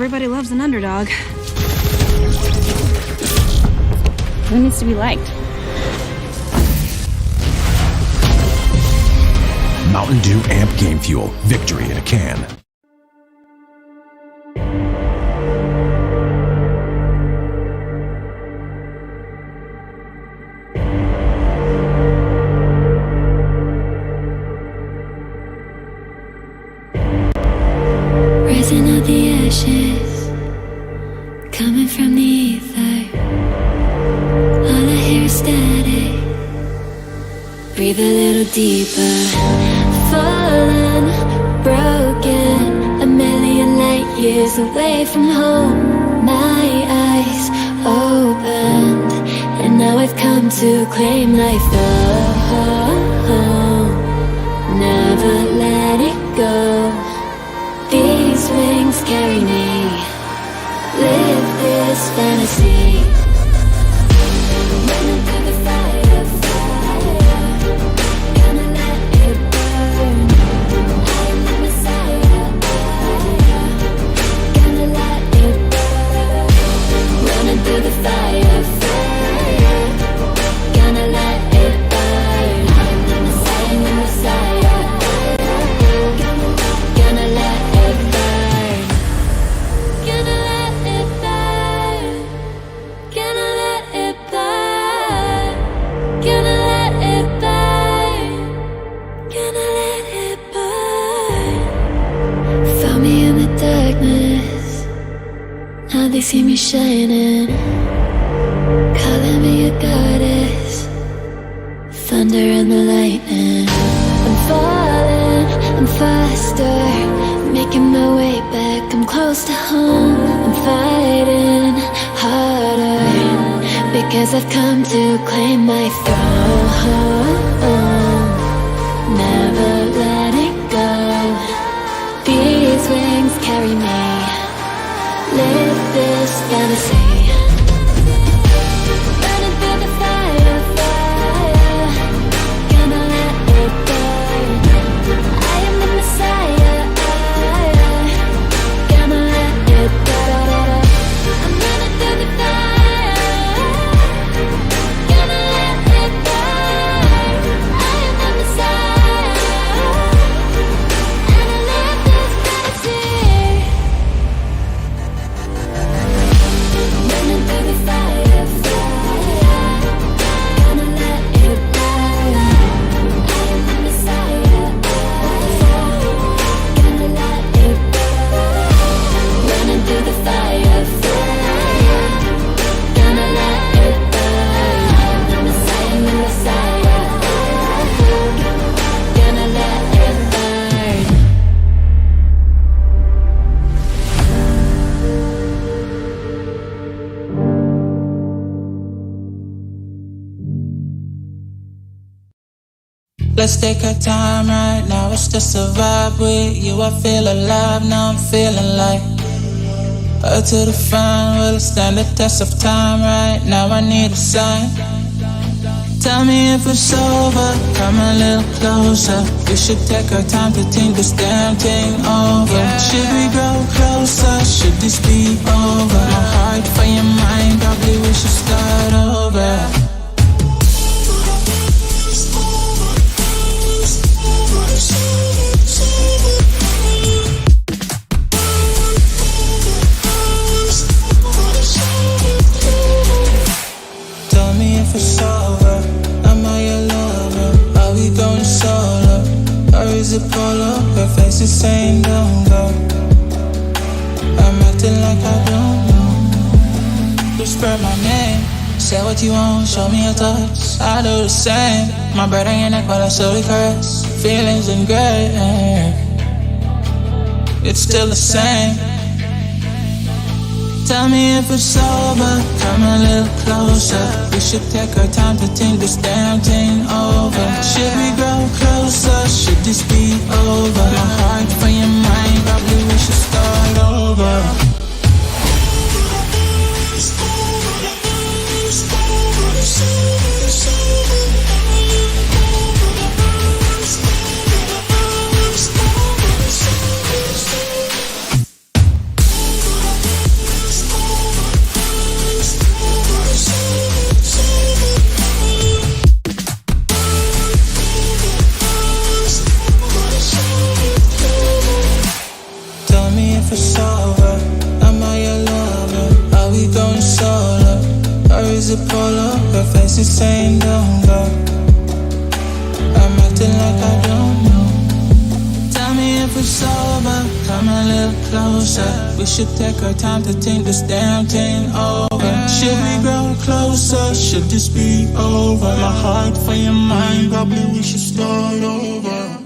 Everybody loves an underdog. Who needs to be liked? Mountain Dew Amp Game Fuel. Victory in a can. Rising out the ashes, coming from the ether. All I hear is static. Breathe a little deeper. Fallen, broken, a million light years away from home. My eyes opened, and now I've come to claim life. Oh, never let it go. These wings carry me. Live this fantasy. Running through the fire, fire. Gonna let it burn. I am the Messiah. Gonna let it burn. Running through the fire, fire. Gonna let it burn. I am the Messiah, the Messiah. Gonna let it burn. Gonna let it burn. Gonna let it burn. Gonna let it burn. Gonna let it burn. Found me in the darkness. Now they see me shining. Calling me a goddess. Thunder and the lightning. I'm falling, I'm faster. Making my way back, I'm close to home. I'm fighting harder, because I've come to claim my throne. Never let it go. These wings carry me. Live this fantasy. Running through the fire, fire. Gonna let it burn. I am the Messiah. Gonna let it burn. I'm running through the fire. Gonna let it burn. I am the Messiah. And I live this fantasy. Running through the fire, fire. Gonna let it burn. I am the Messiah. Gonna let it burn. Running through the fire, fire. Gonna let it burn. I am the Messiah, the Messiah. Gonna let it burn. Let's take our time right now, it's just a vibe with you. I feel alive, now I'm feeling like up to the front, will it stand the test of time? Right now I need a sign. Tell me if it's over, come a little closer. We should take our time to think this damn thing over. Should we grow closer, should this be over? My heart for your mind, probably we should start over. Tell me if it's over, am I your lover? Are we going solo, or is it polo? Her face is saying don't go. I'm acting like I don't know. Whisper my name, say what you want, show me your touch. I do the same, my breath on your neck while I slowly caress. Feelings in gray, it's still the same. Tell me if it's over, come a little closer. We should take our time to think this damn thing over. Should we grow closer, should this be over? My heart for your mind, probably we should start over. is polo, her face is saying don't go. I'm acting like I don't know. Tell me if it's over, come a little closer. We should take our time to think this damn thing over. Should we grow closer? Should this be over? My heart for your mind, probably we should start over.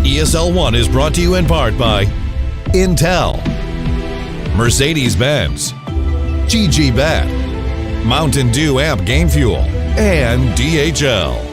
ESL 1 is brought to you in part by Intel, Mercedes-Benz, GGBet, Mountain Dew Amp Game Fuel, and DHL.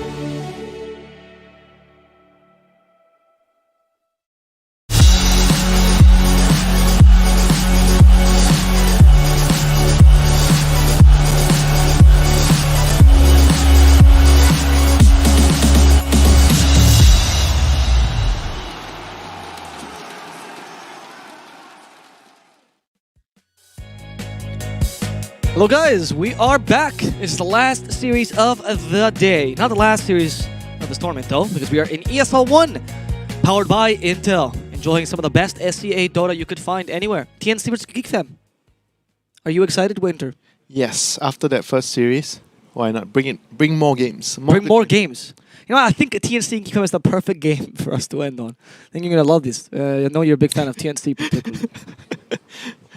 Hello guys, we are back. It's the last series of the day. Not the last series of this tournament though, because we are in ESL 1, powered by Intel. Enjoying some of the best SCA Dota you could find anywhere. TNC vs GeekFam. Are you excited, Winter? Yes, after that first series, why not? Bring more games. Bring more games. You know, I think TNC and GeekFam is the perfect game for us to end on. I think you're going to love this. I know you're a big fan of TNC particularly.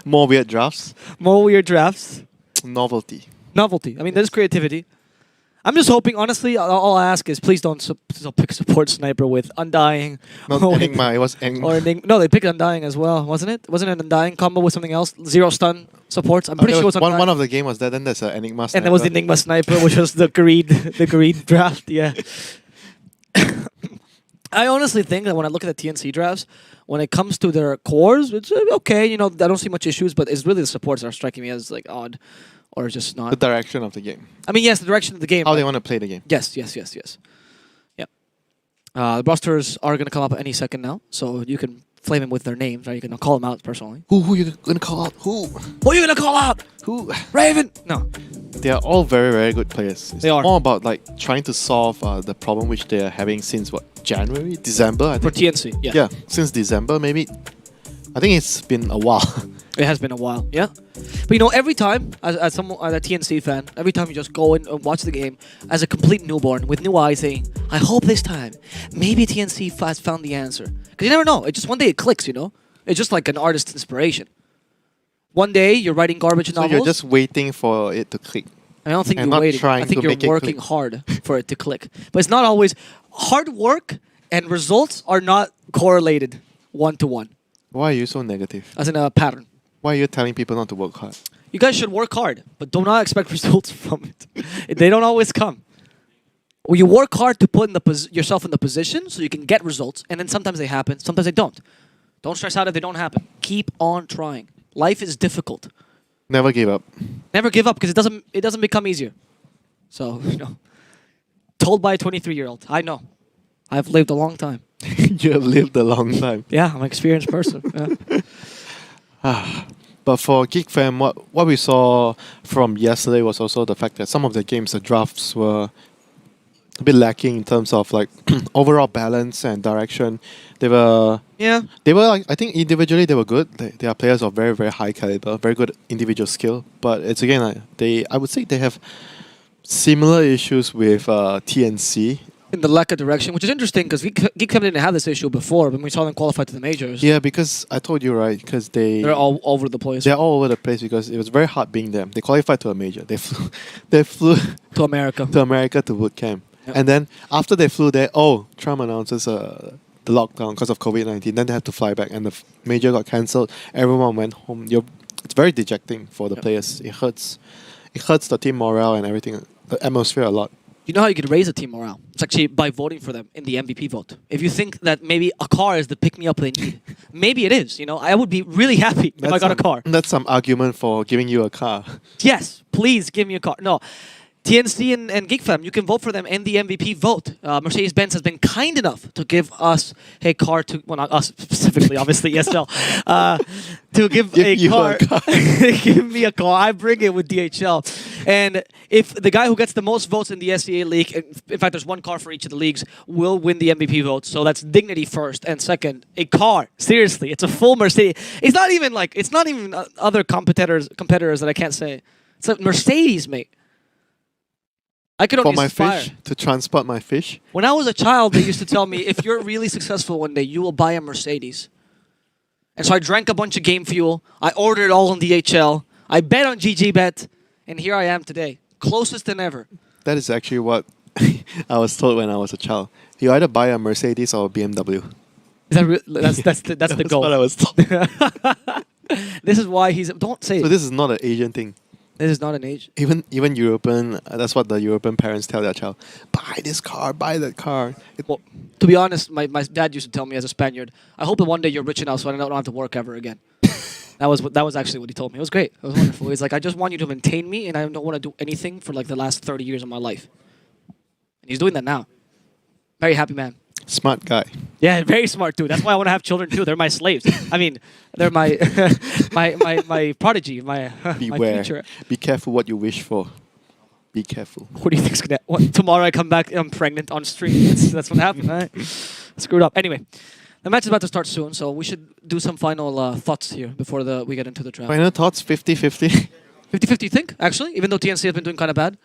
More weird drafts. More weird drafts. Novelty. I mean, there's creativity. I'm just hoping, honestly, all I ask is please don't pick support sniper with Undying. Not Enigma, it was Enigma. No, they picked Undying as well, wasn't it? Wasn't it an Undying combo with something else? Zero stun supports. I'm pretty sure it was Undying. One of the game was that, then there's an Enigma sniper. And there was the Enigma sniper, which was the greed draft, yeah. I honestly think that when I look at the TNC drafts, when it comes to their cores, it's okay, you know, I don't see much issues, but it's really the supports that are striking me as like odd or just not. The direction of the game. I mean, yes, the direction of the game. How they want to play the game. Yes. Yeah. The rosters are going to come up any second now, so you can flame them with their names, right? You can call them out personally. Who you going to call out? Who are you going to call out? Who? Raven! No. They are all very, very good players. It's they are. more about like trying to solve the problem which they are having since what? January? December? I think. For TNC, yeah. Yeah, since December maybe. I think it's been a while. It has been a while, yeah. But you know, every time, as a TNC fan, every time you just go in and watch the game as a complete newborn with new eyes saying, I hope this time, maybe TNC has found the answer. Because you never know. It just one day it clicks, you know? It's just like an artist's inspiration. One day you're writing garbage novels. So you're just waiting for it to click. I don't think you're waiting. I think you're working hard for it to click. But it's not always... Hard work and results are not correlated one-to-one. Why are you so negative? As in a pattern. Why are you telling people not to work hard? You guys should work hard, but do not expect results from it. They don't always come. Well, you work hard to put yourself in the position so you can get results, and then sometimes they happen, sometimes they don't. Don't stress out if they don't happen. Keep on trying. Life is difficult. Never give up. Never give up because it doesn't become easier. So, you know, told by a 23-year-old. I know. I've lived a long time. You have lived a long time. Yeah, I'm an experienced person. But for GeekFam, what we saw from yesterday was also the fact that some of the games, the drafts were a bit lacking in terms of like overall balance and direction. They were like, I think individually they were good. They are players of very, very high caliber, very good individual skill. But it's again like I would say they have similar issues with TNC. In the lack of direction, which is interesting because GeekFam didn't have this issue before when we saw them qualify to the majors. Yeah, because I told you, right, because they're all over the place. They're all over the place because it was very hard being them. They qualified to a major. They flew to America. To America to boot camp. Yep. And then after they flew there, Trump announces the lockdown because of COVID-19. Then they had to fly back and the major got cancelled. Everyone went home. It's very dejecting for the players. It hurts the team morale and everything, the atmosphere a lot. You know how you could raise a team morale? It's actually by voting for them in the MVP vote. If you think that maybe a car is the pick-me-up they need, maybe it is. You know, I would be really happy if I got a car. That's some argument for giving you a car. Yes, please give me a car. No, TNC and GeekFam, you can vote for them in the MVP vote. Mercedes-Benz has been kind enough to give us a car to, well, not us specifically, obviously ESL, to give a car. Give me a car. I bring it with DHL. And if the guy who gets the most votes in the SCA league, in fact, there's one car for each of the leagues, will win the MVP vote. So that's dignity first, and second, a car. Seriously, it's a full Mercedes. It's not even other competitors that I can't say. It's a Mercedes, mate. I could only aspire. Fish, to transport my fish. When I was a child, they used to tell me, if you're really successful one day, you will buy a Mercedes. And so I drank a bunch of game fuel. I ordered it all on DHL. I bet on GGBet. And here I am today, closest than ever. That is actually what I was told when I was a child. You either buy a Mercedes or a BMW. Is that that's the goal. That's what I was told. This is why don't say so it. This is not an Asian thing. This is not an age. Even European, that's what the European parents tell their child. Buy this car, buy that car. Well, to be honest, my dad used to tell me as a Spaniard, I hope that one day you're rich enough so I don't have to work ever again. That was actually what he told me. It was great. It was wonderful. He's like, I just want you to maintain me and I don't want to do anything for like the last 30 years of my life. And he's doing that now. Very happy man. Smart guy. Yeah, very smart too. That's why I want to have children too. They're my slaves. I mean, they're my my prodigy, my future. Be careful what you wish for. Be careful. What do you think's gonna? Tomorrow I come back, I'm pregnant on stream. That's what happened. Right? Screwed up. Anyway, the match is about to start soon, so we should do some final thoughts here before we get into the draft. Final thoughts, 50-50. 50-50, you think? Actually, even though TNC has been doing kind of bad.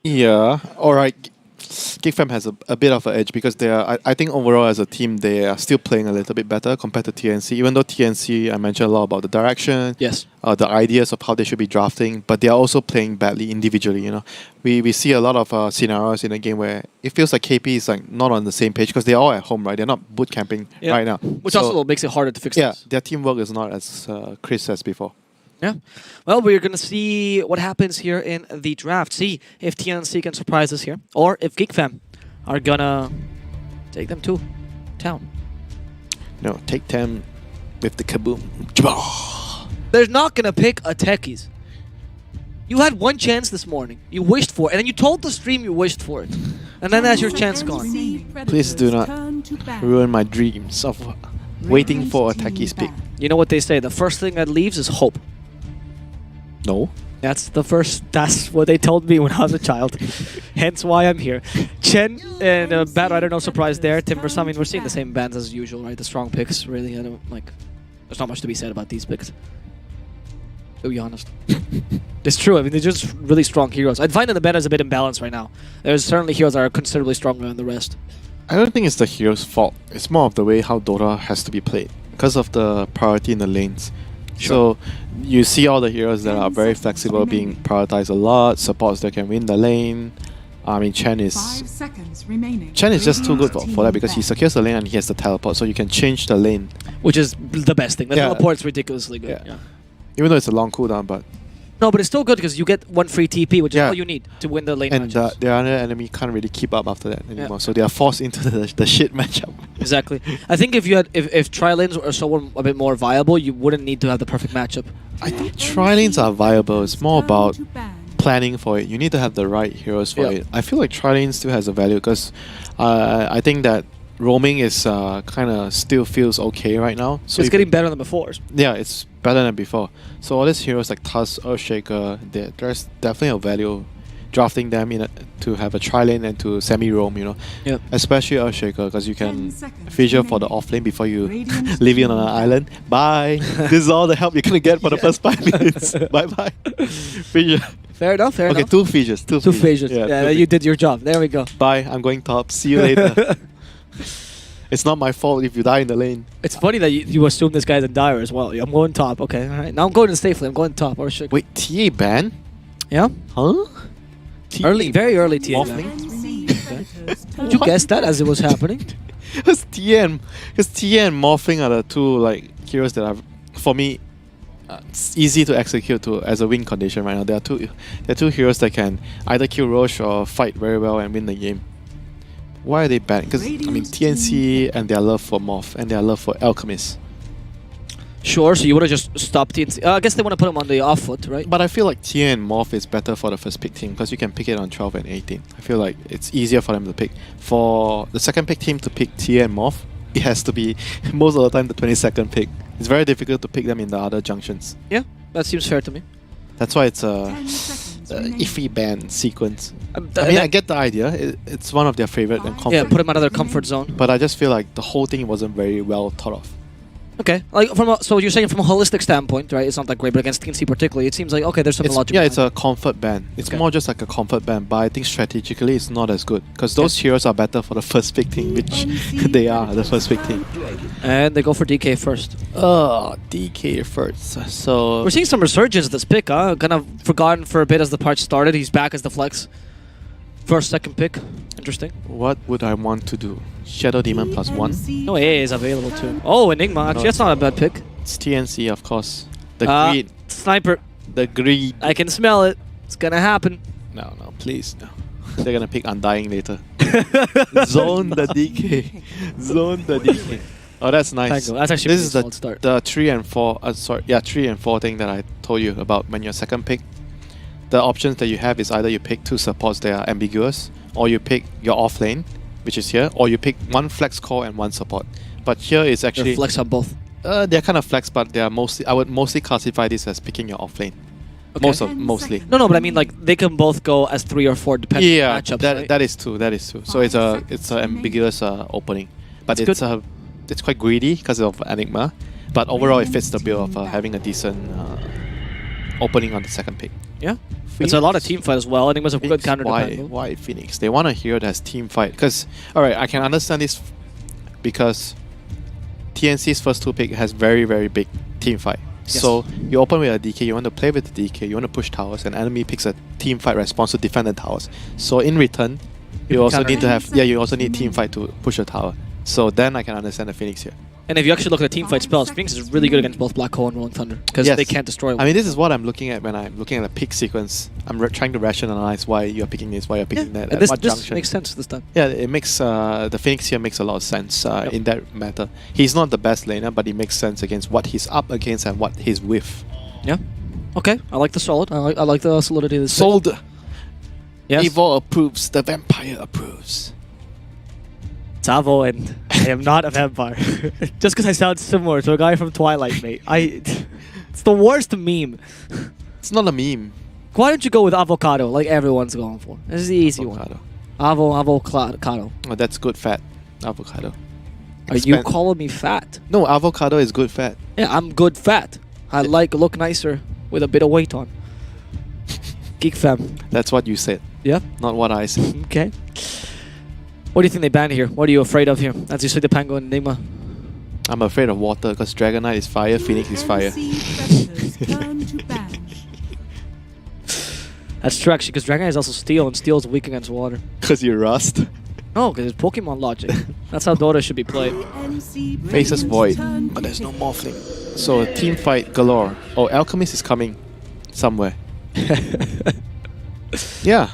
Yeah. All right. GeekFam has a bit of an edge because I think overall as a team they are still playing a little bit better compared to TNC. Even though TNC, I mentioned a lot about the direction, yes, the ideas of how they should be drafting, but they are also playing badly individually. You know, we see a lot of scenarios in a game where it feels like KP is like not on the same page because they're all at home, right? They're not boot camping right now, which also makes it harder to fix. Yeah, this. Their teamwork is not as crisp as before. Yeah. Well, we're going to see what happens here in the draft. See if TNC can surprise us here or if GeekFam are going to take them to town. No, take them with the kaboom. They're not going to pick a techies. You had one chance this morning. You wished for it. And then you told the stream you wished for it. And then that's your chance gone. Please do not ruin my dreams of waiting for a techies pick. You know what they say? The first thing that leaves is hope. No. That's what they told me when I was a child. Hence why I'm here. Chen and Bad Rider, no surprise there. Timbers, I mean, we're seeing the same bands as usual, right? The strong picks, really. I don't like. There's not much to be said about these picks. To be honest. It's true. I mean, they're just really strong heroes. I'd find that the meta is a bit imbalanced right now. There's certainly heroes that are considerably stronger than the rest. I don't think it's the hero's fault. It's more of the way how Dota has to be played because of the priority in the lanes. Sure. So you see all the heroes that are very flexible being prioritized a lot, supports that can win the lane. I mean, Chen is just too good for that because he secures the lane and he has the teleport, so you can change the lane. Which is the best thing. The teleport's ridiculously good. Yeah. Even though it's a long cooldown, but... No, but it's still good because you get one free TP, which is all you need to win the lane and matches. The other enemy can't really keep up after that anymore, so they are forced into the shit matchup. Exactly. I think if tri-lanes were someone a bit more viable, you wouldn't need to have the perfect matchup. I think tri-lanes are viable. It's more about planning for it. You need to have the right heroes for Yeah. it. I feel like Trilane still has a value because I think that roaming is kind of still feels okay right now. So it's if- getting better than before. yeah, it's better than before. So all these heroes like Tusk, Earthshaker, there's definitely a value drafting them to have a tri-lane and to semi-roam, you know. Yep. Especially Earthshaker because you can fissure for the off-lane before you leave it on an island. Bye! This is all the help you're going to get for the first 5 minutes. Bye-bye. Fissure. Fair enough, fair Okay, enough. 2 fissures. 2 Two phases. Yeah, Yeah, two you did your job. There we go. Bye, I'm going top. See you later. It's not my fault if you die in the lane. It's funny that you assume this guy's in dire as well. I'm going top. Okay, all right. Now I'm going to safely. I'm going top. Or shit. Wait, TA ban? Yeah. Huh? Early, very early TA. Morphling? Did you guess that as it was happening? Because TA and Morphling are the two like heroes that are, for me, it's easy to execute to as a win condition right now. There are two heroes that can either kill Roche or fight very well and win the game. Why are they banned? Because I mean TNC and their love for Morph and their love for Alchemist. Sure. So you would have just stopped TNC. I guess they want to put him on the off foot, right? But I feel like TA and Morph is better for the first pick team because you can pick it on 12 and 18. I feel like it's easier for them to pick. For the second pick team to pick TA and Morph, it has to be most of the time the 22nd pick. It's very difficult to pick them in the other junctions. Yeah, that seems fair to me. That's why it's a iffy ban sequence. I mean, I get the idea. It's one of their favorite and comfort. Yeah, put him out of their comfort zone. But I just feel like the whole thing wasn't very well thought of. Okay, like so you're saying from a holistic standpoint, right? It's not that great, but against TNC particularly, it seems like okay, there's something logical. Yeah, it's a comfort ban. It's Okay. more just like a comfort ban, but I think strategically it's not as good because those heroes are better for the first pick team, which they are the first pick team. And they go for DK first. DK first. So We're seeing some resurgence of this pick, huh? Kind of forgotten for a bit as the part started. He's back as the flex. First, second pick. Interesting. what would I want to do? Shadow Demon +1. No, AA is available too. Oh, Enigma. Actually, that's not a bad pick. It's TNC, of course. The greed. Sniper. The greed. I can smell it. It's gonna happen. No, please, no. They're gonna pick Undying later. Zone the DK. Zone the DK. Oh, that's nice. Tango. That's actually This is a solid start. the 3 and 4. 3 and 4 thing that I told you about when you're second pick. The options that you have is either you pick 2 supports that are ambiguous, or you pick your off lane, which is here, or you pick 1 flex core and 1 support. But here is actually They're flex on both. they're kind of flex, but they are mostly. I would mostly classify this as picking your off lane. Okay. Mostly. No, but I mean like they can both go as 3 or 4 depending Yeah, on matchups. that right? that is true. That is true. So it's a ambiguous opening, but That's it's it's quite greedy because of Enigma. But overall, it fits the bill of having a decent opening on the second pick. Yeah. It's a lot of team fight as well. Enigma's a good Phoenix, counter why defense. why Phoenix? They want a hero that has team fight. Because alright, I can understand this because TNC's first 2 pick has very big team fight. Yes. So you open with a DK, you want to play with the DK, you want to push towers, and enemy picks a team fight response to defend the towers. So in return, you can also counter. need to have you also need team fight to push a tower. So then I can understand the Phoenix here. And if you actually look at the team fight spells, Phoenix is really good against both Black Hole and Rolling Thunder because Yes. they can't destroy. I mean, this is what I'm looking at when I'm looking at the pick sequence. I'm trying to rationalize why you're picking this, why you're picking that, and at this, what this junction. makes sense this time. Yeah, it makes the Phoenix here makes a lot of sense in that matter. He's not the best laner, but it makes sense against what he's up against and what he's with. Yeah. Okay. I like the solid. I like the solidity of this. Sold. Yes. Evil approves. The vampire approves. Tavo, and I am not a vampire. Just because I sound similar to a guy from Twilight, mate. It's the worst meme. It's not a meme. Why don't you go with avocado like everyone's going for? This is the easy Avocado. one. Avocado. Oh, that's good fat. Avocado. Are you calling me fat? No, avocado is good fat. Yeah, I'm good fat. I look nicer with a bit of weight on. GeekFam. That's what you said, Yeah. not what I said. Okay. What do you think they banned here? What are you afraid of here? As you see the Pango and Enigma. I'm afraid of water because Dragonite is fire, Phoenix is fire. That's true actually, because Dragon is also Steel, and Steel is weak against water. Because you rust. No, because it's Pokemon logic. That's how Dota should be played. Faces Void, but there's no Morphling. So team fight galore. Oh, Alchemist is coming somewhere. Yeah,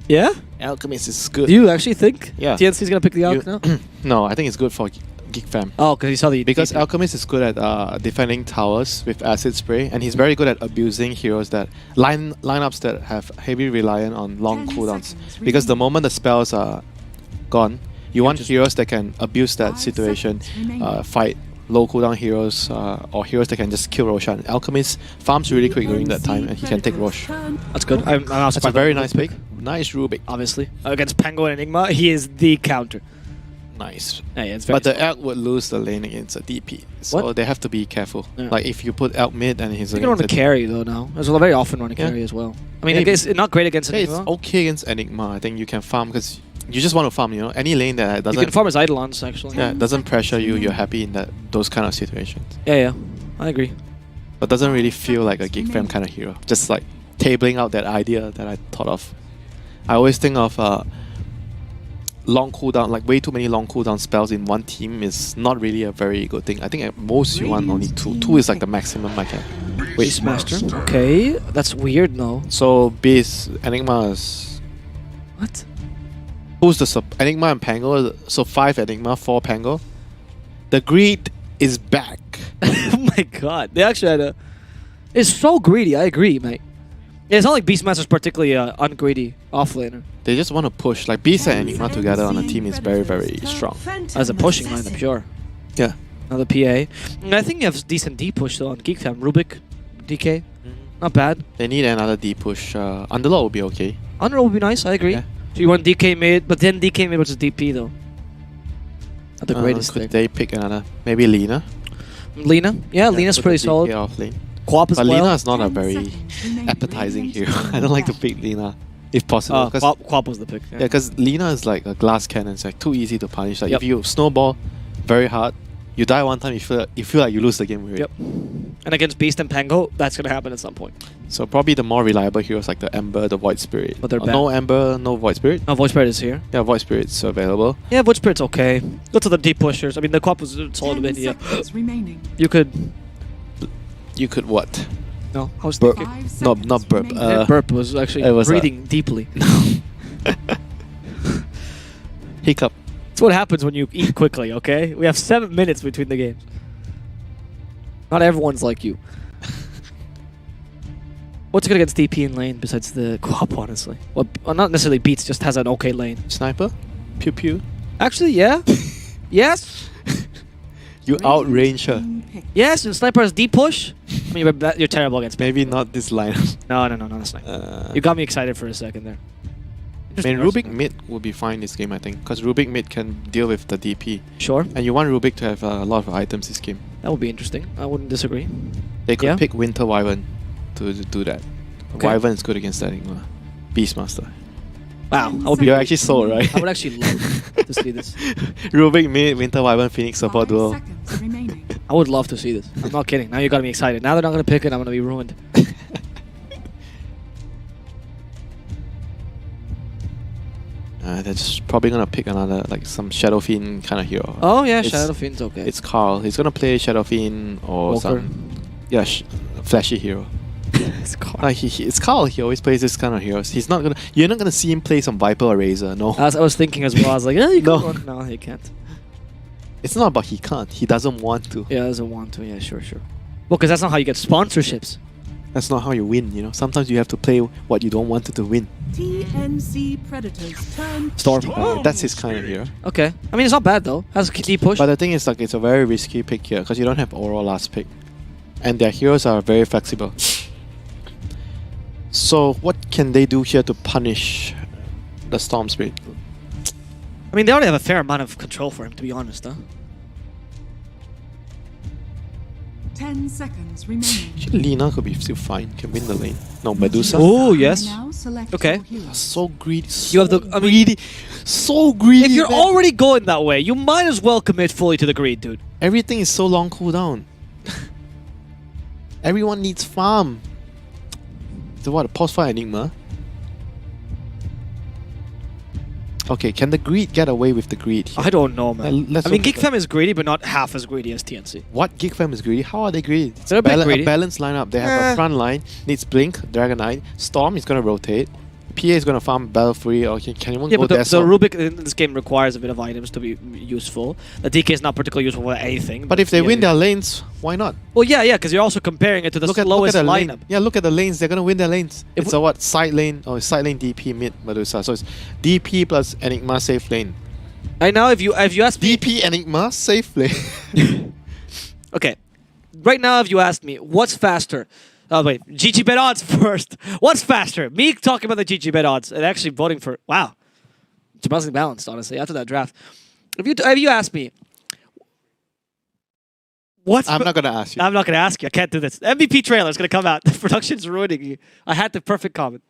Yeah? Alchemist is good. Do you actually think Yeah. TNC is going to pick the Alch now? No, I think it's good for GeekFam. Oh, because he saw the Because DP. Alchemist is good at defending towers with acid spray, and he's very good at abusing heroes that lineups that have heavy reliant on long 10 cooldowns. seconds Because the remaining. moment the spells are gone, you want just- heroes that can abuse that 5 situation, seconds remaining. fight low cooldown heroes or heroes that can just kill Roshan. Alchemist farms really quick during that time, and he can take Rosh. That's good. I'm also That's a fine very with nice Rubik. pick. Nice Rubik. Obviously, against Pango and Enigma, he is the counter. Nice. Yeah, it's very But the smart. Elk would lose the lane against a DP. So What? they have to be careful. Yeah. Like if you put Elk mid and he's You can run a against carry though now. There's a very often run a Yeah. carry as well. I mean, I Maybe. guess not great against yeah, it's Enigma. okay against Enigma. I think you can farm because you just want to farm. You know, any lane that You doesn't can farm his Eidolons actually. yeah doesn't pressure you, you're happy in those kind of situations. Yeah, I agree. But doesn't really feel like a GeekFam kind of hero. Just like tabling out that idea that I thought of. I always think of long cooldown, like way too many long cooldown spells in one team is not really a very good thing. I think at most you want only two. Two is like the maximum I can. Wait, Beastmaster. Okay, that's weird though. so Beast, Enigma is... What? Who's the Enigma and Pango? So 5 Enigma, 4 Pango. The greed is back. Oh my god, they actually had a. It's so greedy. I agree, mate. Yeah, it's not like Beastmaster's particularly ungreedy offlaner. They just want to push. Like Beast and Enigma together on a team is very, very strong. As a pushing line, I'm sure. Yeah. Another PA. And I think you have decent D push though on GeekFam. Rubik, DK, not bad. They need another D push. Underlord will be okay. Under would be nice. I agree. Yeah. So you want DK mid, but then DK mid versus DP though. Not the greatest Could thing. they pick another? Maybe Lina? Lina, yeah, Lina's put pretty the DK solid. off lane. Quap as But well. Lina is not a 10 very seconds remaining. appetizing hero. I don't like to pick Lina if possible. Cause, Quap was the pick. yeah, because Lina is like a glass cannon. It's like too easy to punish. Like Yep. if you snowball very hard, you die one time, you feel like you lose the game with it. Yep. And against Beast and Pango, that's gonna happen at some point. So probably the more reliable heroes like the Ember, the Void Spirit. But they're No bad. Ember, no Void Spirit. No, Voice Spirit is here. Yeah, Void Spirit's available. Yeah, Voice Spirit's okay. Go to the deep pushers. I mean, the Quap was solid 10 bit. Yeah. seconds remaining. You could. You could what? No, I was Burp. thinking. 5 No, seconds not burp. remaining. Yeah, Burp was actually it was, breathing deeply. Hiccup. That's what happens when you eat quickly, okay? We have 7 minutes between the games. Not everyone's like you. What's good against DP in lane besides the Quap, honestly? Well, not necessarily beats, just has an okay lane. Sniper? Pew pew. Actually, yeah. Yes. You outrange her. Yes, and Sniper has deep push. I mean, you're terrible against me. Maybe not this line. No, that's not. You got me excited for a second there. I mean, Rubik mid would be fine this game, I think. Because Rubik mid can deal with the DP. Sure. And you want Rubik to have a lot of items this game. That would be interesting. I wouldn't disagree. They could Yeah. pick Winter Wyvern to do that. Okay. Wyvern is good against that Enigma. Beastmaster. Wow. I would be. You're actually sold, right? I would actually love to see this. Rubik mid, Winter Wyvern, Phoenix 5 support duel. seconds remaining. I would love to see this. I'm not kidding. Now you got me excited. Now they're not going to pick it, I'm going to be ruined. They're just probably gonna pick another, like some Shadow Fiend kind of hero. Oh, yeah, It's- Shadow Fiend's okay. It's Carl. He's gonna play Shadow Fiend or Walker. some flashy hero. It's Carl. Like it's Carl. He always plays this kind of heroes. He's not gonna. You're not gonna see him play some Viper or Razor. No. I was thinking as well. I was like, you No. can no, he can't. It's not about he can't. He doesn't want to. Yeah, doesn't want to. Yeah, sure. Well, because that's not how you get sponsorships. That's not how you win. You know. Sometimes you have to play what you don't want to win. TNC Predators turn. Storm. That's his kind of hero. Okay. I mean, it's not bad though. Has a deep push. But the thing is, like, it's a very risky pick here because you don't have Aurora last pick, and their heroes are very flexible. So what can they do here to punish the Storm Spirit? I mean, they already have a fair amount of control for him, to be honest, huh? 10 seconds remaining. Actually, Lina could be still fine. Can win the lane. No, Medusa. Oh, yes. Now select Okay. your hero. So greedy. You have the- I mean- greedy. So greedy. If you're man. already going that way, you might as well commit fully to the greed, dude. Everything is so long cooldown. Everyone needs farm. So what? A post fight Enigma? Okay, can the greed get away with the greed here? I don't know, man. Let's I mean, look at GeekFam is greedy, but not half as greedy as TNC. What GeekFam is greedy? How are they greedy? It's They're a bit greedy. a balanced lineup. They have Eh. a front line, needs Blink, Dragonite, Storm is gonna rotate, PA is going to farm Battle Free, or can anyone go but there? the Rubik in this game requires a bit of items to be useful. The DK is not particularly useful for anything. But if they win their lanes, why not? Well, yeah, because you're also comparing it to the slowest the lineup. lane. Yeah, look at the lanes. They're going to win their lanes. If It's a what? Side lane, or side lane DP mid Medusa. So it's DP plus Enigma safe lane. Right now, if you ask me, DP Enigma safe lane. okay, right now if you asked me what's faster, oh wait, GG bet odds first. What's faster? Me talking about the GG bet odds and actually voting for wow, it's surprisingly balanced honestly after that draft. If you ask me, I'm not gonna ask you. I'm not gonna ask you. I can't do this. MVP trailer is gonna come out. The production's ruining you. I had the perfect comment.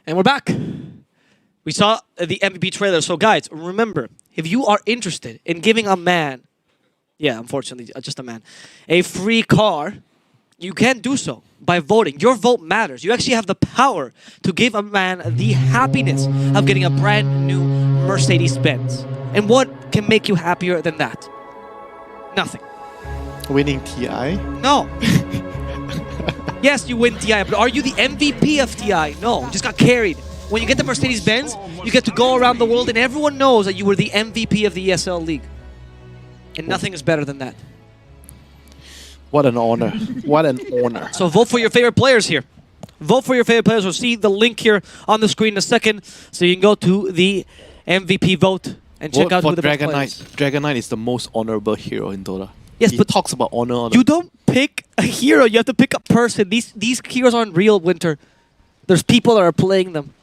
And we're back. We saw the MVP trailer. So guys, remember, if you are interested in giving a man, yeah, unfortunately, just a man, a free car, you can do so by voting. Your vote matters. You actually have the power to give a man the happiness of getting a brand new Mercedes-Benz. And what can make you happier than that? Nothing. Winning TI? No. Yes, you win TI, but are you the MVP of TI? No, you just got carried. When you get the Mercedes-Benz, you get to go around the world and everyone knows that you were the MVP of the ESL League. And nothing is better than that. What an honor. What an honor. So vote for your favorite players here. Vote for your favorite players. We'll see the link here on the screen in a second. So you can go to the MVP vote and check out who the best Dragon players. Knight. Dragon Knight is the most honorable hero in Dota. Yes, he but talks about honor. You don't pick a hero. You have to pick a person. These heroes aren't real, Winter. There's people that are playing them.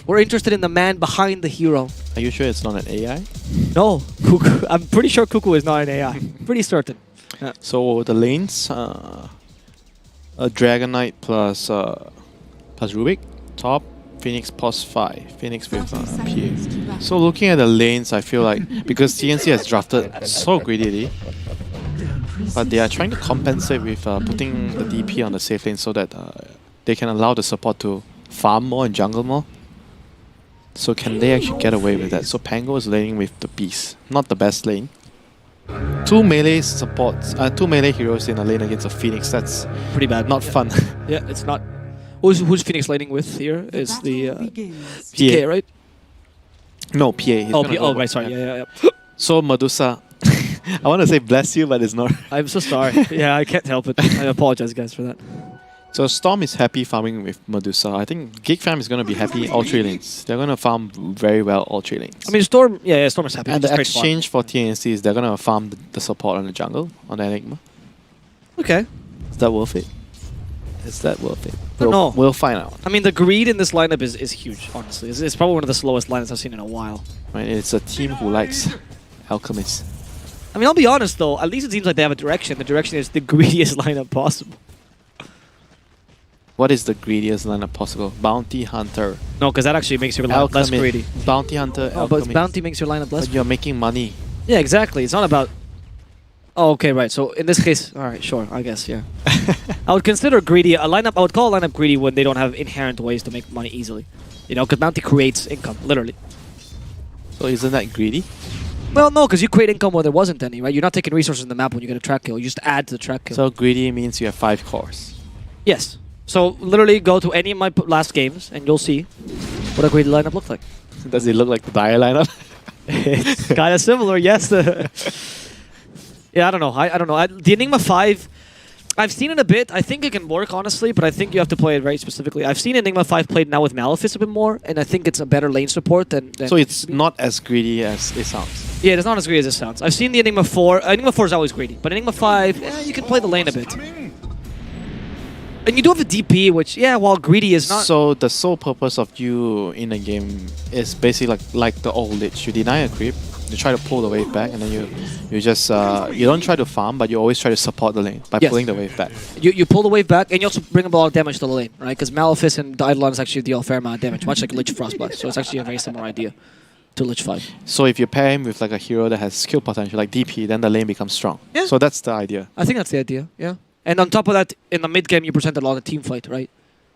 We're interested in the man behind the hero. Are you sure it's not an AI? No, Cuckoo. I'm pretty sure Cuckoo is not an AI. Pretty certain. Yeah. So the lanes, a Dragon Knight plus Rubik, top, Phoenix plus 5, Phoenix with PA. So looking at the lanes, I feel like because TNC has drafted so greedily, but they are trying to compensate with putting the DP on the safe lane so that they can allow the support to farm more and jungle more. So can they actually get away with that? So Pango is laning with the Beast, not the best lane. Two melee supports, two melee heroes in a lane against a Phoenix. That's pretty bad. Not fun. Yeah, it's not. Who's Phoenix laning with here? Is the PK, right? No, PA. Oh, right, sorry. Yeah. So Medusa, I want to say bless you, but it's not. I'm so sorry. Yeah, I can't help it. I apologize, guys, for that. So Storm is happy farming with Medusa. I think GeekFam is going to be happy all 3 lanes. They're going to farm very well all 3 lanes. I mean, Storm, yeah, Storm is happy. And the exchange for TNC is they're going to farm the support on the jungle, on the Enigma. Okay. Is that worth it? Is that worth it? No. We'll find out. I mean, the greed in this lineup is huge, honestly. It's probably one of the slowest lineups I've seen in a while. Right, it's a team who likes alchemists. I mean, I'll be honest, though. At least it seems like they have a direction. The direction is the greediest lineup possible. What is the greediest lineup possible? Bounty Hunter. No, because that actually makes your lineup less greedy. Bounty Hunter, Oh, but Bounty makes your lineup less But you're making money. Yeah, exactly. It's not about... Oh, okay, right. So in this case, all right, sure, I guess, yeah. I would consider greedy a lineup. I would call a lineup greedy when they don't have inherent ways to make money easily. You know, because Bounty creates income, literally. So isn't that greedy? Well, no, because you create income where there wasn't any, right? You're not taking resources in the map when you get a track kill. You just add to the track kill. So greedy means you have 5 cores. Yes. So literally go to any of my last games and you'll see what a greedy lineup looks like. Does it look like the Dire lineup? It's kind of similar, yes. Yeah, I don't know. I don't know. The Enigma 5, I've seen it a bit. I think it can work, honestly, but I think you have to play it very specifically. I've seen Enigma 5 played now with Malefice a bit more, and I think it's a better lane support than so it's not as greedy as it sounds. Yeah, it's not as greedy as it sounds. I've seen the Enigma 4. Enigma 4 is always greedy, but Enigma 5, you can play the lane a bit. And you do have a DP, which, yeah, while greedy is not... So the sole purpose of you in a game is basically like the old Lich. You deny a creep, you try to pull the wave back, and then you just you don't try to farm, but you always try to support the lane by pulling the wave back. You pull the wave back, and you also bring a lot of damage to the lane, right? Because Malefice and Eidolon actually deal a fair amount of damage, much like Lich Frostblast. So it's actually a very similar idea to Lich 5. So if you pair him with like a hero that has skill potential like DP, then the lane becomes strong. Yeah. So that's the idea. I think that's the idea, yeah. And on top of that, in the mid game, you present a lot of team fight, right?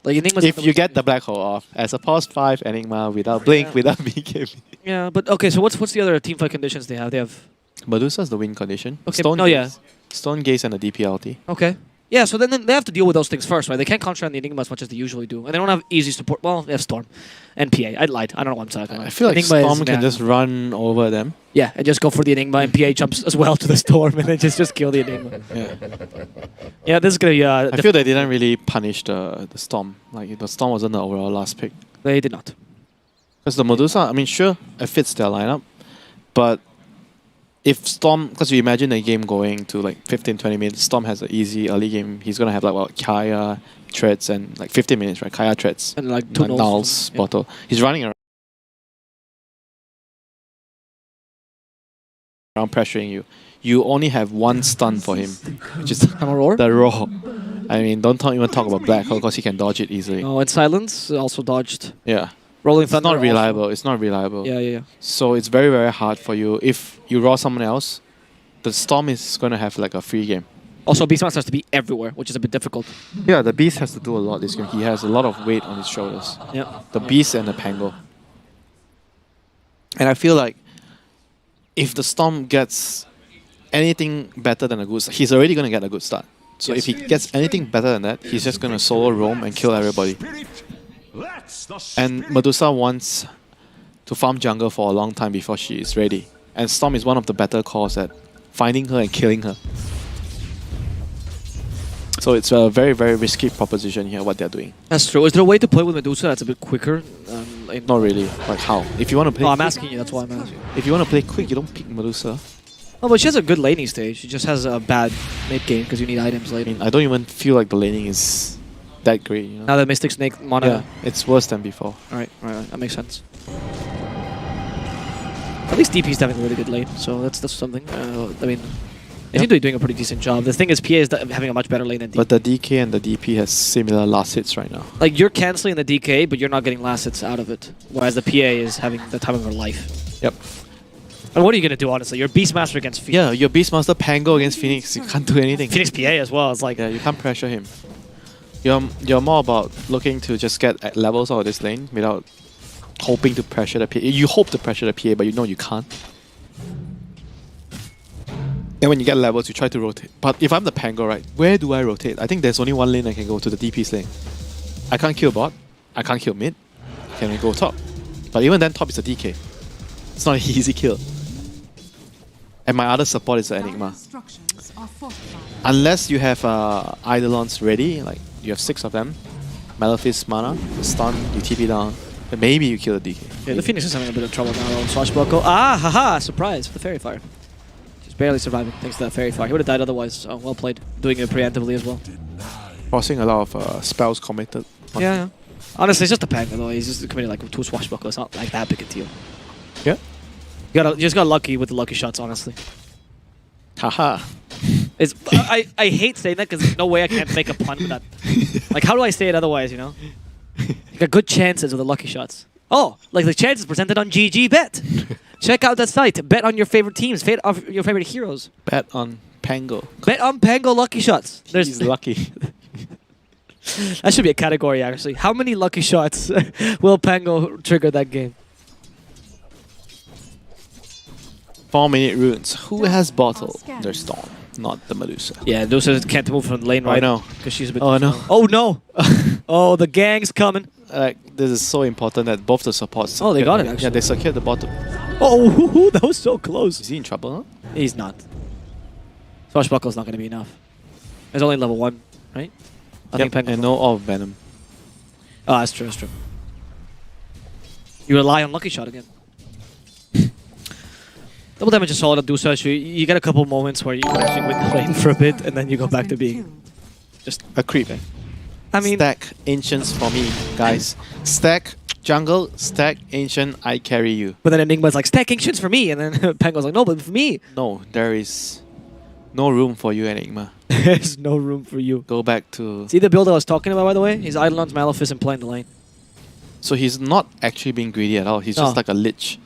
Like Enigma's If you get the black hole off as a pause 5 Enigma without blink, without BKB. Yeah, but okay, so what's the other team fight conditions they have? They have... Medusa's the win condition. Okay, Stone no, Gaze. Stone Gaze and the DP ulti. Okay. Yeah, so then they have to deal with those things first, right? They can't concentrate on the Enigma as much as they usually do. And they don't have easy support. Well, they have Storm and PA. I lied. I don't know what I'm talking about. I feel like Enigma Storm can just run over them. Yeah, and just go for the Enigma, and PA jumps as well to the Storm, and then just kill the Enigma. Yeah. Yeah, this is going to be... I feel they didn't really punish the Storm. Like, the Storm wasn't the overall last pick. They did not. Because the Medusa, I mean, sure, it fits their lineup, but if Storm, because you imagine a game going to like 15-20 minutes, Storm has an easy early game. He's going to have like what, Kaya, Treads, and like 15 minutes, right? Kaya, Treads, and like two nulls, bottle. He's running around pressuring you. You only have one stun for him, which is the roar. I mean, don't even talk about Black Hole because he can dodge it easily. Oh, and Silence also dodged. Yeah. Rolling It's Thunder not reliable. also. It's not reliable. Yeah. So it's very, very hard for you. If you raw someone else, the Storm is going to have like a free game. Also, Beastmaster has to be everywhere, which is a bit difficult. Yeah, the Beast has to do a lot this game. He has a lot of weight on his shoulders. Yeah. The Beast and the Pango. And I feel like if the Storm gets anything better than a good start, he's already going to get a good start. So if he gets anything better than that, he's just going to solo roam and kill everybody. And Medusa wants to farm jungle for a long time before she is ready. And Storm is one of the better calls at finding her and killing her. So it's a very, very risky proposition here, what they're doing. That's true. Is there a way to play with Medusa that's a bit quicker? Not really. Like how? If you want to play... No, I'm asking you, that's why I'm asking. If you want to play quick, you don't pick Medusa. Oh, but she has a good laning stage. She just has a bad mid game because you need items later. I mean, I don't even feel like the laning is that great, you know? Now that Mystic Snake mana... Yeah, it's worse than before. Right. That makes sense. At least DP's having a really good lane, so that's something. I mean, they seem to be doing a pretty decent job. The thing is, PA is having a much better lane than DP. But the DK and the DP has similar last hits right now. Like, you're cancelling the DK, but you're not getting last hits out of it. Whereas the PA is having the time of her life. Yep. And what are you going to do, honestly? You're Beastmaster against Phoenix. Yeah, your Beastmaster Pango against Phoenix. You can't do anything. Phoenix PA as well. It's like... Yeah, you can't pressure him. You're more about looking to just get levels out of this lane without hoping to pressure the PA. You hope to pressure the PA, but you know you can't. And when you get levels, you try to rotate. But if I'm the Pango, right, where do I rotate? I think there's only one lane I can go to, the DP's lane. I can't kill bot. I can't kill mid. Can we go top? But even then, top is a DK. It's not an easy kill. And my other support is the Enigma. Unless you have Eidolons ready, like you have 6 of them, Malefice mana, stun, you TP down, and maybe you kill the DK. Yeah, the Phoenix is having a bit of trouble now on Swashbuckle. Ah, haha, surprise for the Fairy Fire. She's barely surviving thanks to that Fairy Fire. He would have died otherwise, so well played. Doing it preemptively as well. Forcing a lot of spells committed. Yeah. Honestly, it's just a Pango though. He's just committed like 2 Swashbuckle. It's not like that big a deal. Yeah. You just got lucky with the lucky shots, honestly. Haha. It's I hate saying that because there's no way I can't make a pun with that. Like, how do I say it otherwise, you know? You got good chances with the lucky shots. Oh, like the chances presented on GG Bet. Check out that site. Bet on your favorite teams. Bet on your favorite heroes. Bet on Pango. Bet on Pango lucky shots. He's lucky. That should be a category, actually. How many lucky shots will Pango trigger that game? 4-minute runes. Who has bottle? There's Storm, not the Medusa. Yeah, Medusa can't move from the lane right. I know. Because she's a bit... Oh no. Oh no! Oh, the gang's coming. This is so important that both the supports... Oh, they got it, actually. Yeah, they secured the bottom. Oh, that was so close. Is he in trouble, huh? He's not. Swashbuckle's not going to be enough. It's only level 1, right? I think Pango... And no all Venom. Oh, that's true, that's true. You rely on Lucky Shot again. Double damage is solid, Medusa. You get a couple moments where you can actually win the lane for a bit, and then you go back to being just a creep. I mean, stack Ancients for me, guys. Stack jungle, stack Ancient, I carry you. but then Enigma's like, stack Ancients for me. And then Pango's like, no, but for me. No, there is no room for you, Enigma. There's no room for you. Go back to... See the build I was talking about, by the way? He's Eidolon's Maleficent and playing the lane. So he's not actually being greedy at all. He's No. just like a lich.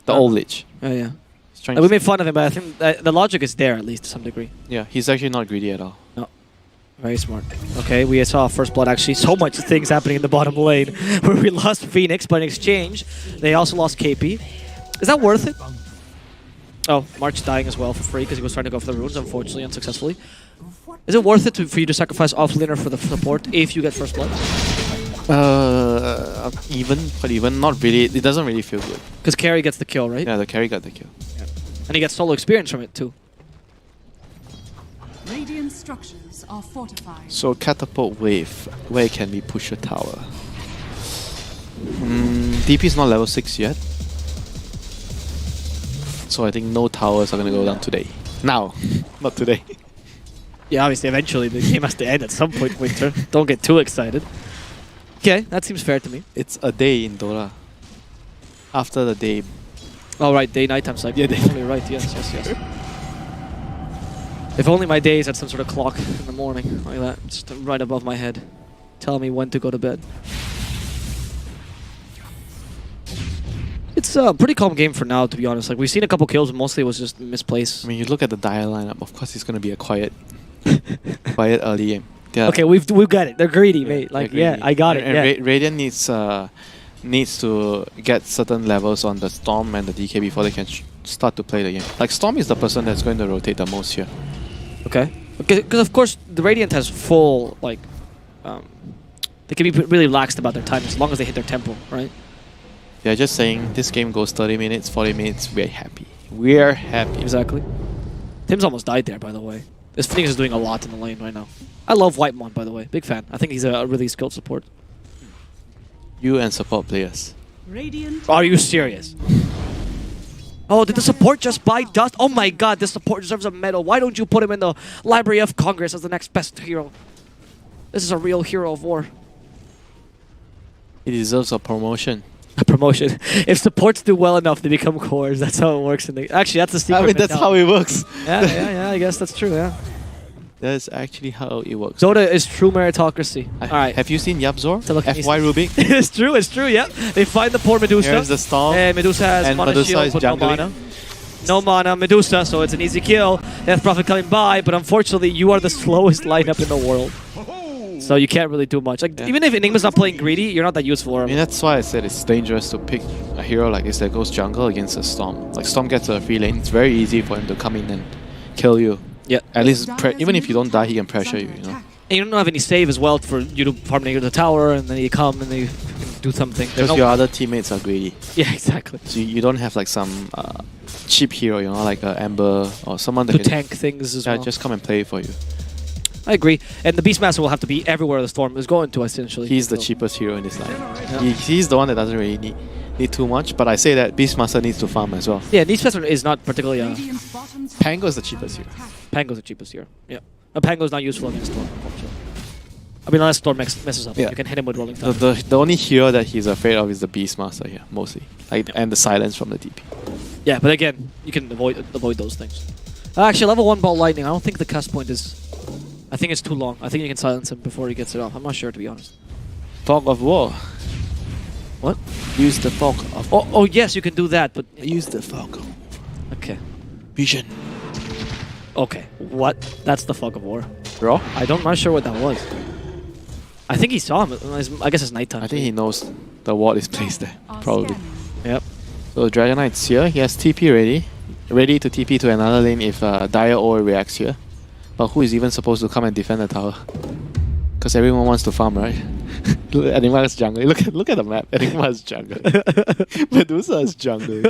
The old lich. Oh, yeah. He's trying Like, we to... made fun of him, but I think the logic is there, at least, to some degree. Yeah, he's actually not greedy at all. Very smart. Okay, we saw first blood actually. So much things happening in the bottom lane where we lost Phoenix, but in exchange, they also lost KP. Is that worth it? Oh, March dying as well for free because he was trying to go for the runes, unfortunately, unsuccessfully. Is it worth it for you to sacrifice offlaner for the support if you get first blood? Even, not really. It doesn't really feel good. Because carry gets the kill, right? Yeah, the carry got the kill. And he gets solo experience from it too. Radiant structures are fortified. So catapult wave, where can we push a tower? DP is not level 6 yet. So I think no towers are gonna go down today. Now, not today. Yeah, obviously, eventually the game has to end at some point, Winter. Don't get too excited. Okay, that seems fair to me. It's a day in Dota. After the day. Oh, right, day-nighttime cycle. Yeah, day. Totally right, yes. If only my days had some sort of clock in the morning, like that, just right above my head, telling me when to go to bed. It's a pretty calm game for now, to be honest. Like, we've seen a couple kills, but mostly it was just misplaced. I mean, you look at the Dire lineup, of course it's gonna be a quiet early game. Yeah. Okay, we've got it. They're greedy, Yeah, mate. Like, they're yeah, greedy. I got it. And Yeah. Radiant needs to get certain levels on the Storm and the DK before they can start to play the game. Like, Storm is the person that's going to rotate the most here. Okay. Because of course the Radiant has full like, they can be really relaxed about their time as long as they hit their tempo, right? They're just saying this game goes 30 minutes, 40 minutes. We're happy. We're happy. Exactly. Tim's almost died there, by the way. This Phoenix is doing a lot in the lane right now. I love Whitemon, by the way. Big fan. I think he's a really skilled support. You and support players. Radiant. Are you serious? Oh, did the support just buy dust? Oh my god, this support deserves a medal. Why don't you put him in the Library of Congress as the next best hero? This is a real hero of war. He deserves a promotion. A promotion. If supports do well enough, they become cores. That's how it works. Actually, that's the secret. I mean, that's how it works. Yeah, I guess that's true, yeah. That's actually how it works. Dota is true meritocracy. Alright. Have you seen Yabzor? Telekinesis. FY Rubik? It's true, yeah. They find the poor Medusa. Here's the Storm. And Medusa has And mana Medusa shield, is but no jungling. mana. No mana, Medusa, so it's an easy kill. Death Prophet coming by, but unfortunately, you are the slowest lineup in the world. So you can't really do much. Like, even if Enigma's not playing greedy, you're not that useful. I mean, that's why I said it's dangerous to pick a hero like this that goes jungle against a Storm. Like, Storm gets a free lane. It's very easy for him to come in and kill you. Yeah. At least, even if you don't die, he can pressure you, you know? And you don't have any save as well for you to farm near the tower, and then you come and you do something. There's Because your other teammates are greedy. Yeah, exactly. So you don't have like some cheap hero, you know, like Amber or someone that To can tank things as well. just come and play for you. I agree. And the Beastmaster will have to be everywhere the Storm is going to, essentially. He's the So- cheapest hero in this line. Yeah. He's the one that doesn't really need too much, but I say that Beastmaster needs to farm as well. Yeah, Beastmaster is not particularly... Radiant's bottom tower Pango is the cheapest hero. Pango's the cheapest here. Yeah. Pango's not useful against Storm, unfortunately. I mean, unless Storm messes up. Yeah. You can hit him with Rolling Thunder. The only hero that he's afraid of is the Beastmaster here, mostly. Like, and the silence from the DP. Yeah, but again, you can avoid those things. Actually, level 1 Ball Lightning, I don't think the cast point is... I think it's too long. I think you can silence him before he gets it off. I'm not sure, to be honest. Fog of War. What? Use the Fog of Oh, yes, you can do that, but... Use the Fog of Okay. Vision. Okay. What? That's the Fog of War. Raw? I'm not sure what that was. I think he saw him. I guess it's nighttime. I think he knows the ward is placed there, are probably. scanning. Yep. So Dragon Knight's here. He has TP ready to TP to another lane if Dire Ore reacts here. But who is even supposed to come and defend the tower? Because everyone wants to farm, right? Enigma is jungle. Look at the map. Enigma is jungle. Medusa is jungle.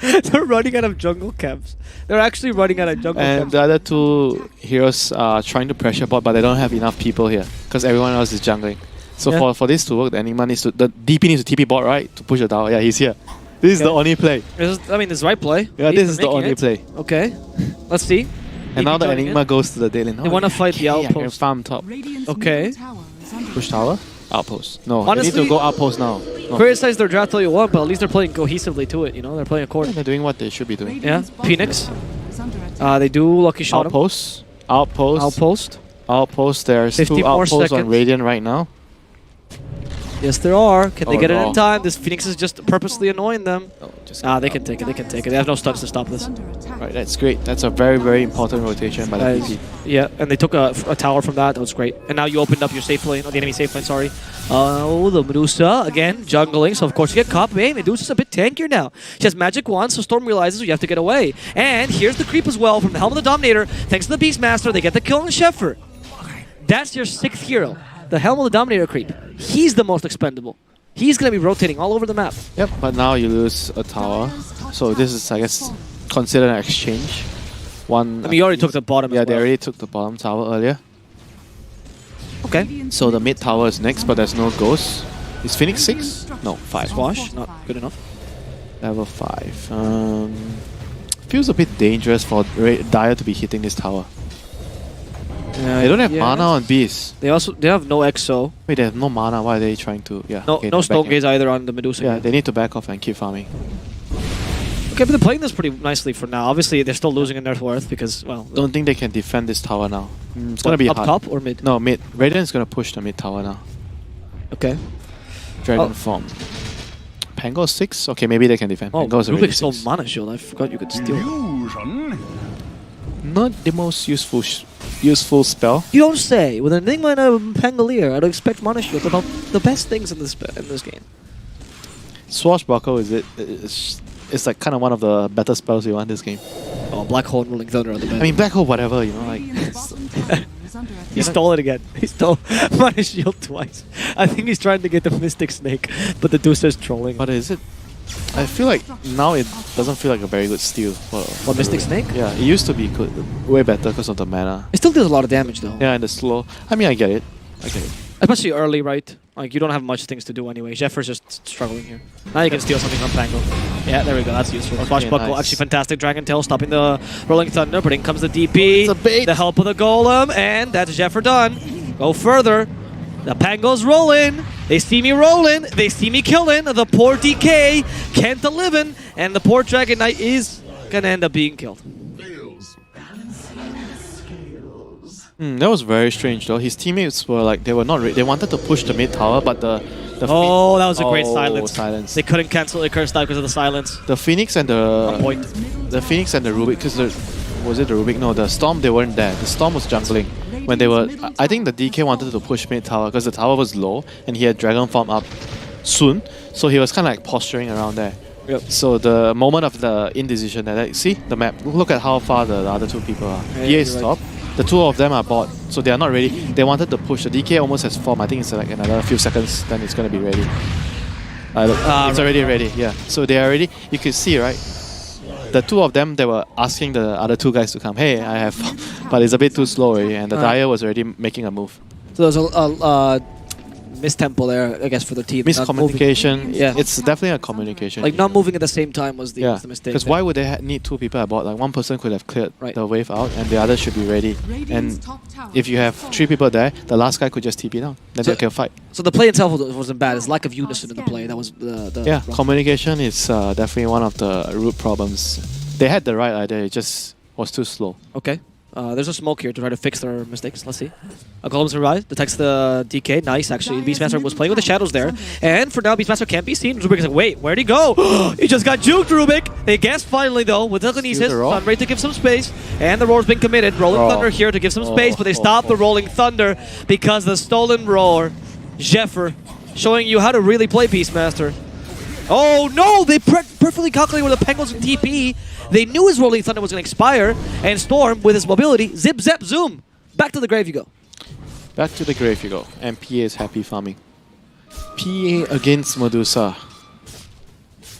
They're running out of jungle camps. They're actually running out of jungle And camps. the other two heroes are trying to pressure bot, but they don't have enough people here because everyone else is jungling. So Yeah. for this to work, the Enigma needs to, the DP needs to TP bot, right, to push the tower. Yeah, he's here. This is the only play. This is the right play. Yeah, He's this is the making only it. play. Okay. Let's see. And now the joining Enigma in. goes to the day lane. They wanna fight the I can outpost. farm top. Radiant's Okay. middle tower Push tower? Outpost. No, they Honestly, need to go outpost now. No. Criticize their draft all you want, but at least they're playing cohesively to it, you know? They're playing according. They're doing what they should be doing. Yeah, Radiant's bottom Phoenix. tower is under attack. They do lucky shot him. Outpost. Outpost. Outpost. Outpost. There's 50 two more outposts on seconds. Radiant right now. Yes, there are. Can they Oh, get it no. in time? This Phoenix is just purposely annoying them. Oh, just They can take it. They can take it. They have no stuns to stop this. Under attack. Right, that's great. That's a very, very important rotation by the That PT. is- Yeah, and they took a tower from that. That was great. And now you opened up your safe lane, or the enemy safe lane, sorry. Oh, the Medusa, again, jungling. So, of course, you get caught. Hey, Medusa's a bit tankier now. She has magic wand, so Storm realizes you have to get away. And here's the creep as well from the Helm of the Dominator. Thanks to the Beastmaster, they get the kill on Sheffer. That's your 6th hero. The Helm of the Dominator creep. He's the most expendable. He's going to be rotating all over the map. Yep, but now you lose a tower. So this is, I guess, considered an exchange. One. I mean, you already took the bottom Yeah, as they well. already took the bottom tower earlier. Okay. Radiant's So the middle mid tower is next, but there's no ghost. Is Phoenix 6? structures No, 5. Squash, not good enough. Level 5. Feels a bit dangerous for Dire to be hitting this tower. They don't have mana on Beast. They have no EXO. Wait, they have no mana. Why are they trying to? Yeah. No, okay, no they're Stone backing. Gaze either on the Medusa. Yeah, yet. they need to back off and keep farming. Okay, but they're playing this pretty nicely for now. Obviously, they're still losing in net worth because, well, Don't think they can defend this tower now. It's gonna be up hard. top or mid. No, mid. Radiant's gonna push the mid tower now. Okay. Dragon Oh. form. Pango 6? Okay, maybe they can defend. Oh, Pango's already Rubik stole 6. mana shield. I forgot you could steal. Not the most useful spell. You don't say. With an Enigma and a Pangolier, I'd expect mana shield about the best things in this game. Swashbuckle is it? It's like kind of one of the better spells you want this game. Oh, Black Hole and Rolling Thunder on the I bed. mean, Black Hole, whatever, you know, like. Radiant's bottom tower is under attack. He stole it again. He stole mana shield twice. I think he's trying to get the Mystic Snake, but the Deucer's trolling. But is it? I feel like now it doesn't feel like a very good steal. What, Mystic Snake? Yeah, it used to be good, way better because of the mana. It still deals a lot of damage though. Yeah, and the slow. I mean, I get it. I get it. Especially early, right? Like, you don't have much things to do anyway. Jeffer's just struggling here. Now you can steal something from Pango. Yeah, there we go. That's useful. Swashbuckle, nice. actually fantastic. Dragon Tail stopping the Rolling Thunder, but in comes the DP. It's a bait. The help of the Golem, and that's Jeffer done. Go further. The Pango's rolling. They see me rolling. They see me killing. The poor DK can't living, and the poor Dragon Knight is gonna end up being killed. That was very strange though. His teammates were like, they were not they wanted to push the mid tower, but the Oh, that was a great silence. They couldn't cancel the curse die because of the silence. The Phoenix and On the point. Phoenix and the Rubik, because was it the Rubik? No, the Storm, they weren't there. The Storm was jungling when they were. I think the DK wanted to push mid tower because the tower was low and he had Dragon Form up soon, so he was kind of like posturing around there. Yep. So the moment of the indecision, that see the map. Look at how far the other two people are. Yeah, EA is you're top. The two of them are bot, so they are not ready. They wanted to push. The DK almost has form. I think it's like another few seconds, then it's gonna be ready. Look, it's already ready. Yeah. So they are ready. You can see, right? The two of them, they were asking the other two guys to come. Hey, I have, but it's a bit too slow already, and the Dire was already making a move. So there's a mistempo there, I guess, for the team. Not Miscommunication. moving. Yeah. It's definitely a communication. Like, not moving at the same time was the mistake. Because why would they need two people aboard? Like one person could have cleared Right. the wave out, and the other should be ready. Radiant's And top tower if you have three people there, the last guy could just TP down. Then So- they can fight. So the play itself wasn't bad. It's lack of unison in the play. That was the Yeah, wrong. communication is definitely one of the root problems. They had the right idea, it just was too slow. Okay. There's a smoke here to try to fix their mistakes. Let's see. A Golem's arrived, detects the DK. Nice, actually. Beastmaster was playing with the shadows there. And for now, Beastmaster can't be seen. Rubik is like, wait, where'd he go? He just got juked, Rubik. They guessed finally, though, with telekinesis. the roar. Sunray to give some space. And the roar's been committed. Rolling Thunder here to give some space, but they stopped the Rolling Thunder because the stolen roar. Jeffer showing you how to really play Beastmaster. Oh no! They perfectly calculated where the Penguins and TP. They knew his Rolling Thunder was going to expire, and Storm, with his mobility, zip, zap, zoom. Back to the grave you go. Back to the grave you go. And PA is happy farming. PA against Medusa.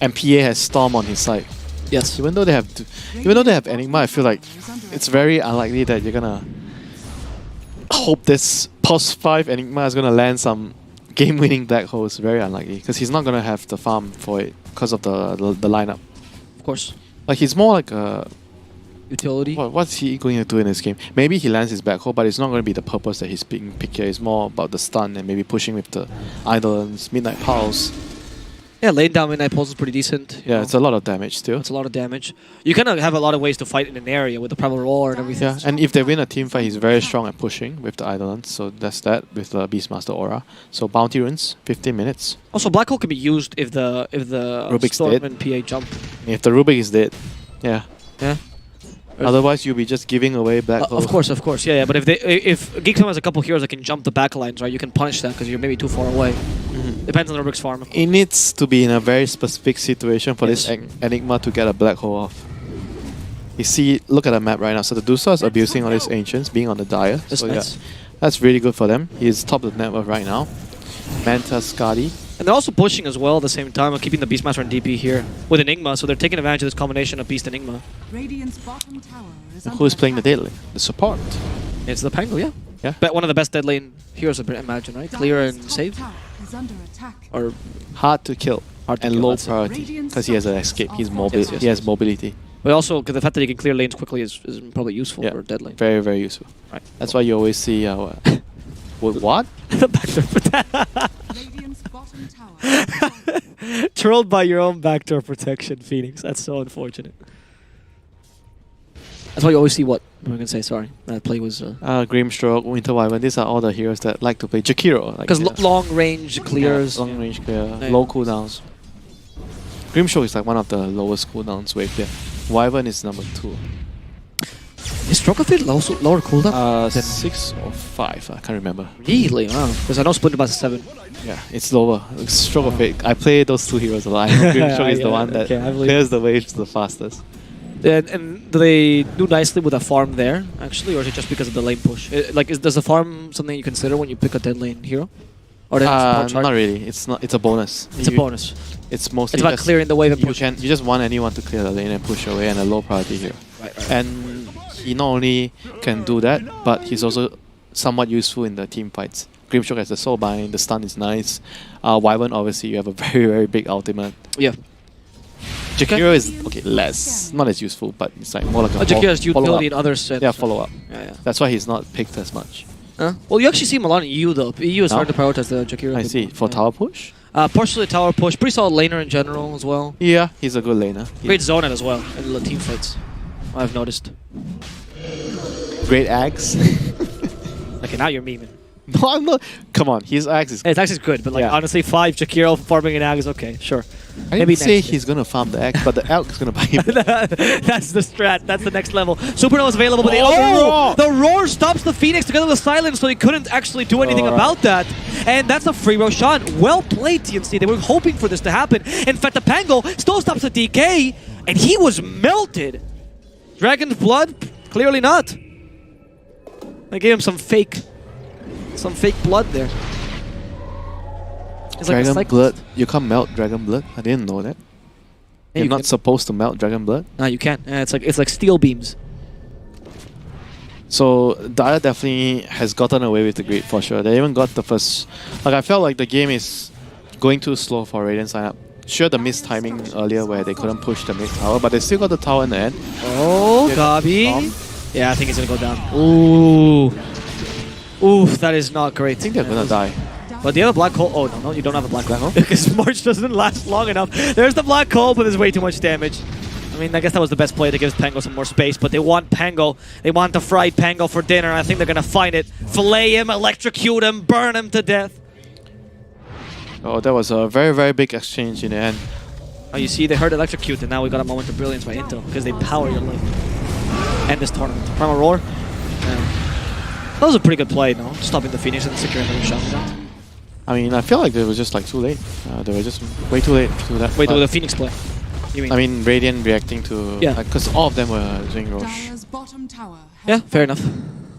And PA has Storm on his side. Yes. Even though they have Enigma, I feel like it's very unlikely that you're gonna hope this post 5 Enigma is gonna land some game-winning black holes. Very unlikely, because he's not gonna have the farm for it because of the lineup. Of course. Like he's more like a utility. What's he going to do in this game? Maybe he lands his back hole, but it's not going to be the purpose that he's being picked here. It's more about the stun and maybe pushing with the Idolens, Midnight Pulse. Yeah, laying down Midnight Pulse is pretty decent. Yeah, it's a lot of damage still. It's a lot of damage. You kind of have a lot of ways to fight in an area with the Primal Roar and everything. Yeah, and if they win a team fight, he's very strong at pushing with the Idolens. So that's that with the Beastmaster Aura. So Bounty Runes, 15 minutes. Also, Black Hole can be used if the Rubik's Storm dead. and PA jump. If the Rubik is dead, yeah. Yeah. Otherwise, you'll be just giving away Black Hole. Of course, yeah. But if GeekFam has a couple heroes that can jump the backlines, right, you can punish that because you're maybe too far away. Depends on the Rubik's farm. It needs to be in a very specific situation for this Enigma to get a Black Hole off. You see, look at the map right now. So the Dusa is abusing all these Ancients, being on the Dire. That's So nice. yeah, that's really good for them. He's top of the net worth right now. Manta, Skadi. And they're also pushing as well at the same time of keeping the Beastmaster and DP here with Enigma, so they're taking advantage of this combination of Beast and Enigma. Radiant's bottom tower is under Who's playing the attack. dead lane? The support. It's the Pango, yeah. Yeah. But one of the best dead lane heroes, I imagine, right? Clear Dire's and top save? tower is under attack. Or Hard to kill. hard to And kill, low that's it. priority. Because he has an escape. He's mobile. Yes, yes, he has yes. mobility. But also, 'cause the fact that he can clear lanes quickly is probably useful Yeah. for dead lane. Very, very useful. Right. That's why you always see... what? Backdoor Radiant's bottom tower. Trolled by your own backdoor protection, Phoenix. That's so unfortunate. That's why you always see what I'm gonna say. Sorry, that play was Grimstroke, Winter Wyvern, these are all the heroes that like to play. Jakiro. because long range clears. Long range clear, Yeah. low cooldowns. Grimstroke is like one of the lowest cooldowns wave there. Wyvern is number 2. Is Stroke of Fate lower cooldown? 6 or 5, I can't remember. Really? Wow. Because I know Splinter Blast is 7. Yeah, it's lower. Stroke of Fate. I play those 2 heroes a lot. I know Grimstroke is the one that Okay, I believe clears the waves the fastest. And do they do nicely with a farm there, actually, or is it just because of the lane push? Does the farm something you consider when you pick a dead lane hero? Or that's Not really. It's not. It's a bonus. It's a bonus. It's mostly It's about just clearing the wave and you pushing. You just want anyone to clear the lane and push away, and a low priority hero. Right. And he not only can do that, but he's also somewhat useful in the team fights. Grimstroke has the soulbind, the stun is nice. Wyvern, obviously, you have a very, very big ultimate. Yeah. Jakiro is less, not as useful, but it's like more like a Jakiro has follow-up. utility in other sense. Yeah, follow up. Yeah. That's why he's not picked as much. Well, you actually see him a lot in EU though. EU is No? hard to prioritize the Jakiro. I see. For tower push? Partially tower push, pretty solid laner in general as well. Yeah, he's a good laner. Great zone as well in the team fights. I've noticed. Great axe. Okay, now you're memeing. No, I'm not. Come on, his axe is. Hey, it's actually good, but like Yeah. honestly, 5 Jakiro farming an ag is okay, sure. I maybe didn't say next year. he's gonna farm the axe, but the elk is gonna buy him. That's the strat. That's the next level. Supernova is available, but Oh, the roar stops the Phoenix together with silence, so he couldn't actually do anything Alright. about that. And that's a free Roshan. Well played, TNC. They were hoping for this to happen. In fact, the Pango still stops the DK, and he was melted. Dragon's blood? Clearly not. They gave him some fake blood there. It's like a Dragon cyclist. blood. You can't melt dragon blood. I didn't know that. Yeah, You're you not can. supposed to melt dragon blood. No, you can't. Yeah, it's like steel beams. So Dire definitely has gotten away with the grid for sure. They even got the first. Like I felt like the game is going too slow for Radiant sign up. Sure, the missed timing earlier where they couldn't push the mid tower, but they still got the tower in the end. Oh, Yeah, Gabi. Yeah, I think it's gonna go down. Ooh. Oof, that is not great. I think they're gonna die. But the other black hole. Oh, no, you don't have a black hole. Because March doesn't last long enough. There's the black hole, but there's way too much damage. I mean, I guess that was the best play to give Pango some more space, but they want Pango. They want the fried Pango for dinner. I think they're gonna find it. Fillet him, electrocute him, burn him to death. Oh, that was a very, very big exchange in the end. Oh, you see, they heard electrocute, and now we got a moment of brilliance by Intel because they power your lane. End this tournament. Primal Roar. That was a pretty good play, no? Stopping the Phoenix and securing the shot. I mean, I feel like they were just like too late. They were just way too late to that. Wait, but- the Phoenix play. You mean? I mean, Radiant reacting to... Yeah. Because all of them were doing Roche. Dire's bottom tower has Yeah, fair enough.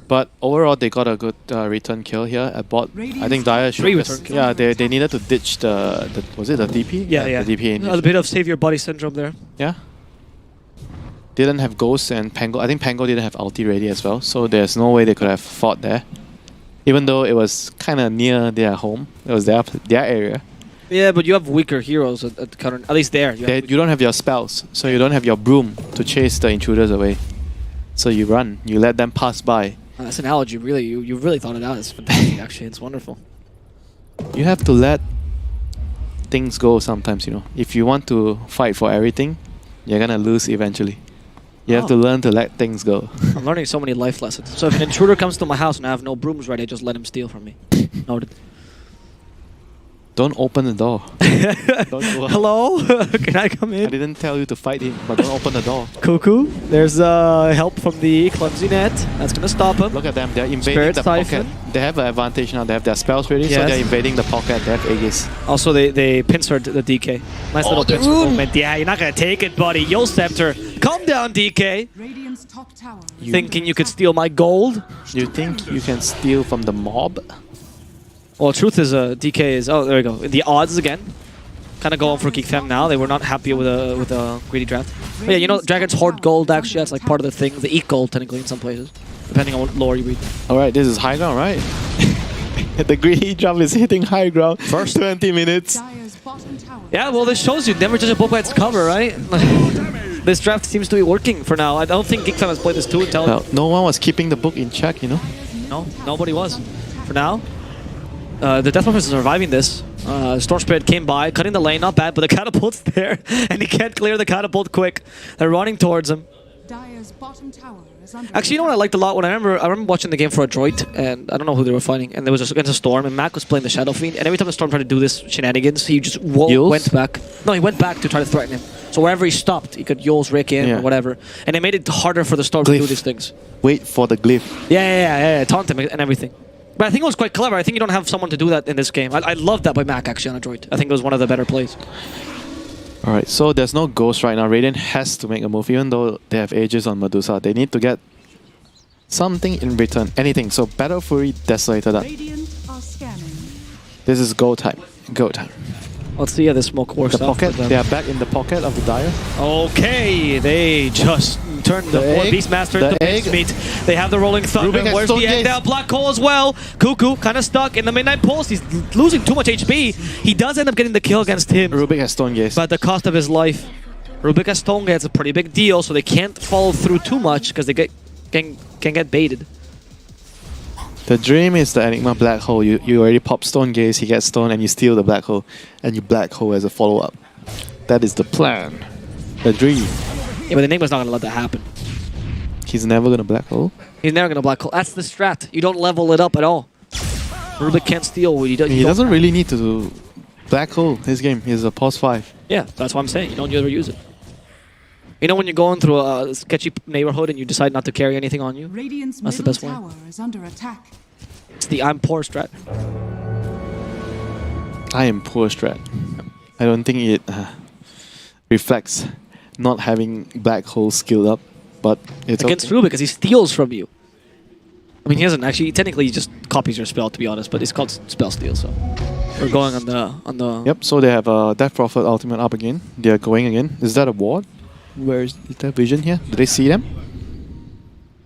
But overall, they got a good return kill here at bot. I think Dire should... Free return kill. Yeah, they needed to ditch the... Was it the DP? Yeah. The DP. A bit of save your body syndrome there. Yeah. Didn't have Ghost and Pango. I think Pango didn't have ulti ready as well, so there's no way they could have fought there. Even though it was kind of near their home. It was their area. Yeah, but you have weaker heroes at current. At least there. You don't have your spells, so you don't have your broom to chase the intruders away. So you run, you let them pass by. That's an analogy, really. You really thought it out. It's fantastic, actually. It's wonderful. You have to let things go sometimes, you know. If you want to fight for everything, you're gonna lose eventually. You have to learn to let things go. I'm learning so many life lessons. So if an intruder comes to my house and I have no brooms ready, I just let him steal from me. Noted. Don't open the door. Don't go out. Hello? Can I come I in? didn't tell you to fight him, but don't open the door. Cuckoo. There's help from the clumsy net. That's gonna stop him. Look at them, they're invading Spirit the Siphon. pocket. They have an advantage now, they have their spells ready, so Yes. they're invading the pocket, they have Aegis. Also, they pincered the DK. Nice little pincer movement. Yeah, you're not gonna take it, buddy. Yo, Scepter. Calm down, DK. Radiant's top tower. Thinking you could steal my gold? You think you can steal from the mob? Well, truth is, DK is... Oh, there we go. The odds again. Kind of going for GeekFam now. They were not happy with a greedy draft. But yeah, you know, Dragons hoard gold, actually. That's like part of the thing. They eat gold, technically, in some places. Depending on what lore you read. Alright, this is high ground, right? The greedy jump is hitting high ground. First 20 minutes. Dire's bottom tower. Yeah, well, this shows you never judge a book by its cover, right? This draft seems to be working for now. I don't think GeekFam has played this too intelligent. Well, no one was keeping the book in check, you know? No, nobody was. For now, the Death Weapon is surviving this. Storm Spirit came by, cutting the lane, not bad, but the catapult's there, and he can't clear the catapult quick. They're running towards him. Dire's bottom tower is under Actually, you know what I liked a lot? When I remember watching the game for a droid, and I don't know who they were fighting, and there was against a Storm, and Mac was playing the Shadow Fiend, and every time the Storm tried to do this shenanigans, he just went back. No, he went back to try to threaten him. So wherever he stopped, he could Yule's Rick in or whatever, and it made it harder for the Storm to do these things. Wait for the glyph. Yeah, taunt him and everything. But I think it was quite clever. I think you don't have someone to do that in this game. I love that by Mac, actually, on a droid. I think it was one of the better plays. Alright, so there's no ghost right now. Radiant has to make a move, even though they have Aegis on Medusa. They need to get something in return. Anything. So Battle Fury Desolated up. Radiant are scanning. This is go time. Go time. Let's see how this smoke works The out pocket, for them. they are back in the pocket of the Dire. Okay, they just turned the egg, Beastmaster the into egg. mincemeat. They have the Rolling Thunder. Rubik has Where's Stone the egg Gaze. now? Black Hole as well. Cuckoo kind of stuck in the Midnight Pulse. He's losing too much HP. He does end up getting the kill against him, Rubik has Stone Gaze. but at the cost of his life. Rubik has Stone Gaze. It's a pretty big deal, so they can't follow through too much because they can get baited. The dream is the Enigma Black Hole. You already pop Stone Gaze, he gets Stone, and you steal the Black Hole. And you Black Hole as a follow-up. That is the plan. The dream. Yeah, but Enigma's not going to let that happen. He's never gonna Black Hole. He's never going to Black Hole. That's the strat. You don't level it up at all. Rubik can't steal. He doesn't really need to Black Hole his game. He's a pause 5. Yeah, that's what I'm saying. You don't ever use it. You know when you're going through a sketchy neighborhood and you decide not to carry anything on you? Radiant's That's the middle best way. tower is under attack. It's the I'm poor strat. I am poor strat. I don't think it reflects not having Black Hole skilled up, but it's Against okay. Rubik because he steals from you. I mean, he doesn't actually. Technically, he just copies your spell, to be honest. But it's called spell steal. So we're going on the. Yep. So they have Death Prophet ultimate up again. They are going again. Is that a ward? Where is that vision here? Do they see them?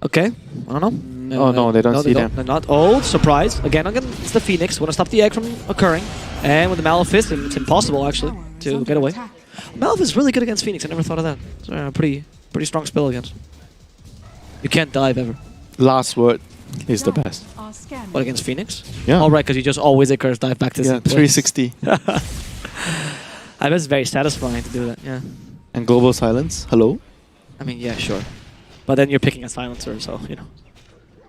Okay. I don't know. Oh, no, they don't see them. They're not. Oh, surprise! Again, it's the Phoenix. Want to stop the egg from occurring, and with the Malefice, it's impossible actually Tower is to under get away. attack. Malefice is really good against Phoenix. I never thought of that. It's a pretty strong spell against. You can't dive ever. Last word is the best. Are scanning. What, against Phoenix? Yeah. Oh, right, because you just always curse dive back to the Yeah, same place. 360 I bet it's very satisfying to do that, yeah. and global silence. Hello. I mean, yeah, sure. But then you're picking a silencer, so, you know.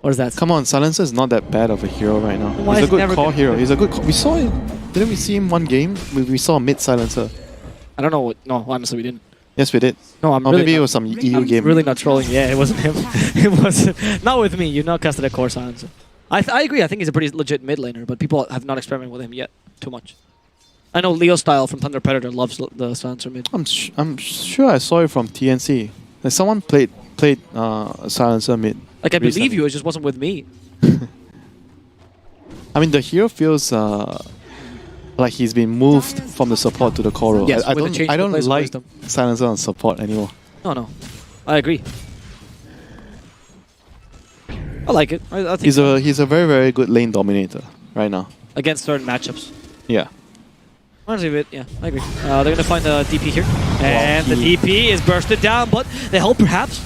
What is that? Come on, Silencer is not that bad of a hero right now. Why He's is a he good never core good? hero. He's a good. We saw him. Didn't we see him one game? We saw a mid Silencer. I don't know what. No, honestly, we didn't. Yes, we did. No, I'm Or really maybe it not, was some EU game. really not trolling. Yeah, it wasn't him. It wasn't. Not with me. You've not casted a core silencer. I agree. I think he's a pretty legit mid laner, but people have not experimented with him yet too much. I know Leo Style from Thunder Predator loves the silencer mid. I'm sure I saw it from TNC. Like someone played Silencer mid. Like, I believe recently. you, it just wasn't with me. I mean, the hero feels like he's been moved from the support to the core role. Yes, I with the don't, change I to don't Place of like Wisdom. Silencer on support anymore. No. I agree. I like it. I think He's a very, very good lane dominator right now. against certain matchups. Yeah. Honestly, bit, yeah, I agree. They're going to find the DP here. And the DP is bursted down, but the help perhaps.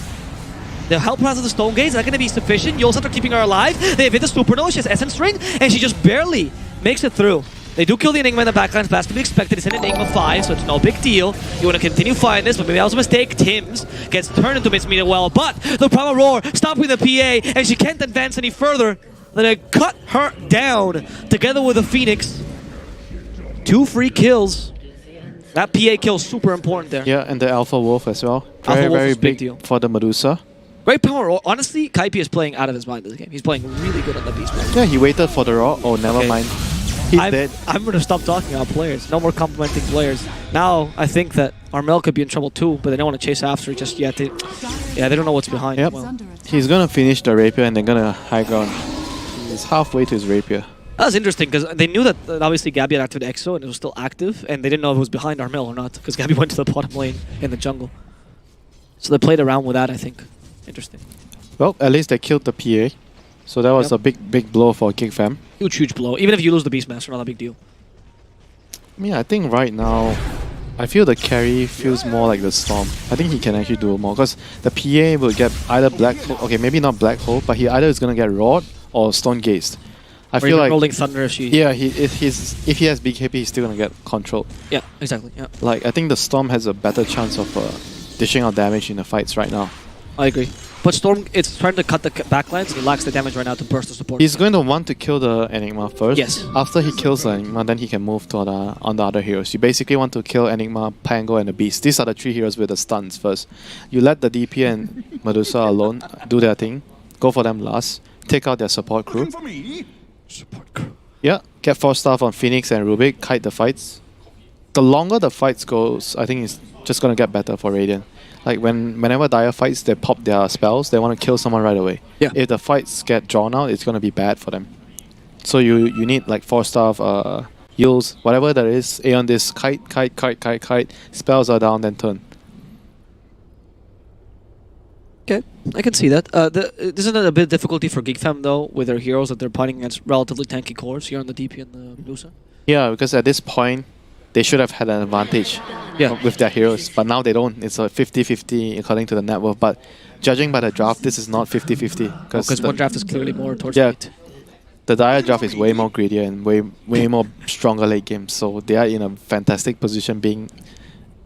The help rounds of the Stone Gaze are going to be sufficient. Yolsat are keeping her alive. They've hit the Supernova. She has Essence Ring, and she just barely makes it through. They do kill the Enigma in the backline, fast to be expected. It's an Enigma 5, so it's no big deal. You want to continue fighting this, but maybe that was a mistake. Tims gets turned into Miss Media well, but the Primal Roar stopping the PA, and she can't advance any further. Then they cut her down together with the Phoenix. 2 free kills. That PA kill is super important there. Yeah, and the Alpha Wolf as well. Alpha Very, Wolf very is big big deal. for the Medusa. Great Primal Roar. Honestly, Kaipi is playing out of his mind this game. He's playing really good on the Beast Mode. Yeah, he waited for the Raw. Oh, never Okay. mind. He's dead. I'm going to stop talking about players. No more complimenting players. Now, I think that Armel could be in trouble too, but they don't want to chase after it just yet. They don't know what's behind. Yep. Well, He's gonna finish the Rapier and they're gonna high ground. He's halfway to his Rapier. that was interesting because they knew that obviously Gabby had activated EXO and it was still active, and they didn't know if it was behind Armel or not because Gabby went to the bottom lane in the jungle. So they played around with that, I think. Interesting. Well, at least they killed the PA. So that was Yep. a big blow for GeekFam. Huge blow. Even if you lose the Beastmaster, not a big deal. I mean, I think right now, I feel the carry feels more like the Storm. I think he can actually do more because the PA will get either Black Hole, okay, maybe not Black Hole, but he either is going to get Rod or Stone Gazed. I Or feel even like, Rolling Thunder if she... yeah, if he has BKB, he's still going to get controlled. Yeah, exactly. Yeah, Like, I think the Storm has a better chance of dishing out damage in the fights right now. I agree. But Storm, it's trying to cut the backlines and he lacks the damage right now to burst the support. He's going to want to kill the Enigma first. Yes. After he kills the Enigma, then he can move to on the other heroes. You basically want to kill Enigma, Pango, and the Beast. These are the 3 heroes with the stuns first. You let the DP and Medusa alone do their thing. Go for them last. Take out their support crew. Support crew. Yeah. Get 4 stuff on Phoenix and Rubik. Kite the fights. The longer the fights goes, I think it's just going to get better for Radiant. Like whenever Dire fights, they pop their spells, they want to kill someone right away. Yeah. If the fights get drawn out, it's going to be bad for them. So you need like 4 stuff, heals, whatever there is. Aeon this, kite. Spells are down, then turn. Okay, I can see that. Isn't it a bit difficulty for GeekFam though, with their heroes that they're fighting against relatively tanky cores here on the DP and the Medusa? Yeah, because at this point, they should have had an advantage with their heroes, but now they don't. It's a 50-50 according to the net worth, but judging by the draft, this is not 50-50. Because one draft is clearly more towards Yeah. late. The Dire draft is way more greedier and way more stronger late game, so they are in a fantastic position being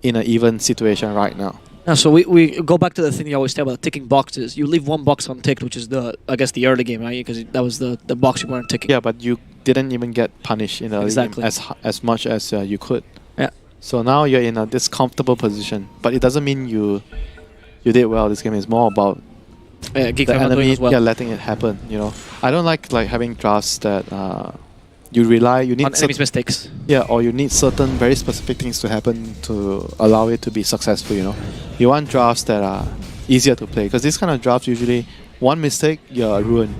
in an even situation right now. Yeah, so we go back to the thing you always say about ticking boxes. You leave one box unticked, which is I guess the early game, right? Because that was the box you weren't ticking. Yeah, but you didn't even get punished in the early Exactly. game as much as you could. Yeah. So now you're in a discomfortable position, but it doesn't mean you did well. This game is more about Yeah, the GeekFam not doing enemy, as well. yeah, letting it happen. You know, I don't like having drafts that you need On enemy's mistakes. yeah, or you need certain very specific things to happen to allow it to be successful. You know, you want drafts that are easier to play because these kind of drafts usually one mistake you're ruined.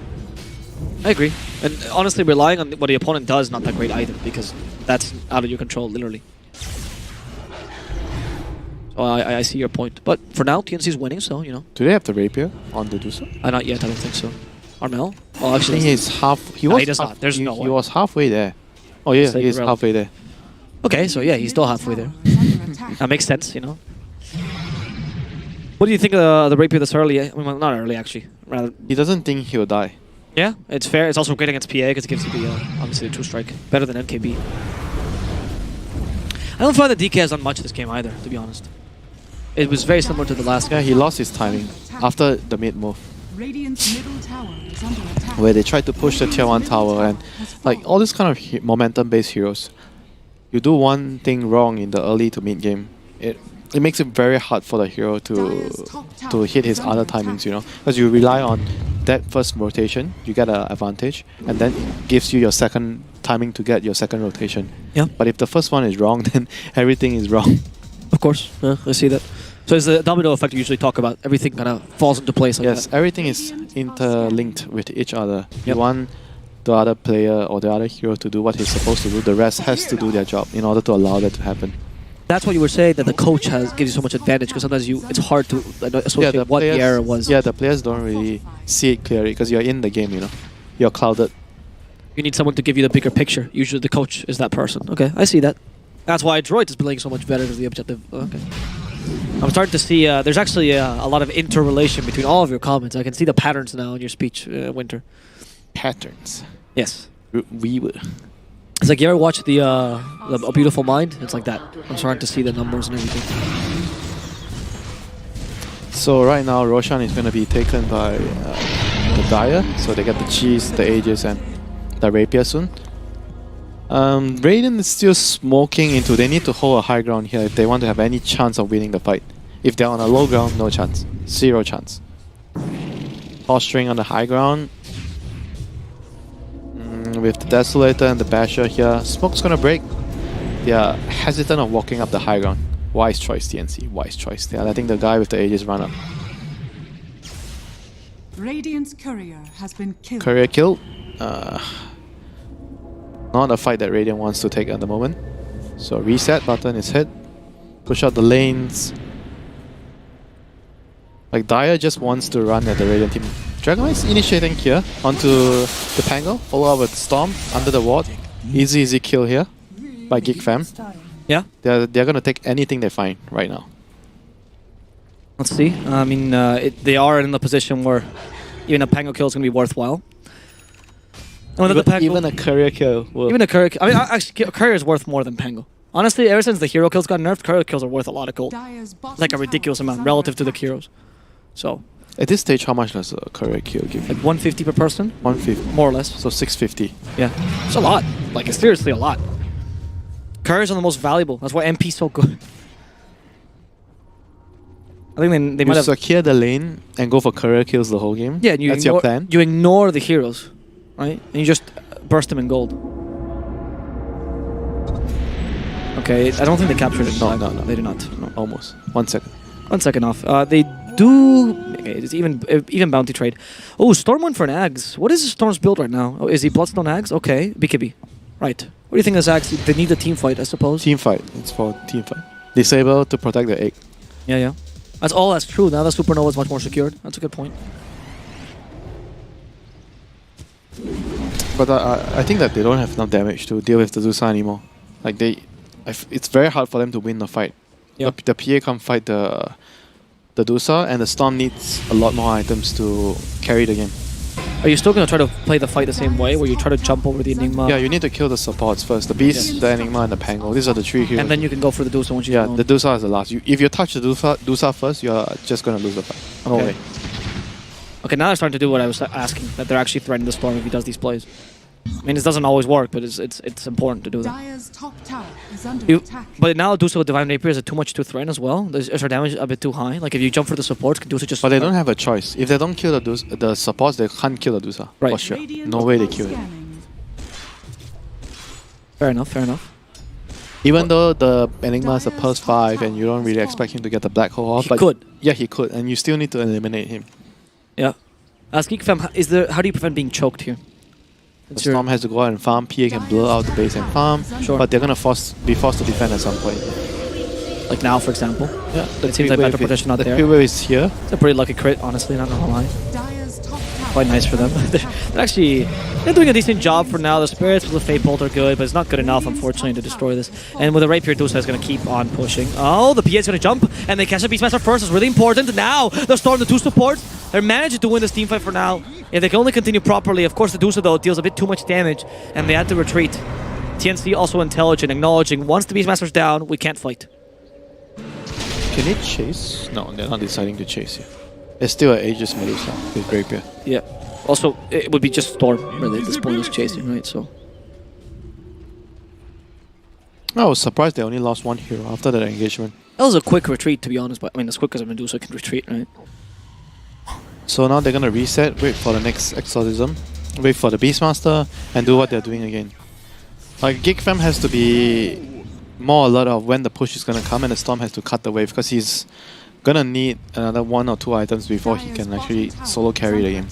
I agree. And honestly, relying on what the opponent does is not that great either, because that's out of your control, literally. So I see your point. But for now, TNC is winning, so, you know. Do they have the rapier on the Medusa? Not yet, I don't think so. Armel? Oh, I actually, think he's half. He No, was. he does not. There's no he way. was halfway there. Oh yeah, Say he is Grell. halfway there. okay, so yeah, he's still halfway there. Under attack. That makes sense, you know. What do you think of the rapier this early? I mean, well, not early, actually. Rather, He doesn't think he'll die. yeah, it's fair. It's also great against PA because it gives you the, obviously, the 2-strike. Better than NKB. I don't find that DK has done much this game either, to be honest. It was very similar to the last Yeah, game. he lost his timing after the mid move, Radiant's middle tower is under attack. where they tried to push the tier 1 tower and like all these kind of momentum-based heroes. You do one thing wrong in the early to mid game, it makes it very hard for the hero to hit his other timings, you know, because you rely on that first rotation, you get an advantage, and then it gives you your second timing to get your second rotation. Yeah. But if the first one is wrong, then everything is wrong. Of course, yeah, I see that. So it's the domino effect you usually talk about. Everything kind of falls into place like Yes, that. everything is interlinked with each other. You Yep. want the other player or the other hero to do what he's supposed to do. The rest has to do their job in order to allow that to happen. That's what you were saying, that the coach gives you so much advantage, because sometimes it's hard to associate what the error was. Yeah, the players don't really see it clearly because you're in the game, you know. You're clouded. You need someone to give you the bigger picture. Usually the coach is that person. Okay, I see that. That's why Droid is playing so much better as the objective. Okay. I'm starting to see there's actually a lot of interrelation between all of your comments. I can see the patterns now in your speech, Winter. Patterns. Yes. We were. It's like you ever watch the A Beautiful Mind? It's like that. I'm starting to see the numbers and everything. So right now, Roshan is going to be taken by the Dire. So they get the cheese, the Aegis, and the Rapier soon. Raiden is still smoking into. They need to hold a high ground here if they want to have any chance of winning the fight. If they're on a low ground, no chance. 0 chance. Horse string on the high ground. With the Desolator and the Basher here, smoke's gonna break. They are hesitant of walking up the high ground. Wise choice, TNC. Wise choice. They are letting the guy with the Aegis run up. Radiant's courier has been killed. Courier killed. Not a fight that Radiant wants to take at the moment. So reset button is hit. Push out the lanes. Like Dire just wants to run at the Radiant team. Dragonite's initiating here onto the Pango. Follow up with Storm under the ward. Easy kill here by GeekFam. Yeah. They're gonna take anything they find right now. Let's see. I mean, they are in the position where even a Pango kill is going to be worthwhile. And Even a courier kill. Will. Even a courier. I mean, actually, a courier is worth more than Pango. Honestly, ever since the hero kills got nerfed, courier kills are worth a lot of gold. Like a ridiculous amount relative to the heroes. So. At this stage, how much does a courier kill give? Like 150 per person? 150. More or less. So 650. Yeah. It's a lot. Like, it's seriously a lot. Couriers are the most valuable. That's why MP is so good. I think they might have secure the lane and go for courier kills the whole game. Yeah, and that's your plan. You ignore the heroes, right? And you just burst them in gold. Okay, I don't think they captured it. No, they did not. No. Almost. 1 second. 1 second off. They do. Okay, it's even bounty trade. Oh, Storm went for an Ags. What is Storm's build right now? Oh, is he Bloodstone Ags? Okay, BKB. Right. What do you think of Ags? They need a team fight, I suppose. Team fight. It's for team fight. Disable to protect the egg. Yeah. That's true. Now the Supernova is much more secured. That's a good point. But I think that they don't have enough damage to deal with the Zusa anymore. Like it's very hard for them to win the fight. Yep. The PA can't fight the Dusa, and the Storm needs a lot more items to carry the game. Are you still going to try to play the fight the same way, where you try to jump over the Enigma? Yeah, you need to kill the supports first. The Beast, the Enigma, and the Pango. These are the 3 heroes. And then you can go for the Dusa once you Yeah, the Dusa is the last. If you touch the Dusa first, you're just going to lose the fight. Okay. Okay, now they're starting to do what I was asking, that they're actually threatening the Storm if he does these plays. I mean, this doesn't always work, but it's important to do that. Dire's top tower is under attack. But now Dusa with Divine Rapier is too much to threaten as well. Is our damage a bit too high? Like if you jump for the supports, can Dusa just... But they don't have a choice. If they don't kill the supports, they can't kill the Dusa. Right. For sure. No way they kill it. Fair enough. Even though the Enigma is a plus 5 and you don't really expect him to get the Black Hole off. He could. Yeah, he could. And you still need to eliminate him. Yeah. As GeekFam, how do you prevent being choked here? The Storm has to go out and farm. PA can blow out the base and farm. Sure. But they're going to be forced to defend at some point. Like now, for example. Yeah. It seems like better protection out there. The Wave is here. It's a pretty lucky crit, honestly, not gonna lie. Quite nice for them. They're doing a decent job for now. The Spirits with the Fate Bolt are good, but it's not good enough, unfortunately, to destroy this. And with the Rapier, Dusa is going to keep on pushing. Oh, the PA is going to jump, and they catch the Beastmaster first. It's really important. Now, the Storm, the 2 supports, they're managing to win this team fight for now. If they can only continue properly, of course, the Dusa, though, deals a bit too much damage, and they had to retreat. TNC also intelligent, acknowledging once the Beastmaster's down, we can't fight. Can it chase? No, they're not deciding to chase here. It's still an Aegis Medusa with Rapier. Yeah. Also, it would be just Storm, really, at this point, is chasing, right? So. I was surprised they only lost 1 hero after that engagement. That was a quick retreat, to be honest, but I mean, as quick as a Medusa can retreat, right? So now they're going to reset, wait for the next Exorcism, wait for the Beastmaster, and do what they're doing again. Like, GeekFam has to be more alert of when the push is going to come, and the Storm has to cut the wave, because he's going to need another 1 or 2 items before he can actually solo carry the game.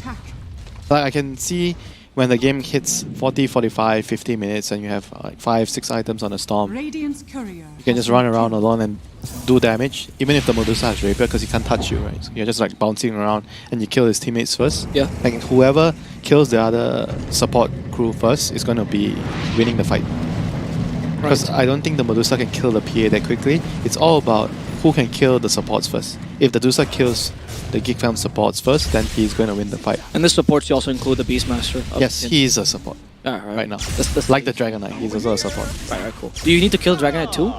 Like, I can see when the game hits 40, 45, 50 minutes and you have like 5, 6 items on a Storm, you can just run around alone and do damage, even if the Medusa has Rapier, because he can't touch you, right? So you're just like bouncing around and you kill his teammates first. Yeah. Like whoever kills the other support crew first is going to be winning the fight. Because I don't think the Medusa can kill the PA that quickly. It's all about who can kill the supports first. If the Medusa kills the GeekFam supports first, then he's going to win the fight. And this supports you also include the Beastmaster? Yes, he is a support right now. That's like the Dragon Knight, he's also a support. Right, cool. Do you need to kill Dragon Knight too?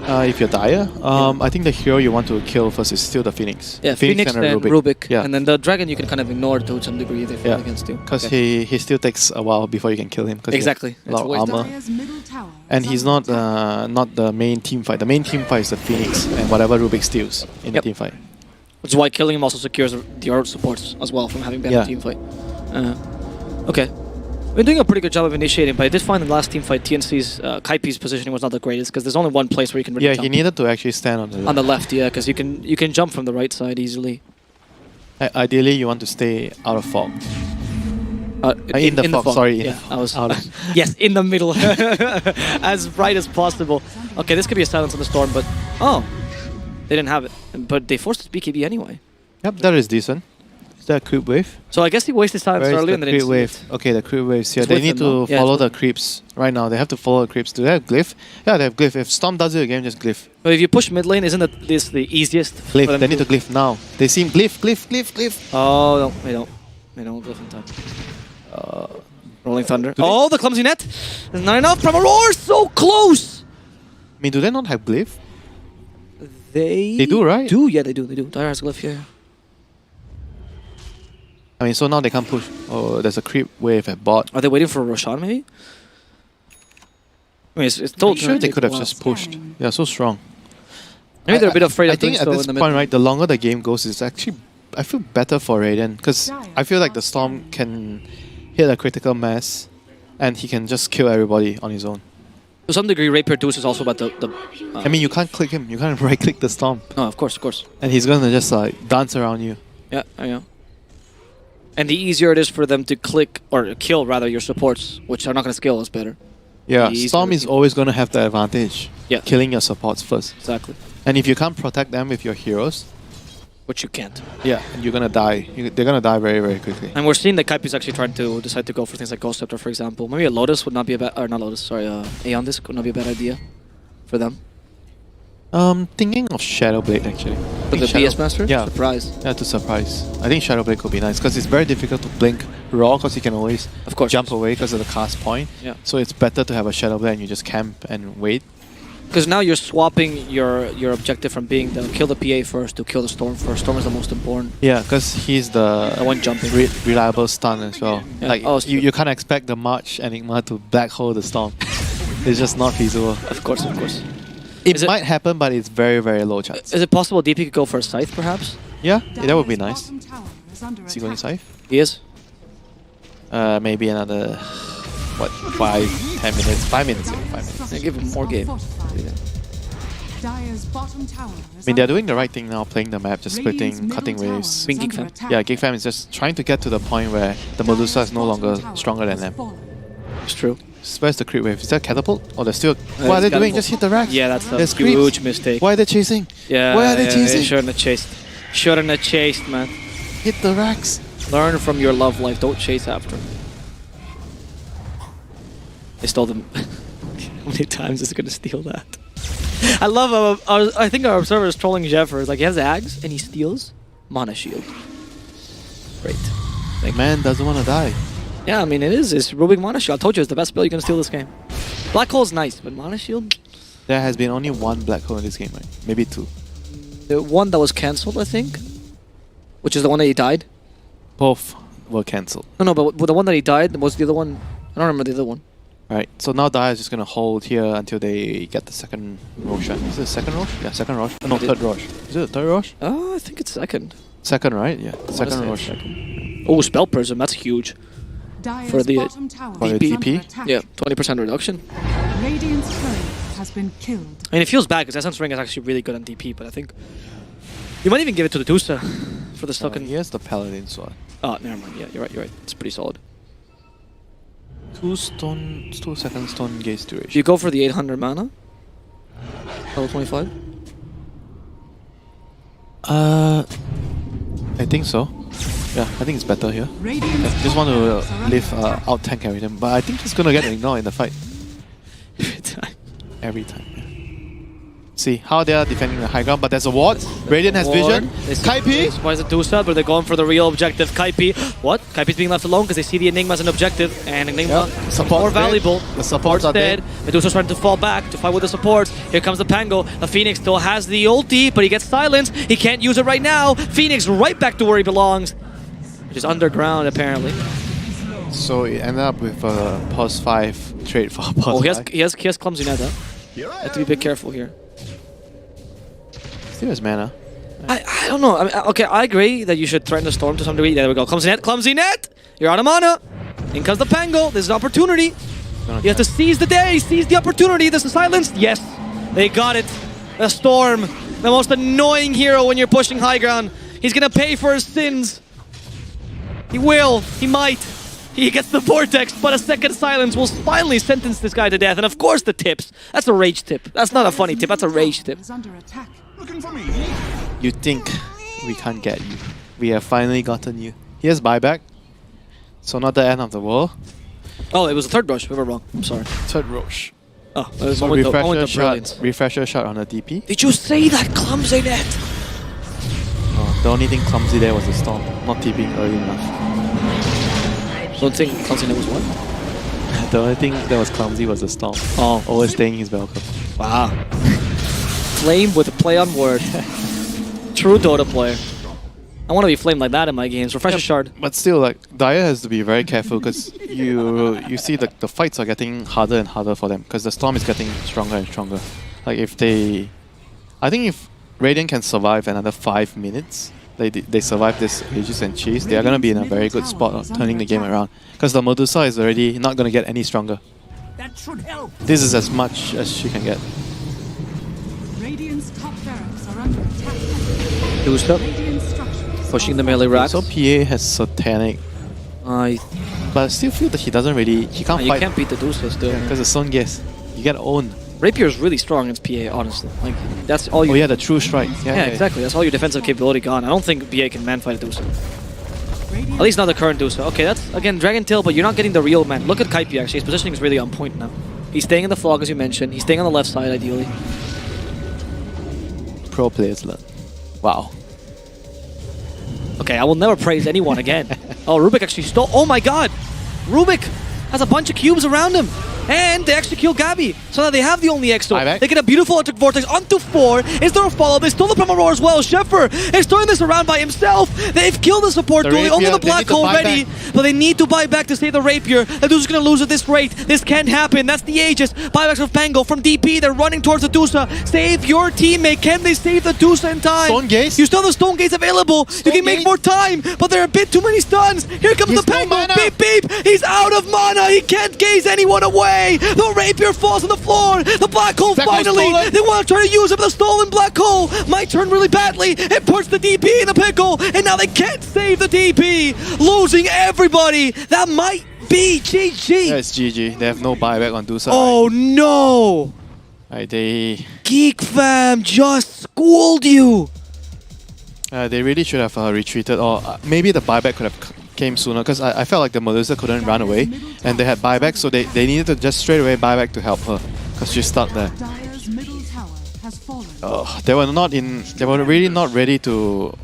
If you're dire, I think the hero you want to kill first is still the Phoenix. Yeah, Phoenix and then Rubik. Yeah. And then the Dragon you can kind of ignore to some degree if you fight against too. Because he still takes a while before you can kill him. Exactly. A lot of armor. And he's not the main team fight. The main team fight is the Phoenix and whatever Rubik steals in the team fight. Which is why killing him also secures your supports as well from having been a team fight. Okay. We're doing a pretty good job of initiating, but I did find in the last team fight TNC's Kaipi's positioning was not the greatest because there's only one place where you can really jump. He needed to actually stand on the left. On the left, yeah, because you can jump from the right side easily. Ideally, you want to stay out of fog. In the fog. Sorry. Yeah, I was. Yes, in the middle, as bright as possible. Okay, this could be a silence on the storm, but they didn't have it, but they forced it BKB anyway. Yep, that is decent. Is that a creep wave? So I guess he wasted silence earlier and then creep wave. Okay, the creep waves here. They need to follow the creeps right now. They have to follow the creeps. Do they have glyph? Yeah, they have glyph. If Storm does it again, just glyph. But if you push mid lane, isn't this the easiest? Glyph. They need to glyph now. They seem glyph. Oh no, they don't. They don't glyph in time. Rolling Thunder. Oh, the clumsy net. There's not enough. From a roar, so close. I mean, do they not have glyph? They do, right? Yeah, they do. Dire has glyph, yeah. I mean, so now they can't push. Oh, there's a creep wave at bot. Are they waiting for Roshan, maybe? I mean, it's told. Sure, they could have just pushed. They're so strong. Maybe they're a bit afraid of I think at this point, right, the longer the game goes, it's actually, I feel better for Raiden. Because I feel like the Storm can hit a critical mass and he can just kill everybody on his own. To some degree, Rapier Deuce is also about the I mean, you can't click him. You can't right-click the Storm. No, of course. And he's gonna just like dance around you. Yeah, I know. And the easier it is for them to click, or kill rather, your supports, which are not going to scale us better. Yeah, Storm is always going to have the advantage. Yeah. Killing your supports first. Exactly. And if you can't protect them with your heroes... Which you can't. Yeah, and you're going to die. They're going to die very, very quickly. And we're seeing that Kaipi's actually trying to decide to go for things like Ghost Scepter, for example. Maybe a Lotus would not be a bad... Or not Lotus, sorry. Aeon Disc would not be a bad idea for them. Thinking of Shadow Blade actually. But the Beastmaster? Yeah. Surprise. Yeah, to surprise. I think Shadow Blade could be nice because it's very difficult to blink raw because you can always jump away because of the cast point. Yeah. So it's better to have a Shadow Blade and you just camp and wait. Because now you're swapping your objective from being the kill the PA first to kill the Storm first. Storm is the most important. Yeah, because he's the one jumping. Reliable stun as well. Yeah. Like you can't expect the March Enigma to black hole the Storm. It's just not feasible. Of course. It might happen, but it's very, very low chance. Is it possible DP could go for a Scythe, perhaps? Yeah, that would be nice. Is he going Scythe? He is. Maybe another, 10 minutes? 5 minutes, yeah, 5 minutes. Yeah, give him more game. I mean, they're doing the right thing now, playing the map, just splitting, cutting waves. Being GeekFam. Yeah, GeekFam is just trying to get to the point where the Medusa is no longer stronger than them. It's true. Where's the creep wave? Is that catapult? Or they're still... what are they doing? Just hit the racks? Yeah, that's a huge mistake. Why are they chasing? Yeah, why are they chasing? Shouldn't have chased. Shouldn't have chased, man. Hit the racks. Learn from your love life. Don't chase after. They stole them. How many times is it going to steal that? I love I think our observer is trolling Jeffers. Like, he has Ags and he steals Mana Shield. Great. Like, man doesn't want to die. Yeah, I mean, it is. It's Rubik Mana Shield. I told you it's the best spell you're going to steal this game. Black Hole's nice, but Mana Shield? There has been only one Black Hole in this game, right? Maybe two. The one that was cancelled, I think. Which is the one that he died. Both were cancelled. No, but the one that he died was the other one. I don't remember the other one. Right, so now Dai is just going to hold here until they get the second Roshan. Is it second Rosh? Yeah, second Rosh. No, third Rosh. Is it third Rosh? Oh, I think it's second. Second, right? Yeah, second Rosh. Oh, Spell Prism, that's huge. For the DP? Yeah, 20% reduction. Radiant's turret has been killed. I mean, it feels bad because Essence Ring is actually really good on DP, but I think you might even give it to the Tusa for the second. He has the Paladin Sword. Oh, never mind. Yeah, you're right. It's pretty solid. 2 second stone gaze duration. Do you go for the 800 mana? Level 25? I think so. Yeah, I think it's better here. I just want to live out tank everything, but I think he's gonna get ignored in the fight. Every time. Yeah. See how they are defending the high ground, but there's a ward. Radiant has vision. Kaipi. Why is it Dusa? But they're going for the real objective. Kaipi. What? Kaipi's being left alone because they see the Enigma as an objective, and Enigma more valuable. The supports are dead. Medusa's trying to fall back to fight with the supports. Here comes the Pango. The Phoenix still has the ulti, but he gets silenced. He can't use it right now. Phoenix right back to where he belongs, which is underground apparently. So it ended up with a +5 trade for a +5. Oh, he has clumsy net, huh? Have to be a bit careful here. Still has mana. I don't know. I mean, okay, I agree that you should threaten the storm to some degree. There we go. Clumsy net, clumsy net! You're out of mana! In comes the Pango. This is an opportunity. You have to seize the day, seize the opportunity. This is silenced. Yes, they got it. The storm, the most annoying hero when you're pushing high ground. He's gonna pay for his sins. He will. He might. He gets the vortex, but a second silence will finally sentence this guy to death. And of course the tips. That's a rage tip. That's not a funny tip, that's a rage tip. Is under attack. You think we can't get you. We have finally gotten you. Here's buyback. So not the end of the world. Oh, it was a third brush. We were wrong. I'm sorry. Third Roche. Oh, that was So moment of refresher shot on the DP. Did you say that, clumsy net? Oh, the only thing clumsy there was the storm. Not TPing early enough. Don't think clumsy net was what? The only thing that was clumsy was the storm. Oh. Always staying his welcome. Wow. Flame with a play on word. True Dota player. I want to be flamed like that in my games. Refresher shard. But still, like, Daya has to be very careful because you see the fights are getting harder and harder for them because the storm is getting stronger and stronger. Like if they... I think if Radiant can survive another 5 minutes, they survive this Aegis and Cheese, they are going to be in a very good spot of turning the game around. Because the Medusa is already not going to get any stronger. That should help. This is as much as she can get. Radiant's top barracks are under attack. Do stuff. Radiant structures Pushing the are melee racks. So PA has Satanic, but I still feel that he doesn't really... He can't you fight. can't beat the Dusa still. Because the Sun Gas. You get owned. Rapier is really strong against PA, honestly. Like, that's all you... Oh yeah, the true strike. Yeah, exactly. That's all your defensive capability gone. I don't think PA can man-fight a Dusa. At least not the current Dusa. Okay, that's, again, Dragon Tail, but you're not getting the real man. Look at Kaipi, actually. His positioning is really on point now. He's staying in the fog, as you mentioned. He's staying on the left side, ideally. Pro players learn. Wow. Okay, I will never praise anyone again. Oh, Rubik actually stole... Oh my god! Rubik has a bunch of cubes around him. And they actually kill Gabby. So now they have the only Exo. They get a beautiful electric vortex onto 4. Is there a follow? They stole the Primal Roar as well. Sheffer is throwing this around by himself. They've killed the support duel. Only the Black Hole ready. But they need to buy back to save the Rapier. Medusa's going to lose at this rate. This can't happen. That's the Aegis. Buybacks of Pango from DP. They're running towards the Dusa. Save your teammate. Can they save the Dusa in time? Stone Gaze? You still have the Stone Gaze available. You can make more time. But there are a bit too many stuns. Here comes the Pango. Beep, beep. He's out of mana. He can't gaze anyone away. The Rapier falls on the floor. The Black Hole finally. They want to try to use it, but the stolen Black Hole might turn really badly. It puts the DP in a pickle, and now they can't save the DP. Losing everybody. That might be GG. Yeah, it's GG. They have no buyback on Dusa. Oh no. Right, they GeekFam just schooled you. they really should have retreated, or maybe the buyback could have came sooner, because I felt like the Medusa couldn't run away and they had buyback, so they needed to just straight away buy back to help her because she's stuck there. Dire's middle tower has fallen. They were really not ready to,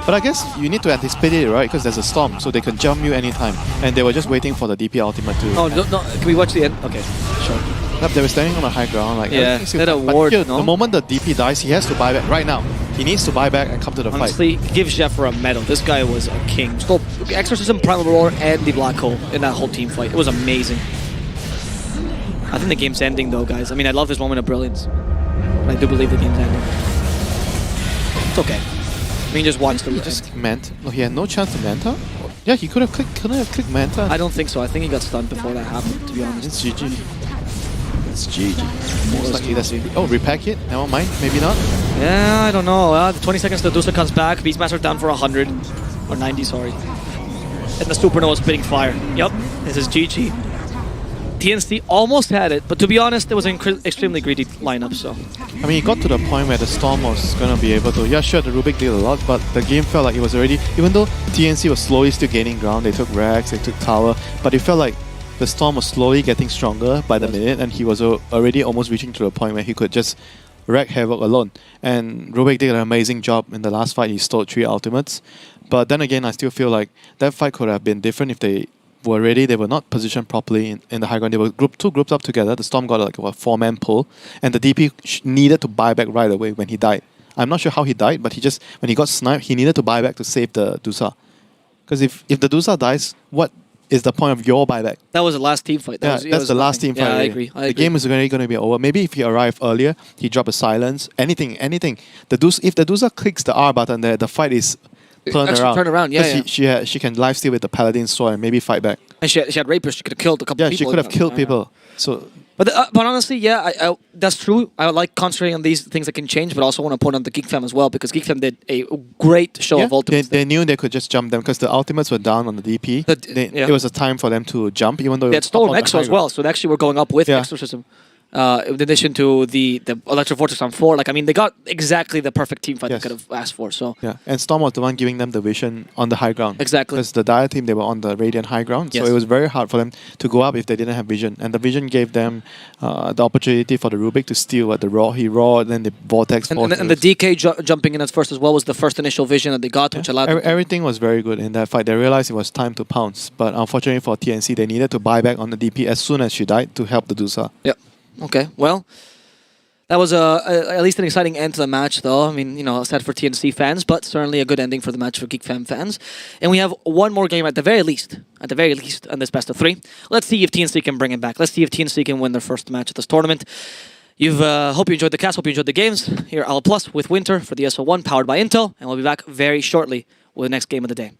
but I guess you need to anticipate it, right? Because there's a storm, so they can jump you anytime, and they were just waiting for the DP ultimate too. Oh no, can we watch the end? Okay, sure. Yep, they were standing on the high ground, like yeah, that a ward, here, no? the moment the DP dies, he has to buy back right now. He needs to buy back and come to the Honestly, fight. give Sheffer a medal. This guy was a king. Stole Exorcism, Primal Roar, and the Black Hole in that whole team fight. It was amazing. I think the game's ending though, guys. I mean, I love this moment of brilliance. But I do believe the game's ending. It's okay. I mean, just watch the just Manta. No, he had no chance to Manta? Yeah, he couldn't have clicked Manta. I don't think so. I think he got stunned before that happened, to be honest. It's GG. It's GG. Most likely that's GG. Oh, repack it? Never mind. Maybe not. Yeah, I don't know. 20 seconds till Dusa comes back. Beastmaster down for 100. Or 90, sorry. And the Supernova spitting fire. Yep, this is GG. TNC almost had it, but to be honest, it was an extremely greedy lineup, so... I mean, it got to the point where the Storm was going to be able to... Yeah, sure, the Rubik did a lot, but the game felt like it was already... Even though TNC was slowly still gaining ground, they took Rags, they took Tower, but it felt like the Storm was slowly getting stronger by the minute, and he was already almost reaching to the point where he could just wreak havoc alone. And Rubik did an amazing job in the last fight. He stole 3 ultimates. But then again, I still feel like that fight could have been different if they were ready. They were not positioned properly in the high ground. They were two groups up together. The Storm got like a 4-man pull, and the DP needed to buy back right away when he died. I'm not sure how he died, but when he got sniped, he needed to buy back to save the Dusa. Because if the Dusa dies, what is the point of your buyback? That was the last team fight. That's the last team fight. Yeah, I already. agree. The game is going to be over. Maybe if he arrived earlier, he dropped a silence, anything. If the Dusa clicks the R button there, the fight is turned around. Turn around, yeah. She can lifesteal with the Paladin sword and maybe fight back. And she had rapiers. She could have killed a couple Yeah, people. she could have killed people. So. But honestly, yeah, I that's true. I like concentrating on these things that can change, but I also want to point out the GeekFam as well, because GeekFam did a great show of ultimates. They knew they could just jump them because the ultimates were down on the DP. It was a time for them to jump, even though they had stolen Exo as well, so they actually were going up with Exorcism. In addition to the Electro Vortex on 4, like, I mean, they got exactly the perfect team fight they could have asked for. So yeah, and Storm was the one giving them the vision on the high ground. Exactly. Because the Dire team, they were on the Radiant high ground, so it was very hard for them to go up if they didn't have vision. And the vision gave them the opportunity for the Rubik to steal at the Raw. He Raw, then the Vortex. And the DK jumping in at first as well was the first initial vision that they got, which allowed them everything was very good in that fight. They realized it was time to pounce, but unfortunately for TNC, they needed to buy back on the DP as soon as she died to help the Dusa. Yeah. Okay, well, that was at least an exciting end to the match, though. I mean, sad for TNC fans, but certainly a good ending for the match for GeekFam fans. And we have one more game at the very least, on this best of 3. Let's see if TNC can bring it back. Let's see if TNC can win their first match at this tournament. Hope you enjoyed the cast, hope you enjoyed the games. Here at Al Plus with Winter for the ESL 1, powered by Intel, and we'll be back very shortly with the next game of the day.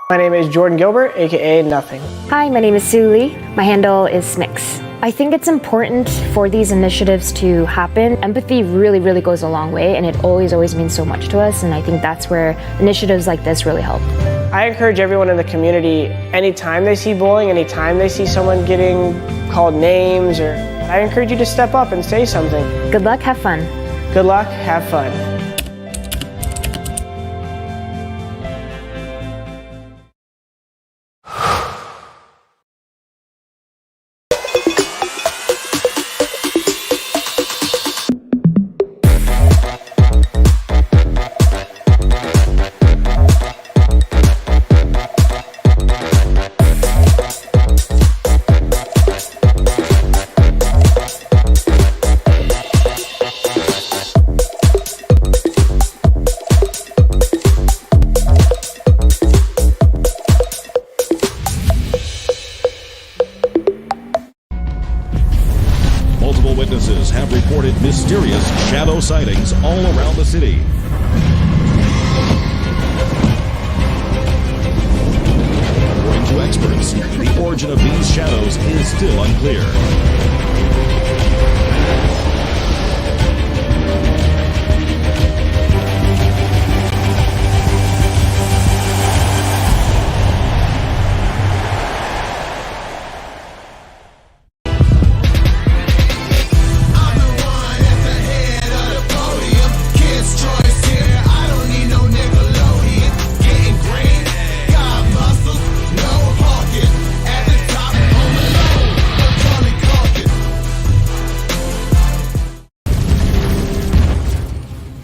My name is Jordan Gilbert, aka Nothing. Hi, my name is Sue Lee. My handle is Smix. I think it's important for these initiatives to happen. Empathy really, really goes a long way, and it always means so much to us, and I think that's where initiatives like this really help. I encourage everyone in the community, anytime they see bullying, anytime they see someone getting called names, I encourage you to step up and say something. Good luck, have fun. Good luck, have fun. Multiple witnesses have reported mysterious shadow sightings all around the city. According to experts, the origin of these shadows is still unclear.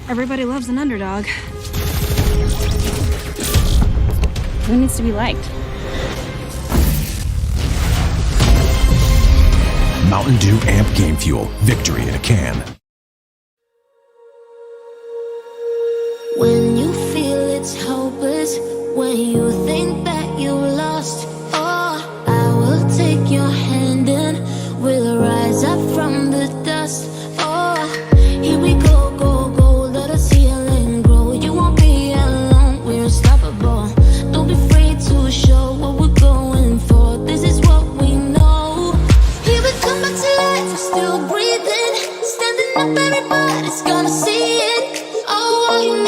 Everybody loves an underdog. Who needs to be liked? Mountain Dew Amp Game Fuel. Victory in a can. When you feel it's hopeless, when you think that you lost, oh, I will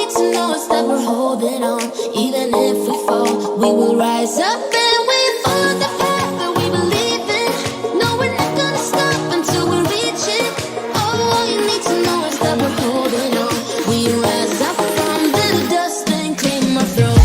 need to know is that we're holding on. Even if we fall, we will rise up and we follow the path that we believe in. No, we're not gonna stop until we reach it. Oh, all you need to know is that we're holding on. We rise up from the dust and claim our throne.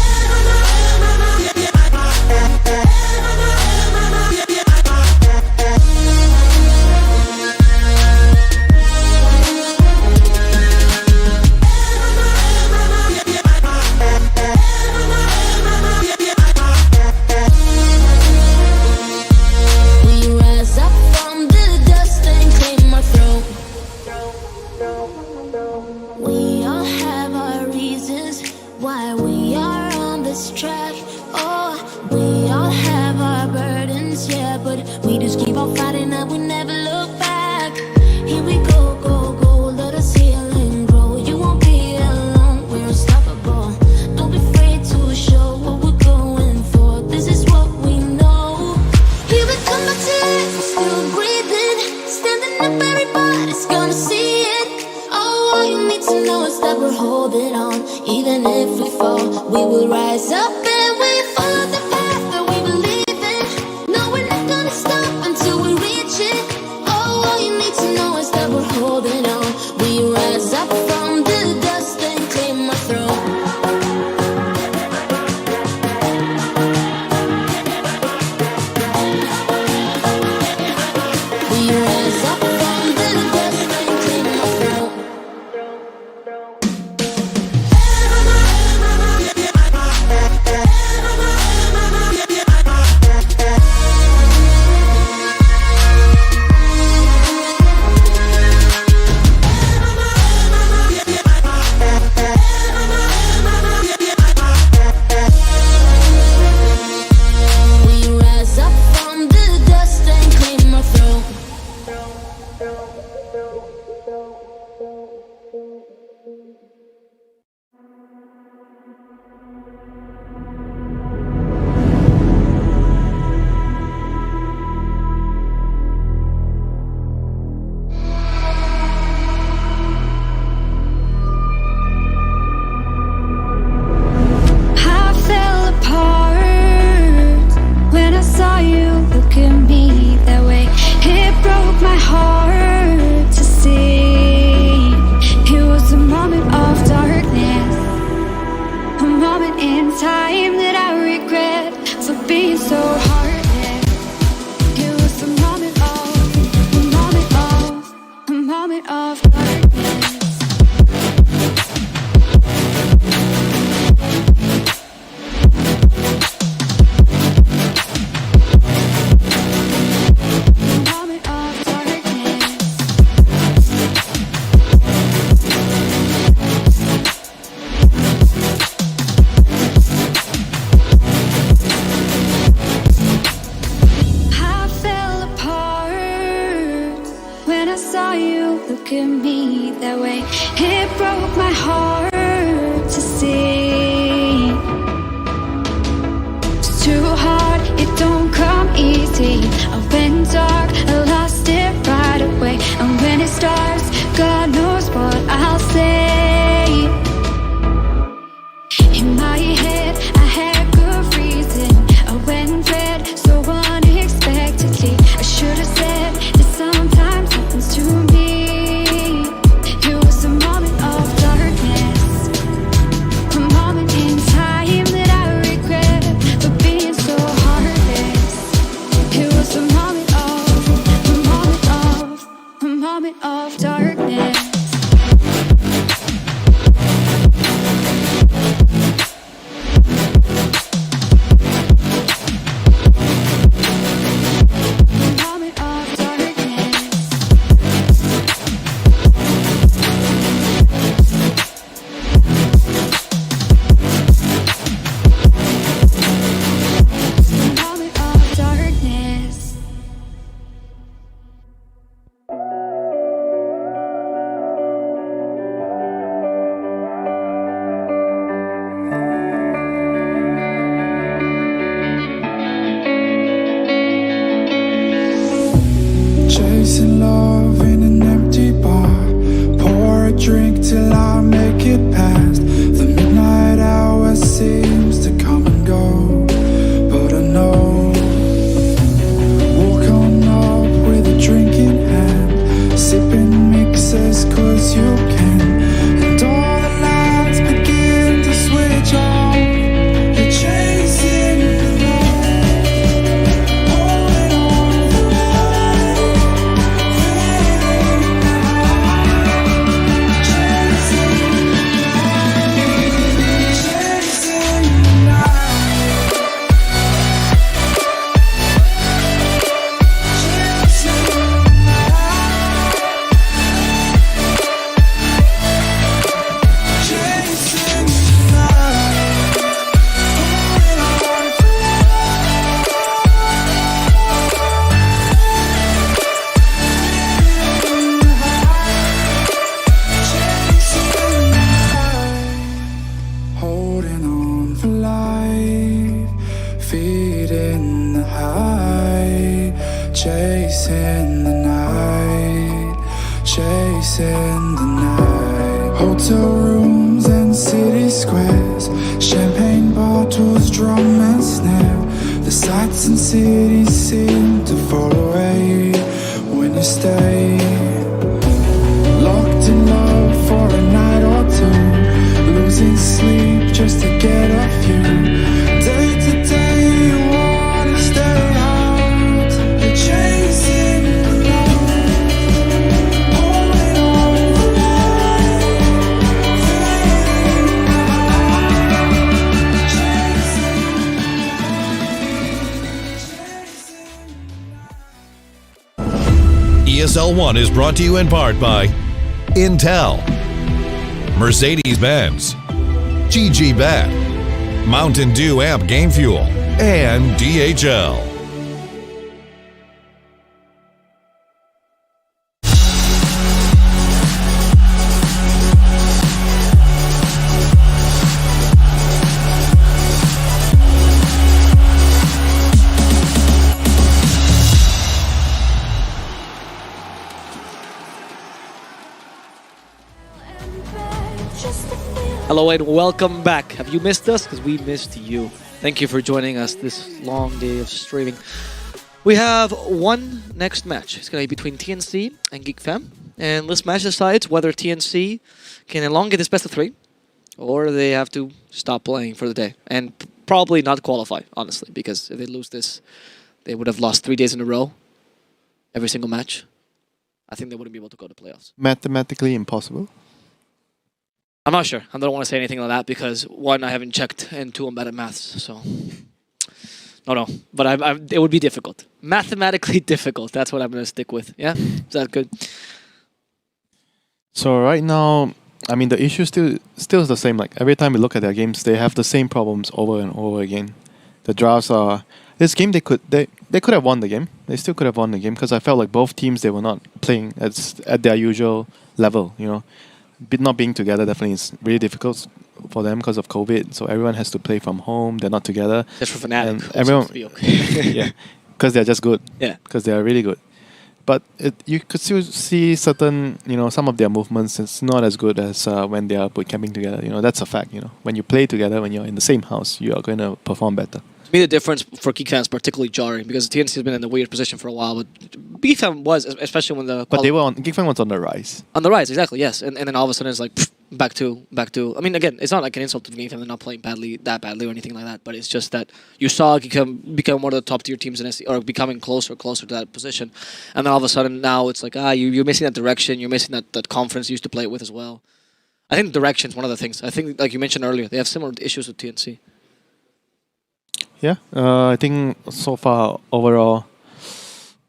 We just keep on fighting and we never look back. Here we go, go, go, let us heal and grow. You won't be alone, we're unstoppable. Don't be afraid to show what we're going for. This is what we know. Here we come back to life, we're still breathing. Standing up, everybody's gonna see it. Oh, all you need to know is that we're holding on. Even if we fall, we will rise up and we follow the path that we believe in. No, we're not gonna stop until we reach it. Oh, all you need to know is that we're holding on. We rise up from the dust and claim our throne. We rise up from the dust and claim our throne. We rise up from the dust and claim our throne. I fell apart when I saw you look at me that way. It broke my heart to see. It was a moment of darkness, a moment in time that I regret for being so heartless. It was a moment of darkness. Moment of darkness. I fell apart when I saw you look at me that way. It broke my heart to see. It's too hard, it don't come easy. I went dark, I lost it right away. And when it starts, God knows what I'll say. In my head, I had good reason. I went red so unexpectedly. I should have said that sometimes happens to me. It was a moment of darkness, a moment in time that I regret for being so heartless. It was a moment of darkness. Moment of darkness. Moment of darkness. Chasing love in an empty bar. Pour a drink till I make it past the chasing the night, chasing the night. Hotel rooms and city squares, champagne bottles, drum and snare. The sights and cities seem to fall away when you stay. Locked in love for a night or two, losing sleep just to get off you. Day to day you wanna stay out, you're chasing the night, holding on the line, fading out, ESL 1 is brought to you in part by Intel, Mercedes-Benz, GeekFam, Mountain Dew Amp Game Fuel, and DHL. Hello and welcome back. Have you missed us? Because we missed you. Thank you for joining us this long day of streaming. We have one next match. It's going to be between TNC and GeekFam. And this match decides whether TNC can elongate this best of 3 or they have to stop playing for the day. And probably not qualify, honestly, because if they lose this, they would have lost 3 days in a row, every single match. I think they wouldn't be able to go to playoffs. Mathematically impossible? I'm not sure. I don't want to say anything like that because, one, I haven't checked, and two, I'm bad at maths, so... No. But it would be difficult. Mathematically difficult. That's what I'm going to stick with. Yeah? Is that good? So right now, I mean, the issue still is the same. Like, every time we look at their games, they have the same problems over and over again. The drafts are... This game, they could have won the game. They still could have won the game because I felt like both teams, they were not playing at their usual level, you know. Not being together definitely is really difficult for them because of COVID. So everyone has to play from home. They're not together. Just for Fnatic. And everyone, yeah, because they're just good. Yeah, because they are really good. But you could still see certain, you know, some of their movements. It's not as good as when they are boot camping together. You know, that's a fact. You know, when you play together, when you're in the same house, you are going to perform better. To me, the difference for GeekFam is particularly jarring because TNC has been in a weird position for a while, but GeekFam was, especially when the... But they were on... GeekFam was on the rise. On the rise, exactly, yes. And then all of a sudden it's like, pfft, back to... I mean, again, it's not like an insult to GeekFam. They're not playing that badly or anything like that, but it's just that you saw GeekFam become one of the top-tier teams in SC, or becoming closer to that position. And then all of a sudden now it's like, you're missing that direction, you're missing that conference you used to play with as well. I think direction is one of the things. I think, like you mentioned earlier, they have similar issues with TNC. Yeah, I think so far, overall,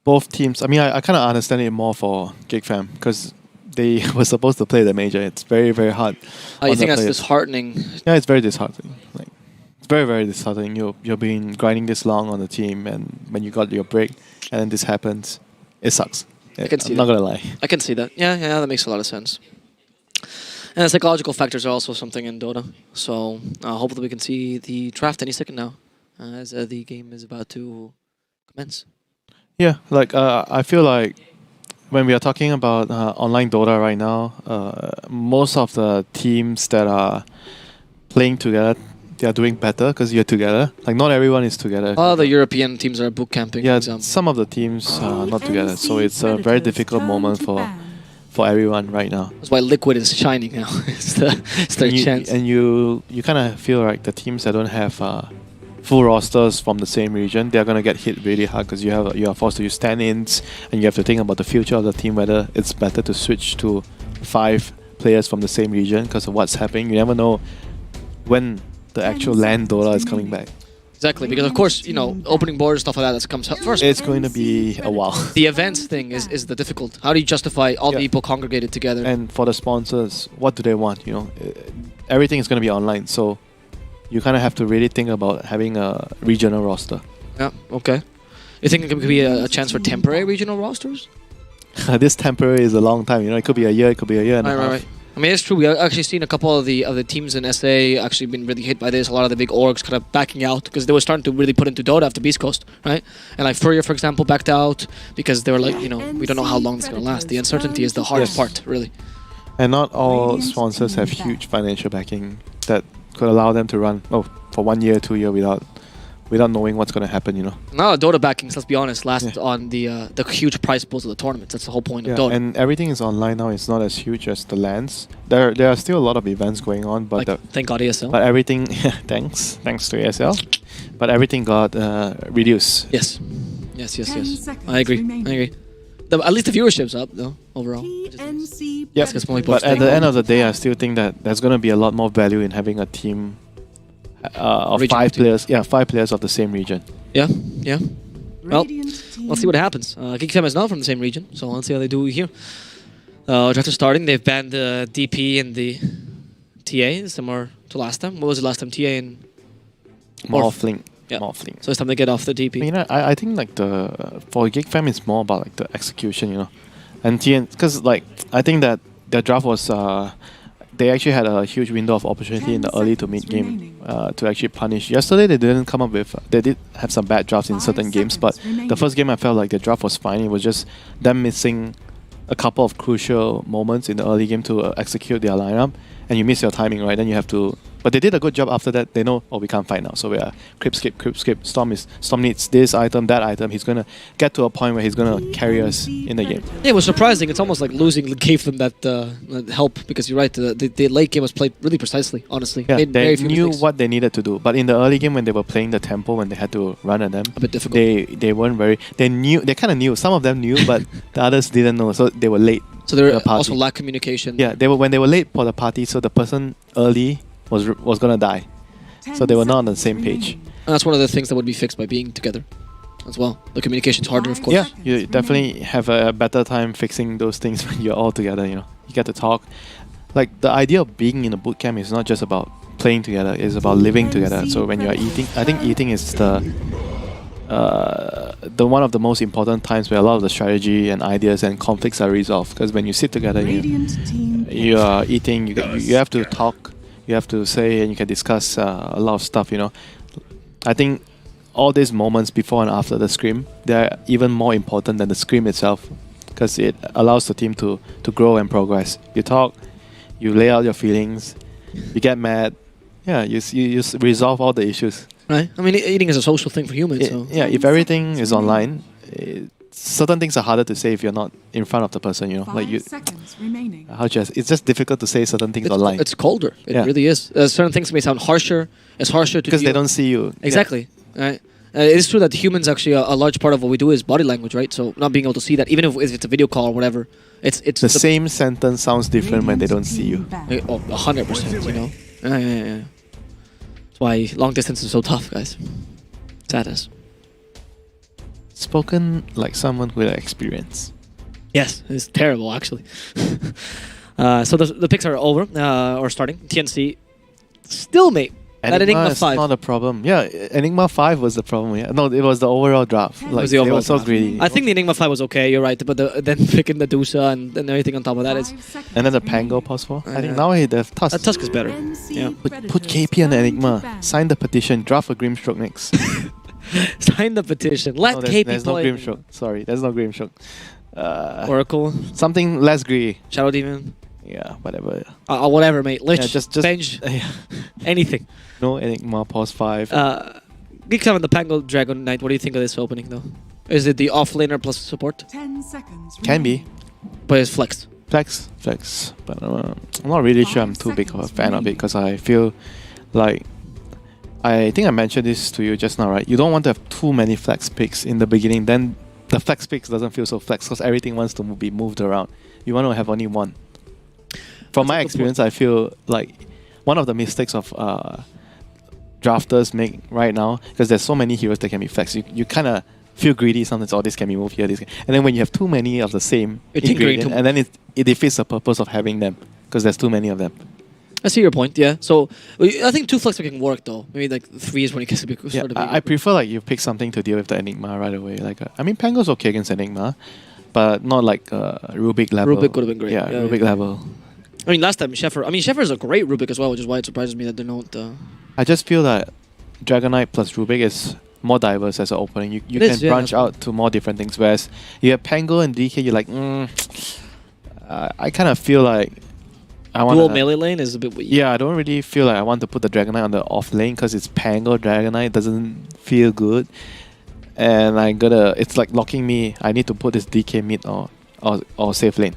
both teams... I mean, I kind of understand it more for GeekFam because they were supposed to play the major. It's very, very hard. Oh, you think that's disheartening? Yeah, it's very disheartening. Like, it's very, very disheartening. You've been grinding this long on the team, and when you got your break, and then this happens, it sucks. I can see I'm not going to lie. I can see that. Yeah, that makes a lot of sense. And the psychological factors are also something in Dota. So hopefully we can see the draft any second now. As the game is about to commence. Yeah, like I feel like when we are talking about online Dota right now, most of the teams that are playing together, they are doing better because you're together. Like not everyone is together. All the European teams are boot camping. Yeah, some of the teams are not together, so it's a very difficult moment for everyone right now. That's why Liquid is shining now. it's their chance. And you kind of feel like the teams that don't have full rosters from the same region, they're going to get hit really hard because you are forced to use stand-ins and you have to think about the future of the team, whether it's better to switch to 5 players from the same region because of what's happening. You never know when the actual LAN Dota is coming back. Exactly, because of course, you know, opening borders, stuff like that comes first. It's going to be a while. The events thing is the difficult. How do you justify all the people congregated together? And for the sponsors, what do they want? You know, everything is going to be online, so you kind of have to really think about having a regional roster. Yeah, okay. You think it could be a chance for temporary regional rosters? This temporary is a long time, you know. It could be a year, it could be a year and a half. Right. I mean, it's true. We actually seen a couple of the teams in SA actually been really hit by this. A lot of the big orgs kind of backing out because they were starting to really put into Dota after Beast Coast, right? And like Furrier, for example, backed out because they were like, you know, we don't know how long it's going to last. The uncertainty is the hardest part, really. And not all sponsors have huge financial backing that could allow them to run for 1 year, 2 years without knowing what's going to happen, you know. Now, Dota backings, let's be honest, last on the huge prize pools of the tournaments. That's the whole point of Dota. And everything is online now. It's not as huge as the LANs. There are still a lot of events going on, but like, thank God ESL. But everything, thanks to ESL. But everything got reduced. Yes. I agree. At least the viewership's up, though, overall. TNC Yeah, but at the end of the day, I still think that there's going to be a lot more value in having a team of Regional 5 team. players. Yeah, 5 players of the same region. Yeah. Well, let's see what happens. GeekFam is not from the same region, so let's see how they do here. After starting, they've banned the DP and the TA, similar to last time. What was it last time? TA and... Morphling. Yeah. Morphling. So it's time to get off the DP. You know, I think like for GeekFam, it's more about like the execution, you know. And TN, because like I think that their draft was they actually had a huge window of opportunity in the early to mid game to actually punish. Yesterday they didn't come up with. They did have some bad drafts in certain games, but the first game I felt like the draft was fine. It was just them missing a couple of crucial moments in the early game to execute their lineup, and you miss your timing, right? Then you have to. But they did a good job after that. They know, we can't fight now, so we are creep skip. Storm needs this item, that item. He's gonna get to a point where he's gonna carry us in the game. Yeah, it was surprising. It's almost like losing gave them that help, because you're right. The late game was played really precisely. Honestly, Yeah, they knew mistakes. what they needed to do. But in the early game, when they were playing the tempo, when they had to run at them, a bit difficult. They weren't very. They knew. They kind of knew. Some of them knew, but the others didn't know. So they were late. So there also lack communication. Yeah, they were late for the party. So the person early was gonna die. So they were not on the same page. And that's one of the things that would be fixed by being together as well. The communication's harder, of course. Yeah, you definitely have a better time fixing those things when you're all together, you know. You get to talk. Like, the idea of being in a boot camp is not just about playing together, it's about living together. So when you're eating, I think eating is the one of the most important times where a lot of the strategy and ideas and conflicts are resolved. Because when you sit together, you are eating, you have to talk, you have to say, and you can discuss a lot of stuff, you know. I think all these moments before and after the scrim, they're even more important than the scrim itself, because it allows the team to grow and progress. You talk, you lay out your feelings, you get mad, yeah, you resolve all the issues. Right. I mean, eating is a social thing for humans. So. Yeah, if everything is online, certain things are harder to say if you're not in front of the person, you know. Like you, it's just difficult to say certain things online. It's colder. It really is. Certain things may sound harsher. It's harsher to because they don't see you. Exactly. Yeah. Right. It is true that humans actually a large part of what we do is body language, right? So not being able to see that, even if it's a video call or whatever, it's the same sentence sounds different when they don't see you. 100%. You know. Yeah. That's why long distance is so tough, guys. Sad as. Spoken like someone with experience. Yes, it's terrible actually. So the picks are over or starting. TNC still mate. That Enigma 5 is not a problem. Yeah, Enigma 5 was the problem. Yeah. No, it was the overall draft. Like, they were so greedy. I think the Enigma 5 was okay, you're right, but then picking the Dusa and everything on top of that is... And then the Pango +4. I think now they have Tusk. Tusk is better. Yeah. Put KP on the Enigma. Sign the petition. Draft a Grimstroke next. Sign the petition. Let KP there's play. No Grimstroke. Sorry, there's no Grimstroke. Oracle. Something less greedy. Shadow Demon. Yeah, whatever. Whatever, mate. Lich, yeah, just bench, anything. No Enigma +5. GeekFam and the Pango Dragon Knight, what do you think of this opening, though? Is it the offlaner plus support? 10 seconds. Can be. But it's flex. Flex. But I'm not really sure I'm too big of a fan of it, because I feel like... I think I mentioned this to you just now, right? You don't want to have too many flex picks in the beginning, then the flex picks doesn't feel so flex, because everything wants to be moved around. You want to have only one. From my experience, I feel like one of the mistakes of drafters make right now, because there's so many heroes that can be flexed, you kind of feel greedy sometimes. Oh, this can be moved here, this can. And then when you have too many of the same ingredient, and then it defeats the purpose of having them, because there's too many of them. I see your point, yeah. So I think 2 flex can work though. Maybe like 3 is when it gets to be. I prefer like you pick something to deal with the Enigma right away. Like I mean, Pango's okay against Enigma, but not like Rubik level. Rubik would have been great. Yeah, Rubik level. I mean, last time Sheffer is a great Rubik as well, which is why it surprises me that they don't. I just feel that Dragonite plus Rubik is more diverse as an opening. You can branch out to more different things. Whereas you have Pango and DK, you're like, I kind of feel like I want dual melee lane is a bit weak. Yeah, I don't really feel like I want to put the Dragonite on the off lane because it's Pango Dragonite. Doesn't feel good, and it's like locking me. I need to put this DK mid or safe lane.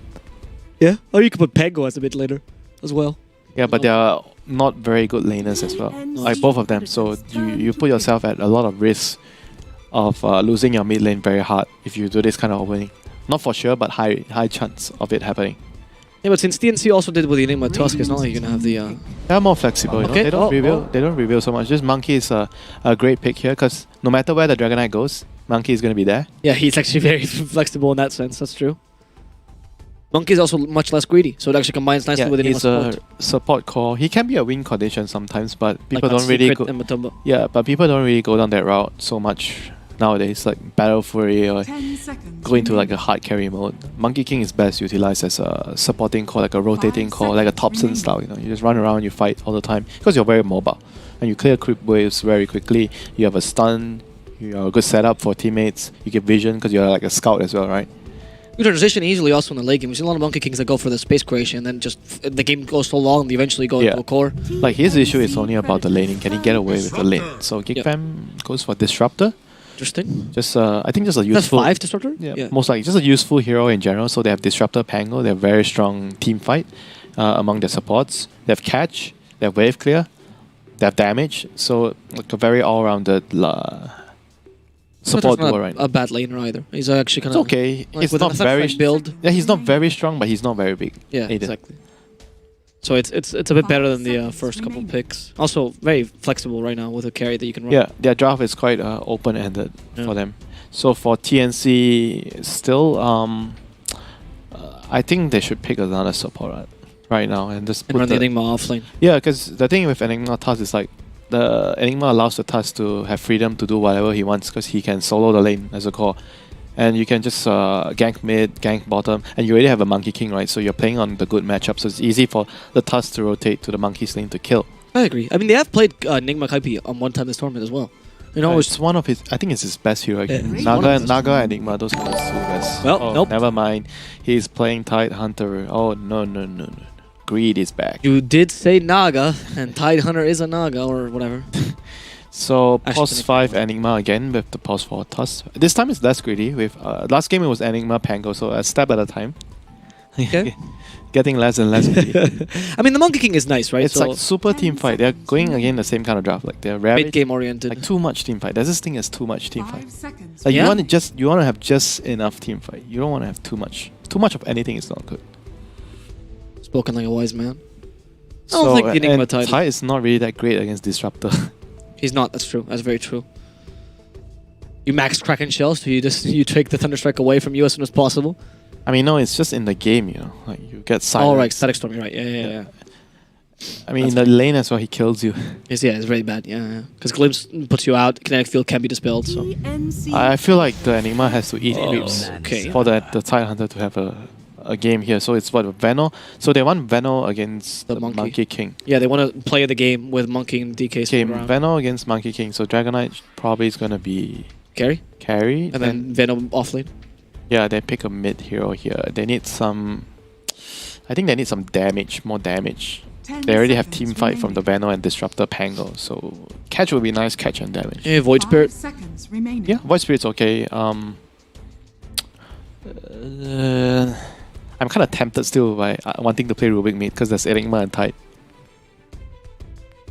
Yeah, or you could put Pango as a mid laner as well. Yeah, but they are not very good laners as well, like both of them. So you put yourself at a lot of risk of losing your mid lane very hard if you do this kind of opening. Not for sure, but high chance of it happening. Yeah, but since TNC also did with the Enigma Tusk, it's not like you're gonna have the. They're more flexible. You know? They don't reveal. They don't reveal so much. This Monkey is a great pick here because no matter where the Dragonite goes, Monkey is gonna be there. Yeah, he's actually very flexible in that sense. That's true. Monkey is also much less greedy, so it actually combines nicely with Enigma support. He's a support core. He can be a win condition sometimes, but people like don't really go. Yeah, but people don't really go down that route so much nowadays. Like Battle Fury or go into like a hard carry mode. Monkey King is best utilized as a supporting core, like a rotating core, like a Thompson style. You know, you just run around, you fight all the time because you're very mobile and you clear creep waves very quickly. You have a stun. You have a good setup for teammates. You get vision because you're like a scout as well, right? You transition easily also in the late game. We've seen a lot of Monkey Kings that go for the space creation and then just the game goes so long they eventually go into a core. Like his issue is only about the laning. Can he get away with the lane? So GeekFam goes for Disruptor. Interesting. Just I think just a useful. That's 5 Disruptor? Yeah, most likely just a useful hero in general. So they have Disruptor, Pango. They have very strong team fight among their supports. They have catch. They have wave clear. They have damage. So like a very all-rounded support duo right now. A bad laner either. He's actually kind of. of. It's okay. Like it's not very build. Yeah, he's not very strong, but he's not very big. Yeah, either. exactly. So it's a bit better than the first couple picks. Also very flexible right now with a carry that you can run. Yeah, their draft is quite open-ended for them. So for TNC, still, I think they should pick another support right now and just put run the Enigma offlane. Yeah, because the thing with Enigma Tusk is like the Enigma allows the Tusk to have freedom to do whatever he wants because he can solo the lane as a core. And you can just gank mid, gank bottom, and you already have a Monkey King, right? So you're playing on the good matchup, so it's easy for the Tusk to rotate to the Monkey's lane to kill. I agree. I mean, they have played Enigma Kaipi on one time this tournament as well. You know, it's one of his. I think it's his best hero. Naga, Enigma, those are his two best. Well, nope. Never mind. He's playing Tide Hunter. Oh no. Greed is back. You did say Naga, and Tide Hunter is a Naga or whatever. So pause 5 Enigma again with the pause 4 Tusk. This time it's less greedy. With last game it was Enigma Pango, so a step at a time. Okay. Getting less and less greedy. I mean, the Monkey King is nice, right? It's like super team fight. They're going again the same kind of draft. Like they're mid game oriented. Like too much team fight. There's this thing as too much team fight. Like you want to have just enough team fight. You don't want to have too much. Too much of anything is not good. Spoken like a wise man. I don't think Enigma Tide is not really that great against Disruptor. He's not. That's true. That's very true. You max Kraken shells, so you take the Thunderstrike away from you as soon as possible. I mean, no, it's just in the game, you know. Like you get silent. Oh right, Static Storm. You're right. Yeah. I mean, in the lane as well, he kills you. It's very bad. Yeah. Because Glimpse puts you out. Kinetic Field can be dispelled. So I feel like the Enigma has to eat creeps for the Tide Hunter to have a game here. So it's what, Veno? So they want Veno against the Monkey King. Yeah, they want to play the game with Monkey and DK. Okay, Veno against Monkey King. So Dragonite probably is going to be... Carry? And then Veno offlane. Yeah, they pick a mid hero here. They need some... I think they need some damage, more damage. They already have team fight from the Veno and Disruptor Pango. So catch would be nice, catch and damage. Yeah, Void Spirit. Yeah, Void Spirit's okay. I'm kind of tempted still by wanting to play Rubik mid because there's Enigma and Tide.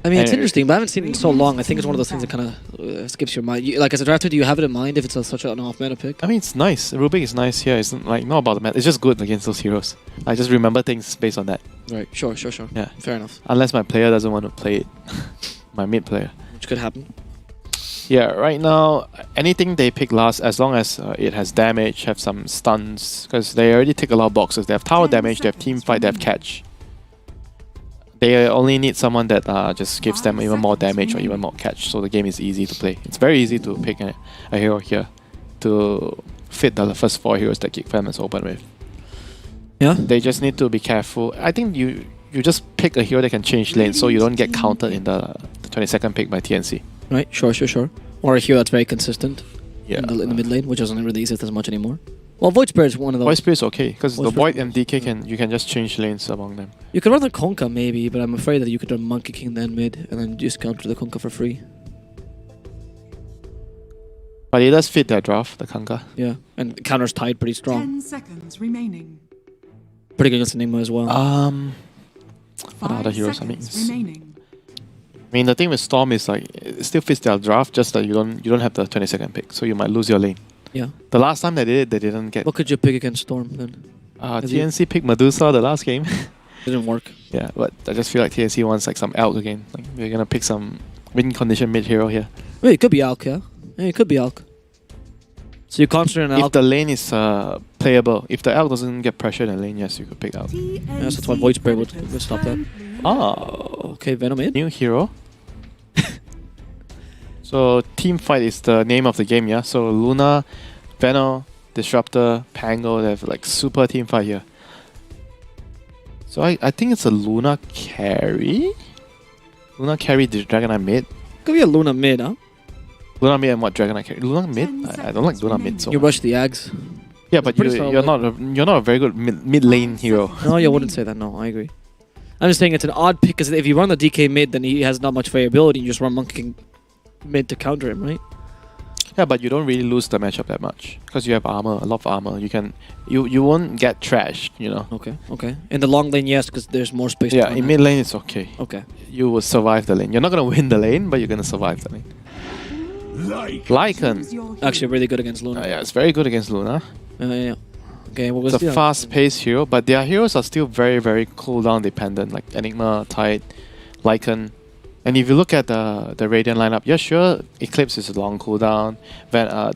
I mean, it's interesting, but I haven't seen it in so long. I think it's one of those things that kind of skips your mind. Like, as a drafter, do you have it in mind if it's such an off-meta pick? I mean, it's nice. Rubik is nice here. It's like not about the meta. It's just good against those heroes. I just remember things based on that. Right, sure. Yeah, fair enough. Unless my player doesn't want to play it. My mid player. Which could happen. Yeah, right now, anything they pick last, as long as it has damage, have some stuns, because they already take a lot of boxes. They have tower damage, they have team fight, they have catch. They only need someone that just gives them even more damage or even more catch, so the game is easy to play. It's very easy to pick a hero here to fit the first 4 heroes that GeekFam has opened with. Yeah. They just need to be careful. I think you just pick a hero that can change lanes so you don't get countered in the 22nd pick by TNC. Right, sure. Or a hero that's very consistent Yeah. in the mid lane, which doesn't really exist as much anymore. Well, Void Spirit is one of those. Void Spirit is okay, because the Void Void Spirit- and DK you can just change lanes among them. You could run the Konka maybe, but I'm afraid that you could run Monkey King then mid and then just counter the Konka for free. But it does fit their draft, the Kanka. Yeah, and counters tied pretty strong. 10 seconds remaining. Pretty good against Enigma as well. What other 5 heroes? seconds remaining. I mean, the thing with Storm is like it still fits their draft, just that you don't have the 22nd pick, so you might lose your lane. Yeah. The last time they did it, they didn't get. What could you pick against Storm then? TNC picked Medusa the last game. Didn't work. Yeah, but I just feel like TNC wants like some Elk again. Like we're gonna pick some win condition mid hero here. Wait, it could be Alk, yeah? Yeah, it could be Alk. So you concentrate on If Alk. the lane is playable, if the Elk doesn't get pressured in lane, yes, you could pick Elk. Yes, that's why Void Spirit would stop that. Oh, Okay, Venom in. new hero. So team fight is the name of the game, yeah. So Luna, Venom, Disruptor, Pango, they have like super team fight here. So I think it's a Luna carry. Luna carry the Dragonite mid. Could be a Luna mid, huh? Luna mid and what Dragonite carry? Luna mid? I don't like Luna mid so You much. rush the Ags. Yeah, but pretty you're not a very good mid lane hero. No, you wouldn't say that. No, I agree. I'm just saying it's an odd pick because if you run the DK mid, then he has not much variability. You just run Monkey King mid to counter him, right? Yeah, but you don't really lose the matchup that much because you have armor, a lot of armor. You won't get trashed, you know. Okay. In the long lane, yes, because there's more space. Yeah, to run in at. mid lane it's okay. Okay. You will survive the lane. You're not gonna win the lane, but you're gonna survive the lane. Lycan. Actually, really good against Luna. Yeah, it's very good against Luna. Yeah. Okay, what was It's a fast-paced hero, but their heroes are still very, very cooldown dependent, like Enigma, Tide, Lycan. And if you look at the Radiant lineup, yeah, sure, Eclipse is a long cooldown.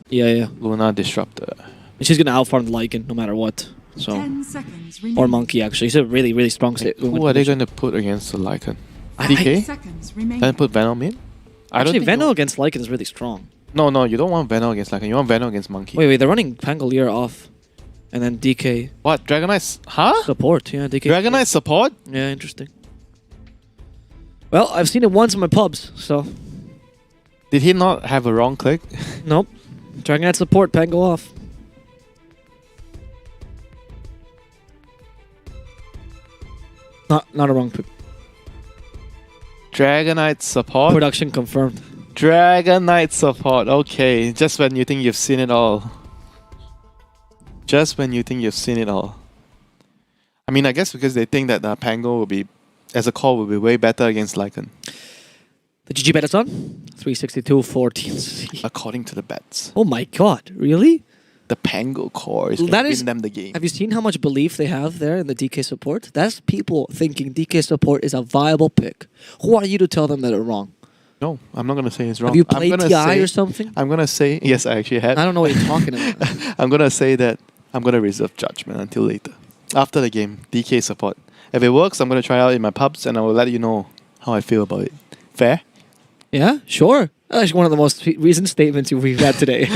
Yeah. Luna, Disruptor. And she's gonna outfarm the Lycan no matter what. So 10 seconds remaining. or Monkey actually. He's a really, really strong state. Who are they going to put against the Lycan? 5 DK? seconds remaining. Then put Venom in? Actually, think Venom against Lycan is really strong. No, you don't want Venom against Lycan. You want Venom against Monkey. Wait, they're running Pangolier off. And then DK What? Dragonite? Huh? support. Yeah, DK. Dragonite support? Yeah, interesting. Well, I've seen it once in my pubs, so Did he not have a wrong click? nope. Dragonite support, Pango off. Not a wrong pick. Dragonite support? Production confirmed. Dragonite support. Okay, just when you think you've seen it all. Just when you think you've seen it all. I mean, I guess because they think that Pango will be, as a core, will be way better against Lycan. The GG bet is on 362 for TNC. According to the bets. Oh my god, really? The Pango core is going to win them the game. Have you seen how much belief they have there in the DK support? That's people thinking DK support is a viable pick. Who are you to tell them that they're wrong? No, I'm not going to say it's wrong. Have you played I'm gonna TI say, or something? I'm going to say, yes, I actually had. I don't know what you're talking about. I'm going to say that I'm going to reserve judgment until later. After the game, DK support. If it works, I'm going to try out in my pubs and I will let you know how I feel about it. Fair? Yeah, sure. That's actually one of the most recent statements we've had today.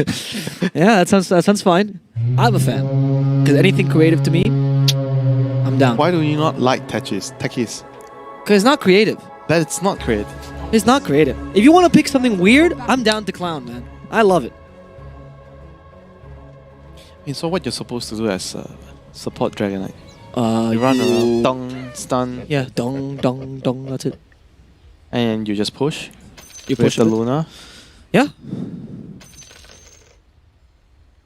Yeah, that sounds fine. I'm a fan. Because anything creative to me, I'm down. Why do you not like Techies? Because it's not creative. That it's not creative. It's not creative. If you want to pick something weird, I'm down to clown, man. I love it. I mean, so what you're supposed to do as support Dragonite? You run around, dong, stun. Yeah, dong, dong, dong, that's it. And you just push. You with push the it. Luna. Yeah.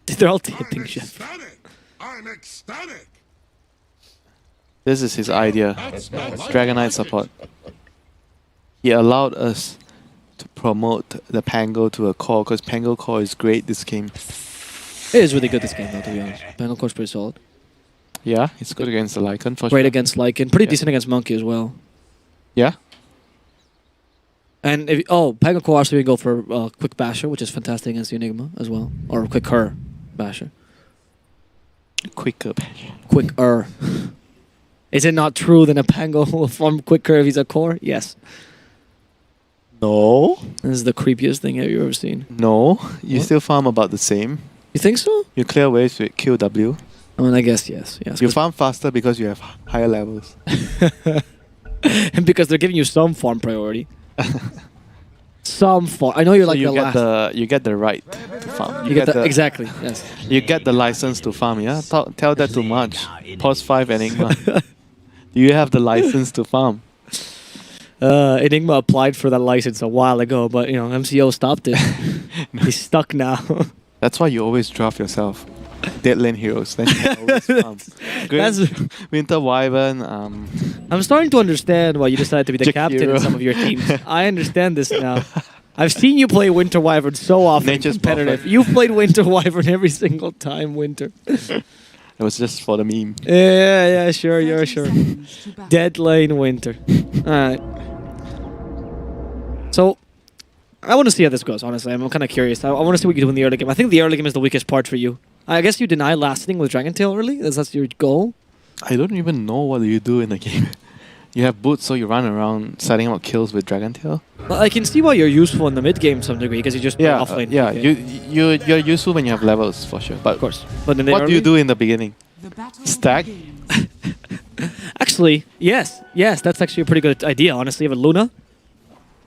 They're all tapping shit. I'm ecstatic. This is his idea. Dragonite support. He allowed us to promote the Pango to a core because Pango core is great this game. It is really good this game though, to be honest. Pango core's pretty solid. Yeah, it's good against the Lycan for Great sure. against Lycan. Pretty decent against Monkey as well. Yeah. And if Pango core also we go for quick basher, which is fantastic against the Enigma as well, or quicker basher. Quicker basher. Quicker. Is it not true that a Pango will farm quicker if he's a core? Yes. No. This is the creepiest thing have you ever seen. No. You What? still farm about the same. You think so? You clear waves with QW. I mean, I guess yes. You farm faster because you have higher levels. And because they're giving you some farm priority. Some farm. I know you're So like you the get last. you get the right to farm. You get the exactly. Yes. You get the license to farm. Yeah, tell that too much. Pause 5 Enigma. Do you have the license to farm? Enigma applied for that license a while ago, but you know MCO stopped it. He's stuck now. That's why you always draft yourself. Dead lane heroes. Then you always farm. Winter Wyvern. I'm starting to understand why you decided to be the Jack captain hero. in some of your teams. I understand this now. I've seen you play Winter Wyvern so often. Nature's competitive. perfect. You've played Winter Wyvern every single time, Winter. It was just for the meme. Yeah, sure, you're sure. Dead lane Winter. Alright. So, I want to see how this goes, honestly. I'm kind of curious. I want to see what you do in the early game. I think the early game is the weakest part for you. I guess you deny last hitting with Dragon Tail early? That's your goal? I don't even know what you do in the game. You have boots, so you run around setting up kills with Dragon Tail. Well, I can see why you're useful in the mid game to some degree because you just play Yeah, off lane. you're useful when you have levels for sure. But Of course. But in the what do you early- do in the beginning? Stack? Actually, yes. That's actually a pretty good idea, honestly, with Luna.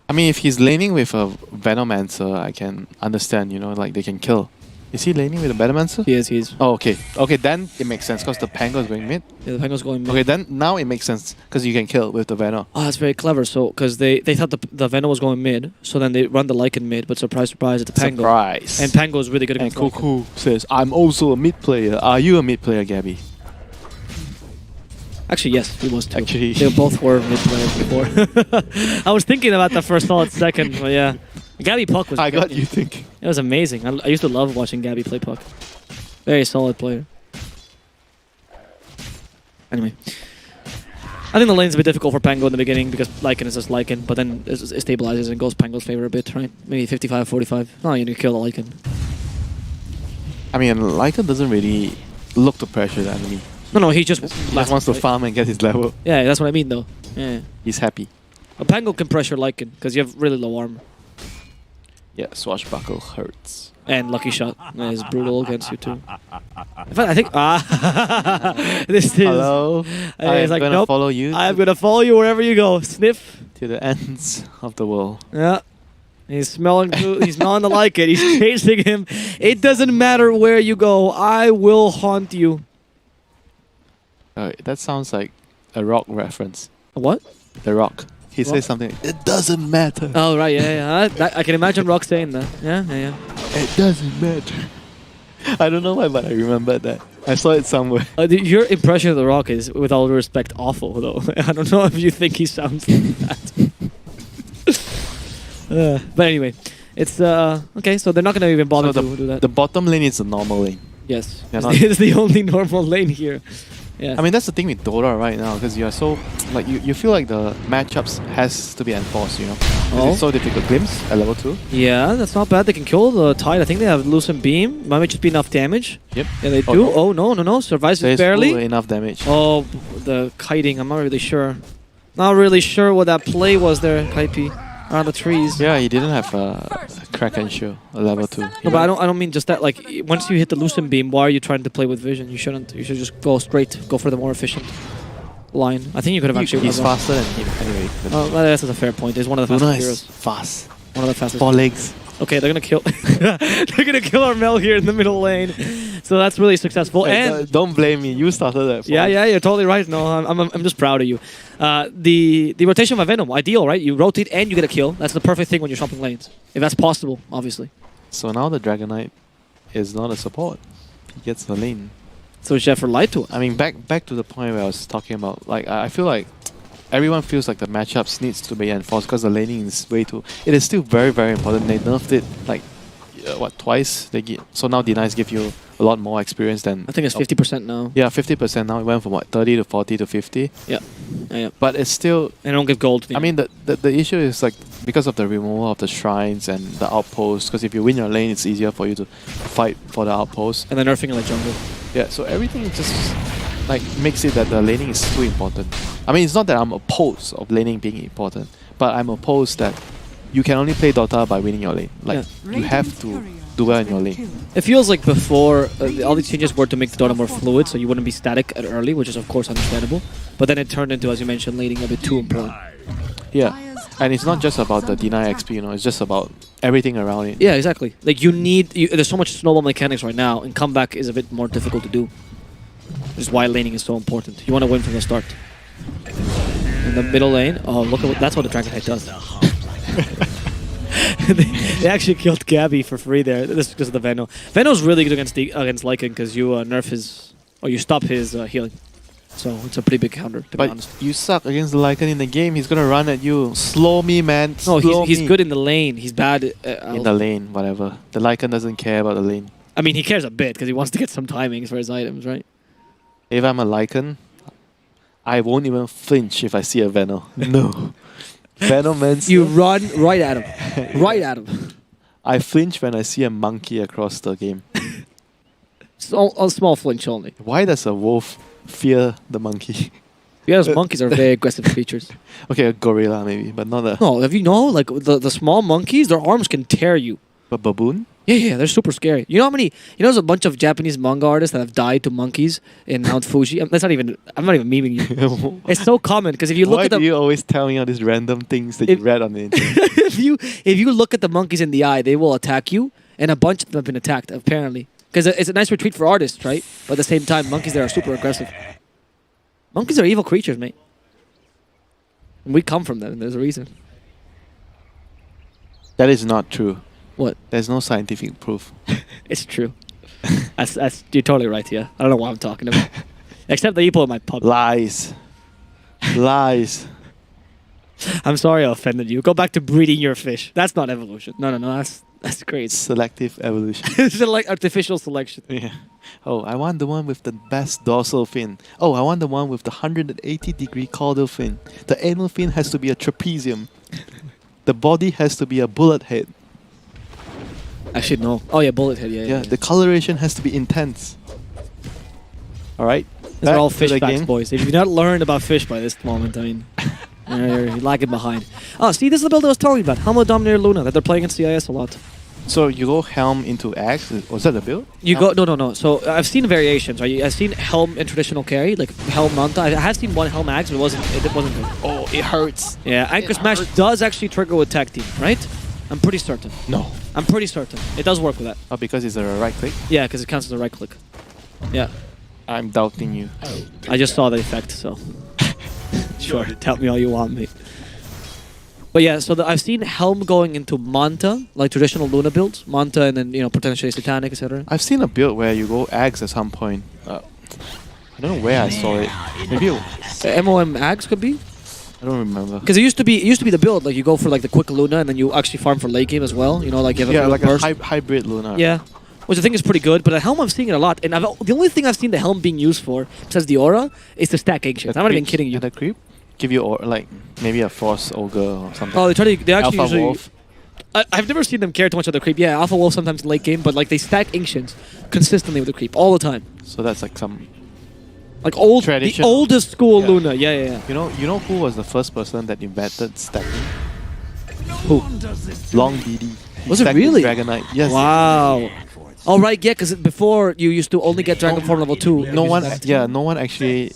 I mean, if he's laning with a Venomancer, I can understand, like they can kill. Is he laning with a Venomancer? He is. Oh, okay. Okay, then it makes sense because the Pango is going mid. Yeah, the Pango's going mid. Okay, then now it makes sense because you can kill with the Veno. Oh, that's very clever. So, because they thought the Venom was going mid, so then they run the Lycan mid, but surprise, it's the Pango. Surprise. And Pango is really good And against Lycan. Kuku says, I'm also a mid player. Are you a mid player, Gabby? Actually, yes, he was too. Actually. They both were mid players before. I was thinking about that for a solid second, but yeah. Gabby Puck was I got great. you thinking. It was amazing. I used to love watching Gabby play Puck. Very solid player. Anyway. I think the lane's a bit difficult for Pango in the beginning because Lycan is just Lycan, but then it stabilizes and goes Pango's favor a bit, right? Maybe 55-45. Oh, you need to kill the Lycan. I mean, Lycan doesn't really look to pressure the enemy. No, he just He wants to farm and get his level. Yeah, that's what I mean though. Yeah. He's happy. A Pango can pressure Lycan because you have really low armor. Yeah, Swashbuckle hurts. And Lucky Shot is brutal against you too. In fact, I think this is. Hello. He's like, gonna nope, follow you I'm gonna follow you wherever you go. Sniff. to the ends of the world. Yeah. He's smelling. He's smelling the Lycan. He's chasing him. It doesn't matter where you go. I will haunt you. That sounds like a Rock reference. A what? The Rock. He Rock? says something. It doesn't matter. Oh right, yeah. I can imagine Rock saying that. Yeah. It doesn't matter. I don't know why, but I remember that. I saw it somewhere. Your impression of The Rock is, with all due respect, awful, though. I don't know if you think he sounds like that. But anyway, it's okay. So they're not gonna even bother to do that. The bottom lane is a normal lane. Yes, They're not- it's the only normal lane here. Yeah. I mean, that's the thing with Dota right now, because you're so like you feel like the matchups has to be enforced, 'Cause Oh. it's so difficult. Glimpse at level 2. Yeah, that's not bad. They can kill the Tide. I think they have Lucent Beam. Might just be enough damage. Yep. Yeah, they Oh, do. no. Oh no! Survives There's barely. enough damage. Oh, the kiting. I'm not really sure. Not really sure what that play was there, Kaipi. Around the trees. Yeah, he didn't have a Kraken shield, a level 2. No, but I don't mean just that. Like, once you hit the Lucent Beam, why are you trying to play with vision? You shouldn't. You should just go straight. Go for the more efficient line. I think you could have actually. He's faster than him anyway. Oh, well, that's a fair point. He's one of the Luna fastest is heroes. fast. One of the fastest. 4 legs. Okay, they're gonna kill. They're gonna kill our Mel here in the middle lane. So that's really successful. Hey, And don't blame me. You started that. yeah, you're totally right. No, I'm just proud of you. The rotation of a Venom, ideal, right? You rotate and you get a kill. That's the perfect thing when you're swapping lanes, if that's possible, obviously. So now the Dragonite is not a support. He gets the lane. So Sheffer lied to us. I mean, back to the point where I was talking about. Like, I feel like everyone feels like the matchups needs to be enforced because the laning is way too. It is still very, very important. They nerfed it like twice. So now D9s give you a lot more experience than. I think it's 50% now. Yeah, 50% now. It went from 30 to 40 to 50. Yeah. But it's still. And don't give gold. I mean, the issue is like because of the removal of the shrines and the outposts. Because if you win your lane, it's easier for you to fight for the outpost. And then nerfing in the jungle. Yeah. So everything just like makes it that the laning is too important. I mean, it's not that I'm opposed of laning being important, but I'm opposed that you can only play Dota by winning your lane. Like, you have to do well in your lane. It feels like before, all these changes were to make the Dota more fluid, so you wouldn't be static at early, which is of course understandable. But then it turned into, as you mentioned, laning a bit too important. Yeah, and it's not just about the deny XP, you know, it's just about everything around it. Yeah, exactly. Like there's so much snowball mechanics right now, and comeback is a bit more difficult to do. Which is why laning is so important. You want to win from the start. In the middle lane, oh look at that's what the Dragon Knight does. they actually killed Gabby for free there. This is because of the Veno. Veno's really good against Lycan because you nerf his, or you stop his healing. So it's a pretty big counter, to be honest. You suck against the Lycan in the game. He's gonna run at you. Slow me, man. No, Slow he's me. good in the lane. He's bad in the lane, whatever. The Lycan doesn't care about the lane. I mean, he cares a bit because he wants to get some timings for his items, right? If I'm a Lycan, I won't even flinch if I see a Veno. No. Venomancer. You run right at him. Right at him. I flinch when I see a monkey across the game. A small flinch only. Why does a wolf fear the monkey? Because monkeys are very aggressive creatures. Okay, a gorilla maybe, but not a... No, have you know, like the small monkeys, their arms can tear you. A baboon? Yeah, they're super scary. You know how many? You know, there's a bunch of Japanese manga artists that have died to monkeys in Mount Fuji. I'm not even memeing you. It's so common because if you look Why at them, do you always tell me all these random things that you read on the internet? if you look at the monkeys in the eye, they will attack you, and a bunch of them have been attacked apparently. Because it's a nice retreat for artists, right? But at the same time, monkeys there are super aggressive. Monkeys are evil creatures, mate. And we come from them, and there's a reason. That is not true. What? There's no scientific proof. It's true. You're totally right, yeah. I don't know what I'm talking about. Except that you pull my pub. Lies. Lies. I'm sorry I offended you. Go back to breeding your fish. That's not evolution. No, that's great. Selective evolution. It's like artificial selection. Yeah. Oh, I want the one with the best dorsal fin. Oh, I want the one with the 180-degree caudal fin. The anal fin has to be a trapezium. The body has to be a bullet head. Actually, no. Oh, yeah, bullet head, yeah. The coloration has to be intense. Alright? These are all fish facts, boys. If you've not learned about fish by this moment, I mean, you're lagging behind. Oh, see, this is the build I was telling you about. Helm Dominator Luna, that they're playing in CIS a lot. So you go Helm into Axe? Was that the build? You go no. So I've seen variations, right? I've seen Helm in traditional carry, like Helm Manta. I have seen one Helm Axe, but it wasn't good. Oh, it hurts. Yeah, Anchor Smash does actually trigger with tag team, right? I'm pretty certain. No. I'm pretty certain. It does work with that. Oh, because it's a right click? Yeah, because it counts as a right click. Yeah. I'm doubting you. I just saw the effect, so... Sure, tell me all you want, mate. But yeah, so I've seen Helm going into Manta, like traditional Luna builds. Manta and then, potentially Satanic, etc. I've seen a build where you go Axe at some point. I don't know where I saw it. Maybe MOM Axe could be? I don't remember. Because it used to be the build, like you go for like the quick Luna and then you actually farm for late game as well. Like you have a hybrid Luna. Yeah. Which I think is pretty good, but the Helm I'm seeing it a lot. And the only thing I've seen the Helm being used for, besides the aura, is to stack Ancients. I'm not even kidding you. And the creep? Give you like maybe a Force Ogre or something. Oh, they actually Alpha Wolf. I've never seen them care too much of the creep. Yeah, Alpha Wolf sometimes in late game, but like they stack Ancients consistently with the creep all the time. So that's like some... Like the oldest school Luna. Yeah. You know who was the first person that invented stacking? Who? Long DD. Was it really? Dragon Knight. Yes. Wow. Oh right, yeah, because before you used to only get Dragon Form level 2. No one actually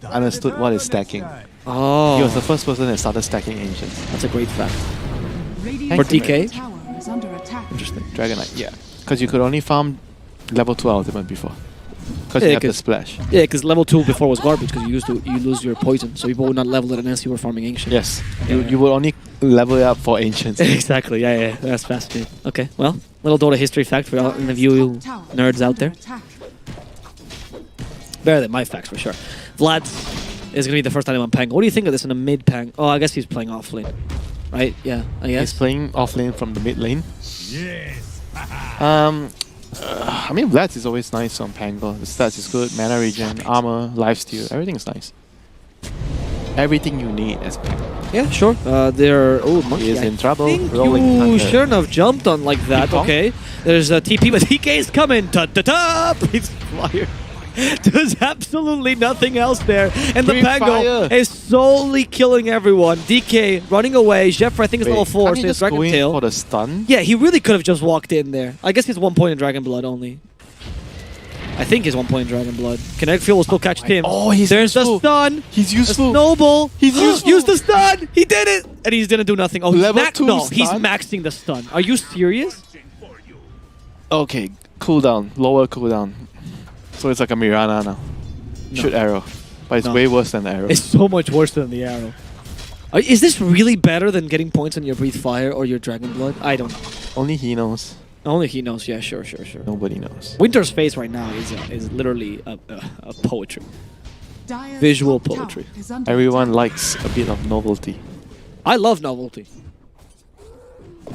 understood what is stacking. Oh. He was the first person that started stacking Ancients. That's a great fact. For DK? Interesting. Dragon Knight, yeah. Because you could only farm level 2 ultimate before. Because you have the splash. Yeah, because level 2 before was garbage because you lose your poison, so people would not level it unless you were farming Ancient. Yes. You would only level it up for Ancients. Exactly, yeah. That's fascinating. Okay, well, little Dota history fact for all the you nerds out there. Better than my facts for sure. Vlad is going to be the first time on Pang. What do you think of this in a mid-Pang? Oh, I guess he's playing off lane. Right? Yeah, I guess. He's playing off lane from the mid lane. Yes. I mean, Vlad is always nice on Pango. The stats is good, mana regen, armor, lifesteal, everything is nice. Everything you need as Pango. Yeah, sure. Monkey is in trouble. You shouldn't have jumped on like that. Okay. There's a TP, but DK is coming. Ta-ta-ta! Breathes fire. There's absolutely nothing else there. And the Free Pango fire. is solely killing everyone. DK running away. Jeff, I think, is level 4, can't so he it's just Dragon go in Tail. for the stun? Yeah, he really could have just walked in there. I guess he's 1 point in Dragon Blood only. I think he's 1 point in Dragon Blood. Kinetic Field will still catch him. Oh, he's There's useful. the stun. He's The useful. snowball. He's useful. Used the stun. He did it. And he's gonna do nothing. Oh, he's Level 2 no, he's stun? maxing the stun. Are you serious? Okay, cooldown, lower cooldown. So it's like a Mirana now. No. Shoot arrow. But it's No. way worse than the arrow. It's so much worse than the arrow. Is this really better than getting points on your Breathe Fire or your Dragon Blood? I don't know. Only he knows. Only he knows. Yeah, sure. Nobody knows. Winter's face right now is literally a poetry. Dire's Visual top tower poetry. is under Everyone attack. likes a bit of novelty. I love novelty.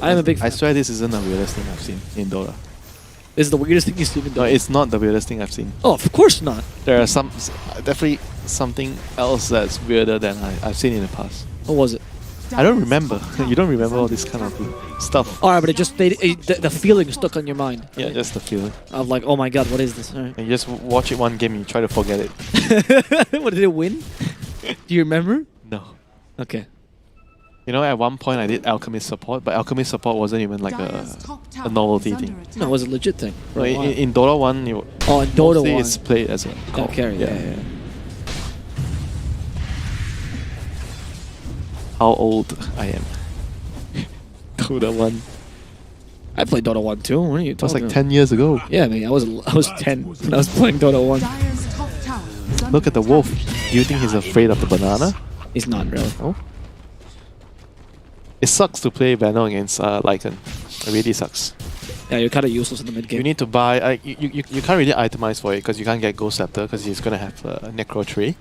I am a big fan. I swear this isn't the weirdest thing I've seen in Dota. This is the weirdest thing you've seen in No, Dota. it's not the weirdest thing I've seen. Oh, of course not. There are definitely something else that's weirder than I've seen in the past. What was it? I don't remember. You don't remember all this kind of stuff. Alright, but the feeling stuck on your mind. Yeah, just the feeling. Of like, oh my god, what is this? Alright. And you just watch it one game and you try to forget it. What, did it win? Do you remember? No. Okay. You know, at one point I did Alchemist support, but Alchemist support wasn't even like Dire's top tower a novelty is under thing. attack. No, it was a legit thing. For a No, while. in Dota 1, Oh, in Dota mostly 1. it's played as a call. carry, yeah. How old I am. Dota 1. I played Dota 1 too. What are you It was talking like about? 10 years ago. Yeah, I mean, I was 10 when I was playing Dota 1. Dire's top tower is under Look at the attack. wolf. Do you think he's afraid of the banana? He's not really. Oh. It sucks to play Venom against Lycan. It really sucks. Yeah, you're kind of useless in the mid game. You need to buy... you can't really itemize for it because you can't get Ghost Scepter because he's going to have a Necro Tree.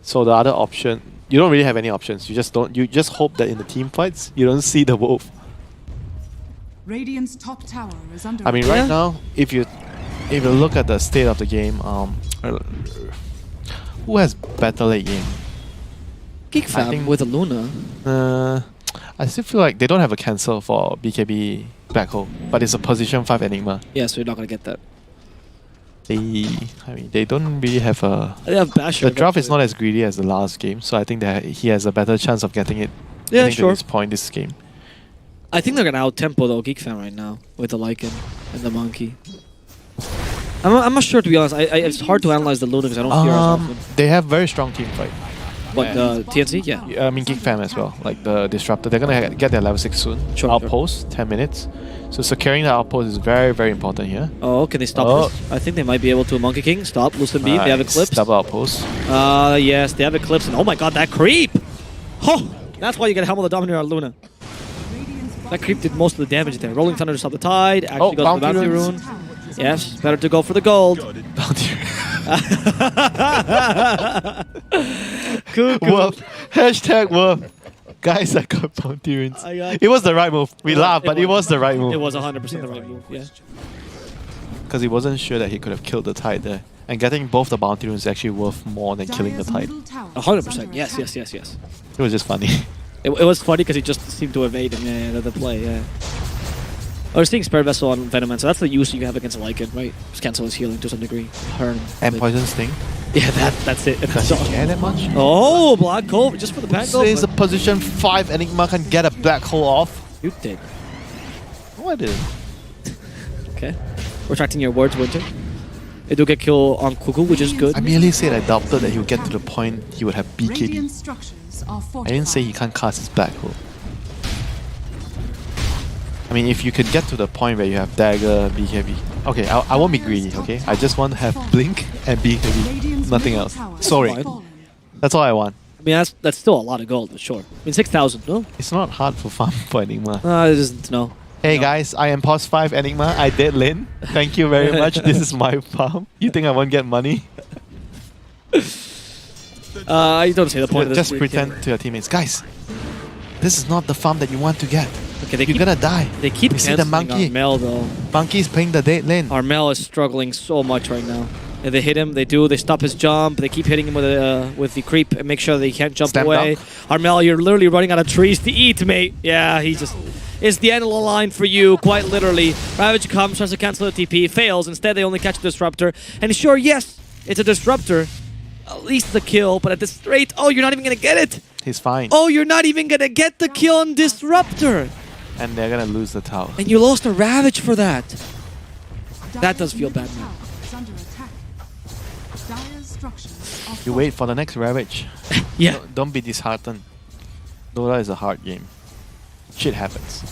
So the other option... You don't really have any options. You just don't... You just hope that in the team fights, you don't see the wolf. Radiant's top tower is under I mean, attack. right now, if you look at the state of the game, who has better late game? I GeekFam think- with a Luna. I still feel like they don't have a cancel for BKB Black Hole, but it's a position 5 Enigma. Yeah, so you're not gonna get that. They don't really have a... They have Basher. The draft is not as greedy as the last game, so I think that he has a better chance of getting it. Yeah, getting sure. To this point, this game. I think they're gonna out tempo though GeekFam right now with the Lycan and the Monkey. I'm not sure, to be honest. It's hard to analyze the Luna because I don't see her as often. They have very strong team fight. But TNC, yeah. I mean GeekFam as well, like the Disruptor. They're gonna get their level 6 soon. Sure, Outpost, 10 minutes. So securing the outpost is very, very important here. Oh, can they stop this? I think they might be able to. Monkey King, stop, Loosen Beam, they have Nice. Eclipse. Double outpost. Yes, they have Eclipse, and oh my god, that creep! Oh, that's why you get Helm of the Dominator on Luna. That creep did most of the damage there. Rolling Thunder to stop the tide, actually goes for the Bounty Rune. Yes, better to go for the gold. Cool. Wolf. Hashtag Wolf. Guys, I got Bounty Runes. got- It was the right move. We laughed, but it was the right It move. was 100% the right move, yeah. Because he wasn't sure that he could have killed the tide there. And getting both the Bounty Runes is actually worth more than killing the Dire's tide. middle tower is 100%, under yes. attack. It was just funny. It was funny because he just seemed to evade him, the play, yeah. I was seeing Spare Vessel on Venom, so that's the use you have against a Lycan, right? Just cancel his healing to some degree. Herm. And Poison Sting. Yeah, that's it. Does he care that much? Oh, Black Hole, just for the pack goal. Says a position 5 Enigma can get a Black Hole off. You did. No, I didn't. Okay. Retracting your words, Winter. They do get kill on Cuckoo, which is good. I merely said I doubted that he would get to the point he would have BKB. Radiant structures are I fortified. didn't say he can't cast his Black Hole. I mean, if you could get to the point where you have Dagger, BKB. Okay, I won't be greedy, okay? I just want to have Blink and BKB. Radiant's Nothing middle else. tower Sorry. has fallen. That's all I want. I mean, that's still a lot of gold, but sure. I mean, 6,000, no? It's not hard for farm for Enigma. It isn't, no. Hey guys, I am Pos 5 Enigma. I did Lin. Thank you very much. This is my farm. You think I won't get money? You don't say the point of this. Just pretend to your teammates. Guys, this is not the farm that you want to get. Okay, they You're keep, gonna die. they keep You see the canceling monkey? Armel, though. Monkey's playing the dead lane. Armel is struggling so much right now. If they hit him, they stop his jump, they keep hitting him with the creep and make sure they can't jump Stamp away. dunk. Armel, you're literally running out of trees to eat, mate. Yeah, he just... It's the end of the line for you, quite literally. Ravage comes, tries to cancel the TP, fails. Instead, they only catch the Disruptor. And sure, yes, It's a disruptor. At least the kill, but at this rate, oh, you're not even gonna get it. He's fine. Oh, you're not even gonna get the kill on disruptor. And they're gonna lose the tower. And you lost a Ravage for that. That does feel bad, man. You wait for the next Ravage. Yeah. Don't be disheartened. Dota is a hard game. Shit happens.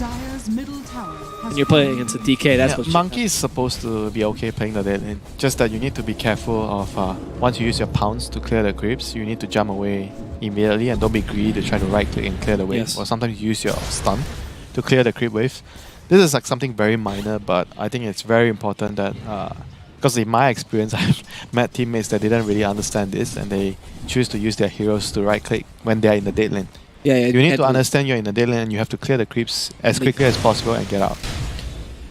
Dire's middle tower And you're playing against a DK, that's what Monkey is supposed to be okay playing the dead lane. Just that you need to be careful of once you use your pounce to clear the creeps, you need to jump away immediately and don't be greedy to try to right click and clear the wave. Yes. Or sometimes you use your stun to clear the creep wave. This is like something very minor, but I think it's very important that because in my experience, I've met teammates that didn't really understand this and they choose to use their heroes to right click when they are in the dead lane. Yeah, You need to understand you're in the dead lane and you have to clear the creeps as quickly as possible and get out.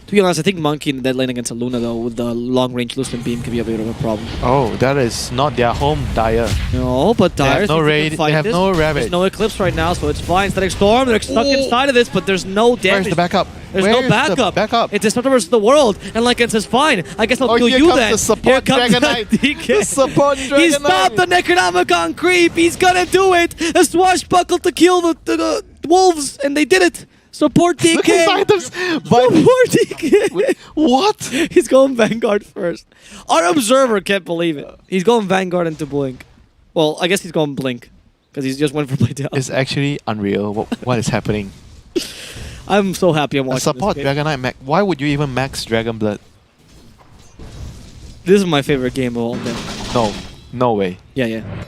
To be honest, I think Monkey in the dead lane against a Luna though, with the long range Lucian beam could be a bit of a problem. Oh, that is not their home, Dire. No, but They Dire have no raid, they have no Ravage. There's no Eclipse right now, so it's fine. Static Storm, they're stuck inside of this, but there's no damage. Where's the backup? There's Where's no backup. the backup? It's Disruptor versus the world, and like it says, fine. I guess I'll kill here you comes then. the support Here comes Dragonite. the DK. The support He Dragonite. stopped the Necronomicon creep. He's gonna do it. A swashbuckle to kill the wolves, and they did it. Support DK. Look at his items. But Support DK. what? He's going Vanguard first. Our observer can't believe it. He's going Vanguard into Blink. Well, I guess he's going Blink because he's just went for play down. It's actually unreal what is happening. I'm so happy I'm watching Support this game. Dragonite Max. Why would you even max Dragon Blood? This is my favorite game of all time. No. No way. Yeah, yeah.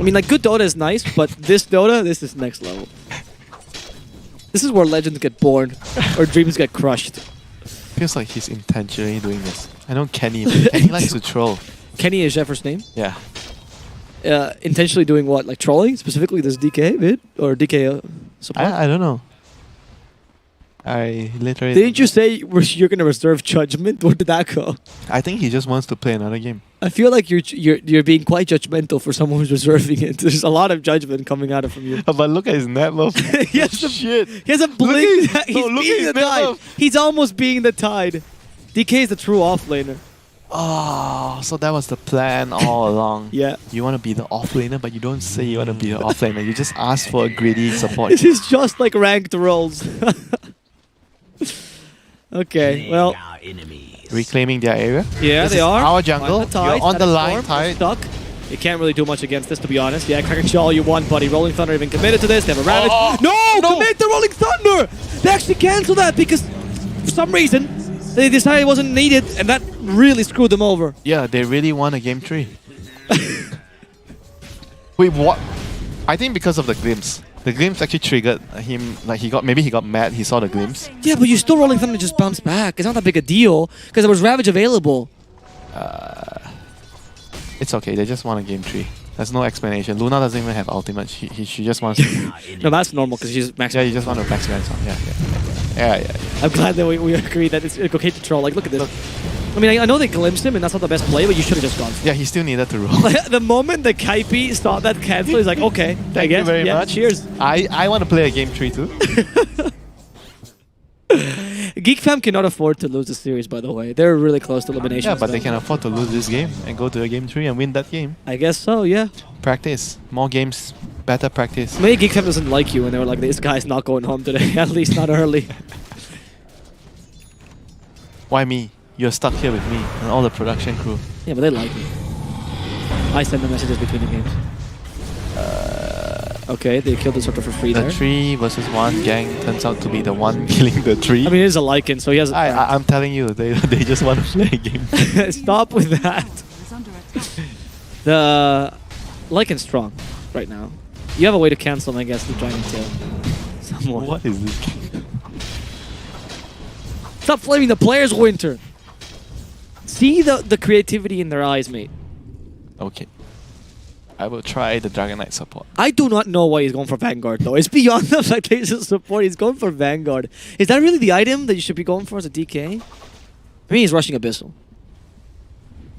I mean, like, good Dota is nice, but this Dota, this is next level. This is where legends get born, or dreams get crushed. Feels like he's intentionally doing this. I know Kenny, but Kenny likes to troll. Kenny is Jeffers' name? Yeah. Intentionally doing what? Like trolling? Specifically this DK bit? Or DK support? I don't know. I literally... Didn't you say you're going to reserve judgment? Where did that go? I think he just wants to play another game. I feel like you're being quite judgmental for someone who's reserving it. There's a lot of judgment coming out of from you. But look at his net buff. Shit. He has a blink. He's being the tide. He's almost being the tide. DK is the true offlaner. Oh, so that was the plan all along. Yeah. You want to be the offlaner, but you don't say you want to be the offlaner. You just ask for a greedy support. This is just like ranked roles. Okay, well. Reclaiming their area. Yeah, this they is are. Our jungle. The tide, You're on the Static line, Storm, Tide. stuck. You can't really do much against this, to be honest. Yeah, Kraken Shaw all you want, buddy. Rolling Thunder even committed to this. They have a Ravage. No! Commit the Rolling Thunder! They actually canceled that because for some reason they decided it wasn't needed, and that really screwed them over. Yeah, they really won a game 3. Wait, what? I think because of the glimpse. The glimpse actually triggered him, like maybe he got mad, he saw the glimpse. Yeah, but you still Rolling Thunder just bounced back. It's not that big a deal because there was Ravage available. It's okay, they just won a game 3. There's no explanation. Luna doesn't even have ultimate. She just wants to... No, that's normal because she's maximized. Yeah, you just want to maximize on. Yeah. I'm glad that we agree that it's okay to troll. Like, look at this. I mean, I know they glimpsed him and that's not the best play, but you should have just gone for it. Yeah, he still needed to roll. Like, the moment the Kaipi saw that cancel, he's like, okay, Thank you very much. Cheers. I want to play a game 3 too. GeekFam cannot afford to lose the series, by the way. They're really close to elimination. Yeah, but they can afford to lose this game and go to a game 3 and win that game. I guess so, yeah. Practice. More games. Better practice. Maybe GeekFam doesn't like you and they were like, this guy's not going home today. At least not early. Why me? You're stuck here with me and all the production crew. Yeah, but they like me. I send them messages between the games. Okay, they killed the Disruptor for free The there. 3 versus 1 gang turns out to be the one killing the 3. I mean, it is a Lycan, so he has... I'm telling you, they just want to play a game. Stop with that. The Lycan's strong right now. You have a way to cancel him, I guess, through Dragon Tail. Somewhat. What is this? Stop flaming the players, Winter! See the creativity in their eyes, mate. Okay. I will try the Dragonite support. I do not know why he's going for Vanguard, though. It's beyond the fact that he's a support. He's going for Vanguard. Is that really the item that you should be going for as a DK? I mean, he's rushing Abyssal.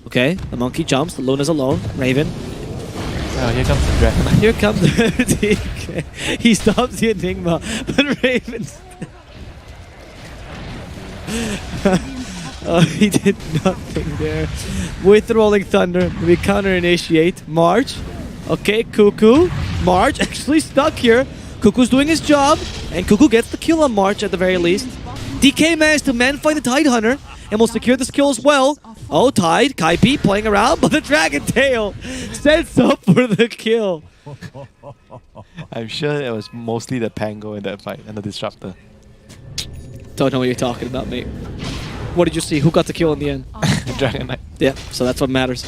Okay, the monkey jumps. The Luna's alone. Raven. Oh, here comes the Dragonite. Here comes the DK. He stops the Enigma, but Raven's... He did nothing there. With Rolling Thunder, we counter-initiate. March. Okay, Cuckoo. March actually stuck here. Cuckoo's doing his job, and Cuckoo gets the kill on March at the very least. DK managed to man-fight the Tide Hunter, and will secure this kill as well. Oh, Tide, Kaipi playing around, but the Dragon Tail sets up for the kill. I'm sure it was mostly the Pango in that fight and the Disruptor. Don't know what you're talking about, mate. What did you see? Who got the kill in the end? Dragon Knight. Yeah, so that's what matters.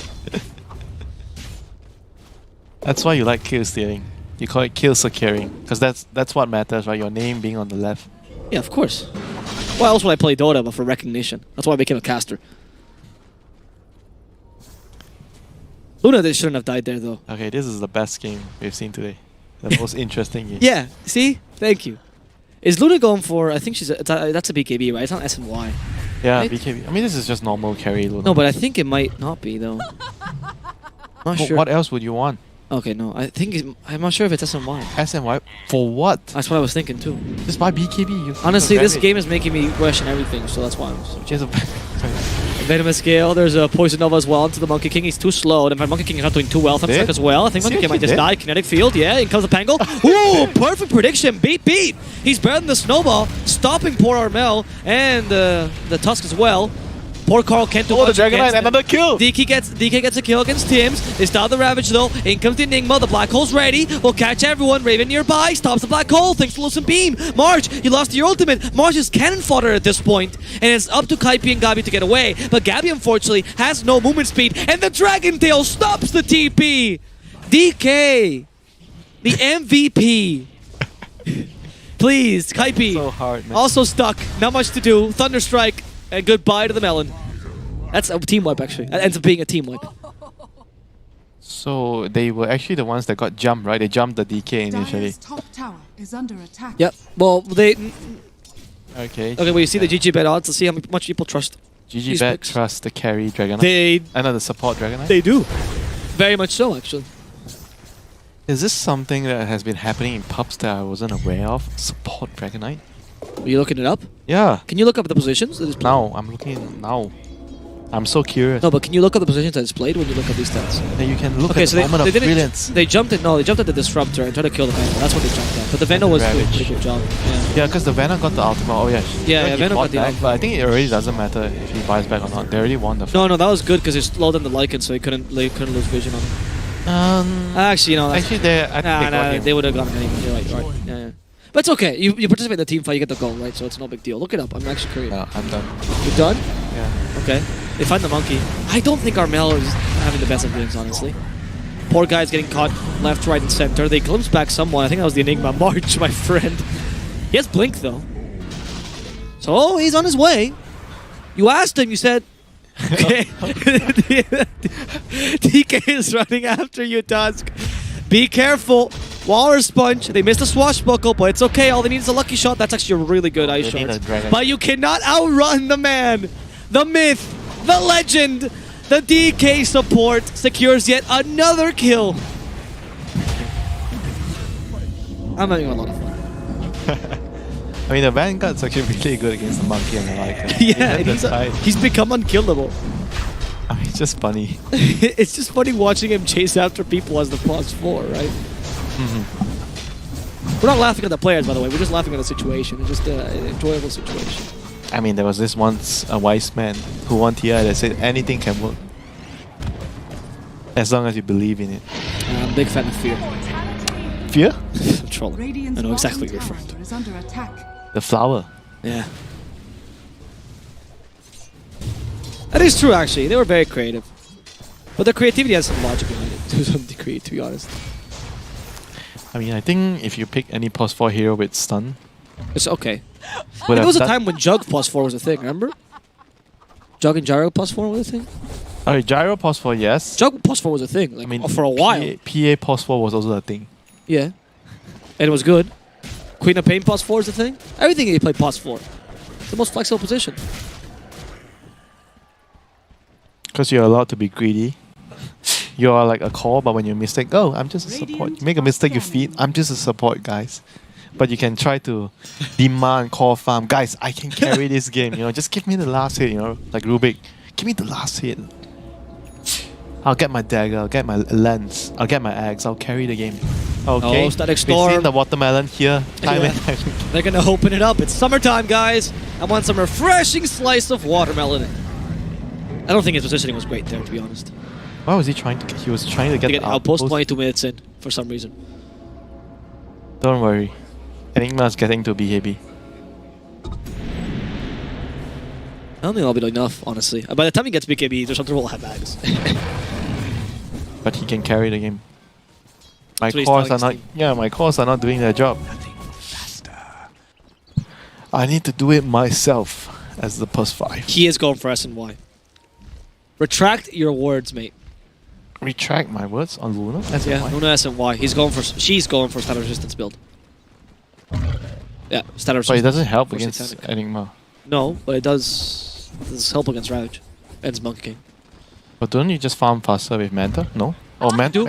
That's why you like kill stealing. You call it kill securing, because that's what matters, right? Your name being on the left. Yeah, of course. Why else would I play Dota but for recognition? That's why I became a caster. Luna shouldn't have died there, though. Okay, this is the best game we've seen today. The most interesting game. Yeah, see? Thank you. Is Luna going for... I think she's... that's a BKB, right? It's not SNY. Yeah, right? BKB. I mean, this is just normal carry Luna. No, but I think it might not be, though. Not sure. What else would you want? Okay, no. I'm not sure if it's SNY. SNY? For what? That's what I was thinking, too. Just buy BKB. Honestly, this game is making me question everything, so that's why I'm... Just Venomous Scale, there's a Poison Nova as well into the Monkey King. He's too slow, and Monkey King is not doing too well. Thumbs as well. I think Monkey King might just die. Kinetic Field, yeah. In comes the Pango. Ooh, perfect prediction. Beat. He's better than the Snowball, stopping poor Armel and the Tusk as well. Poor Carl can't do much. The Dragon Knight, another kill! DK gets a kill against Tim's. They stop the Ravage though. In comes the Enigma. The Black Hole's ready. Will catch everyone. Raven nearby. Stops the Black Hole. Thanks to Lucent Beam. March, you lost your ultimate. March is cannon fodder at this point. And it's up to Kaipi and Gabi to get away. But Gabi, unfortunately, has no movement speed. And the Dragon Tail stops the TP. DK, the MVP. Please, Kaipi. So hard, man. Also stuck. Not much to do. Thunderstrike. And goodbye to the Melon. That's a team wipe, actually. That ends up being a team wipe. So they were actually the ones that got jumped, right? They jumped the DK initially. Dire's top tower is under attack. Yep. Well, they... Okay. Okay, well, you see the GG bet odds. Let's see how much people trust. GG bet trust the carry Dragon They... I know the support Dragon Knight. They do. Very much so, actually. Is this something that has been happening in pubs that I wasn't aware of? Support Dragon Knight? Are you looking it up? Yeah. Can you look up the positions? Now, I'm looking now. I'm so curious. No, but can you look up the positions that it's played when you look at these stats? Then you can look okay, at so the moment of brilliance. They jumped at the Disruptor and tried to kill the Venom. That's what they jumped at. But the Venom was doing a pretty good job. Yeah, because the Venom got the ultimate. Oh yeah. Yeah, Venom got the ultimate. But I think it already doesn't matter if he buys back or not. They already won the fight. No, that was good because it slowed down the Lycan, so he couldn't lose vision on him. Actually, you know. Actually, they would have gone anyway. You're right. Yeah. But it's okay. You participate in the team fight, you get the goal, right? So it's no big deal. Look it up. I'm actually curious. No, I'm done. You're done? Yeah. Okay. They find the monkey. I don't think Armel is having the best of games, honestly. Poor guy's getting caught left, right, and center. They glimpse back someone. I think that was the Enigma. March, my friend. He has Blink, though. So he's on his way. You asked him, you said... Okay. DK is running after you, Tusk. Be careful. Waller Sponge. They missed a swashbuckle, but it's okay. All they need is a lucky shot. That's actually a really good ice shot. But you cannot outrun the man, the myth, the legend. The DK support secures yet another kill. I'm having a lot of fun. I mean, the Vanguard's actually really good against the monkey and the Lycan. Yeah, and he's become unkillable. I mean, it's just funny. It's just funny watching him chase after people as the +4, right? We're not laughing at the players, by the way. We're just laughing at the situation. It's just an enjoyable situation. I mean, there was this once a wise man who won TI that said anything can work as long as you believe in it. I'm a big fan of Fear. Fear? I'm trolling. I know exactly what you're referring to. Is under attack. The flower. Yeah. That is true, actually. They were very creative. But their creativity has some logic behind it, to some degree, to be honest. I mean, I think if you pick any +4 hero with stun... It's okay. There was a time when Jug +4 was a thing, remember? Jug and Gyro +4 was a thing? Alright, Gyro +4, yes. Jug +4 was a thing, like, I mean, for a while. PA +4 was also a thing. Yeah. And it was good. Queen of Pain +4 is a thing. Everything you play +4. It's the most flexible position. Because you're allowed to be greedy. You're like a core, but when you mistake, oh, I'm just a support. You make a mistake, you feed. I'm just a support, guys. But you can try to demand core farm. Guys, I can carry this game, you know, just give me the last hit, you know, like Rubik. Give me the last hit. I'll get my dagger, I'll get my lens, I'll get my axe, I'll carry the game. Okay, Oh, Static we've Storm. seen the watermelon here. Time and time again. They're gonna open it up. It's summertime, guys. I want some refreshing slice of watermelon. I don't think his positioning was great there, to be honest. Why was he trying to get? He was trying to get the outpost 22 minutes in, for some reason. Don't worry. Enigma's getting to BKB. I don't think that'll be enough, honestly. By the time he gets BKB, there's something will have bags. But he can carry the game. My That's what he's cores are telling not. his team. Yeah, my cores are not doing their job. I need to do it myself as the +5. He is going for SNY. Retract your words, mate. Retract my words on Luna? Yeah, SNY? Luna SNY. He's going for. She's going for status resistance build. Yeah, status resistance. But it doesn't help for against Satanic. Enigma. No, but it does help against Ravage. And it's Monkey King. But don't you just farm faster with Manta? No? Oh, Manta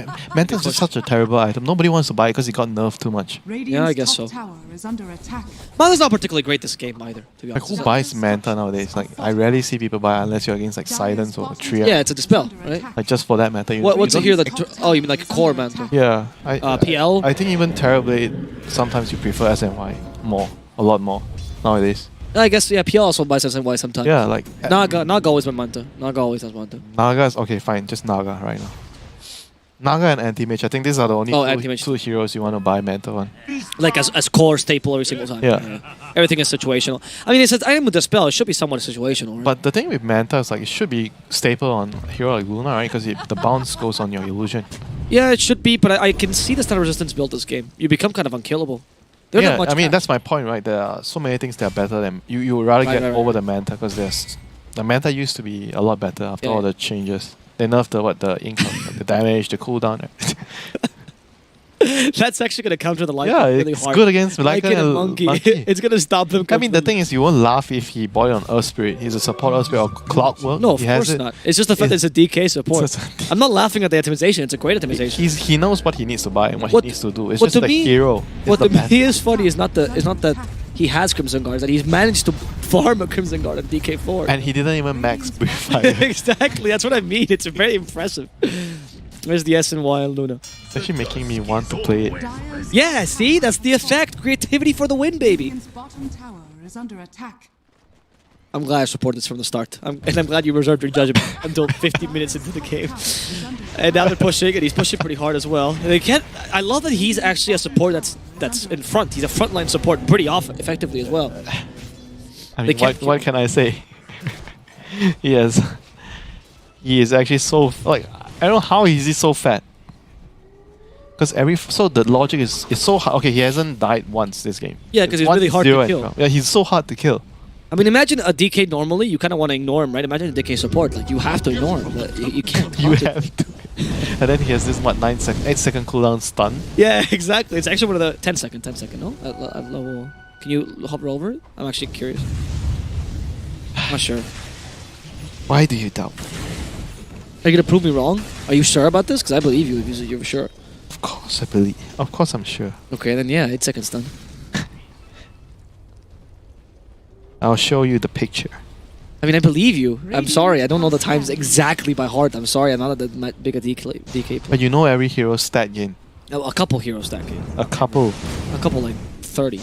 is just such a terrible item. Nobody wants to buy it because he got nerfed too much. Yeah, I guess so. Tower is under attack. Manta's not particularly great this game either, to be Like, honest. who buys Manta nowadays? Like, I rarely see people buy unless you're against like Silence or Triad. Yeah, it's a dispel, right? Like, just for that Manta. What's you it here? don't- Like, oh, you mean like a core Manta? Yeah. PL? I think even Terrorblade, sometimes you prefer SNY more. A lot more nowadays. I guess, yeah, PL also buys SNY sometimes. Yeah, like... Naga always went Manta. Naga always has Manta. Naga's... Okay, fine. Just Naga right now. Naga and Anti-Mage. I think these are the only two heroes you want to buy Manta on. Like as core staple every single time. Yeah. Everything is situational. I mean, it's an item with the spell. It should be somewhat situational, right? But the thing with Manta is like it should be staple on a hero like Luna, right? Because the bounce goes on your illusion. Yeah, it should be, but I can see the status resistance build this game. You become kind of unkillable. They're not Yeah, much I mean fast. that's my point, right? There are so many things that are better than you would rather Right, get right, over the Manta because the Manta used to be a lot better after Yeah, all yeah. the changes. They nerfed the income, the damage, the cooldown. That's actually going to counter the Lycan Yeah, really it's hard. good against Lycan and and Monkey. Monkey. It's going to stop them. I mean, the thing is, you won't laugh if he bought it on Earth Spirit. He's a support Earth Spirit or Clockwork. No, of he has course it. not. It's just the fact that it's a DK support. It's just I'm not laughing at the itemization. It's a great itemization. He knows what he needs to buy and what he needs to do. It's what just to the me- hero. What It's to the me is funny is not that he has Crimson Guards, that he's managed to farm a Crimson Guard at DK4. And he didn't even max Breathe Fire. Exactly, that's what I mean. It's very impressive. Where's the SNY and Luna? It's actually making me want to play it. Yeah, see? That's the effect. Creativity for the win, baby. Bottom tower is under attack. I'm glad I supported this from the start. And I'm glad you reserved your judgment until 15 minutes into the game. And now they're pushing, and he's pushing pretty hard as well. And they can't. I love that he's actually a support that's in front. He's a frontline support pretty often, effectively as well. I mean, what can I say? He is actually so like I don't know how is he so fat. Because so the logic is so hard. Okay, he hasn't died once this game. Yeah, because It's he's really hard to 1-0 kill. Yeah, he's so hard to kill. I mean, imagine a DK normally, you kind of want to ignore him, right? Imagine a DK support. Like, you have to ignore him, but you can't. You have to. And then he has this 8-second cooldown stun. Yeah, exactly. It's actually one of the 10 second, no? At level. Can you hover over it? I'm actually curious. I'm not sure. Why do you doubt? Are you going to prove me wrong? Are you sure about this? Because I believe you if you're sure. Of course I believe. Of course I'm sure. Okay, then yeah, 8 seconds stun. I'll show you the picture. I mean, I believe you. I'm sorry, I don't know the times exactly by heart. I'm sorry, I'm not that big a DK player. But you know every hero's stat gain. No, a couple heroes stack game. A couple. A couple, like 30.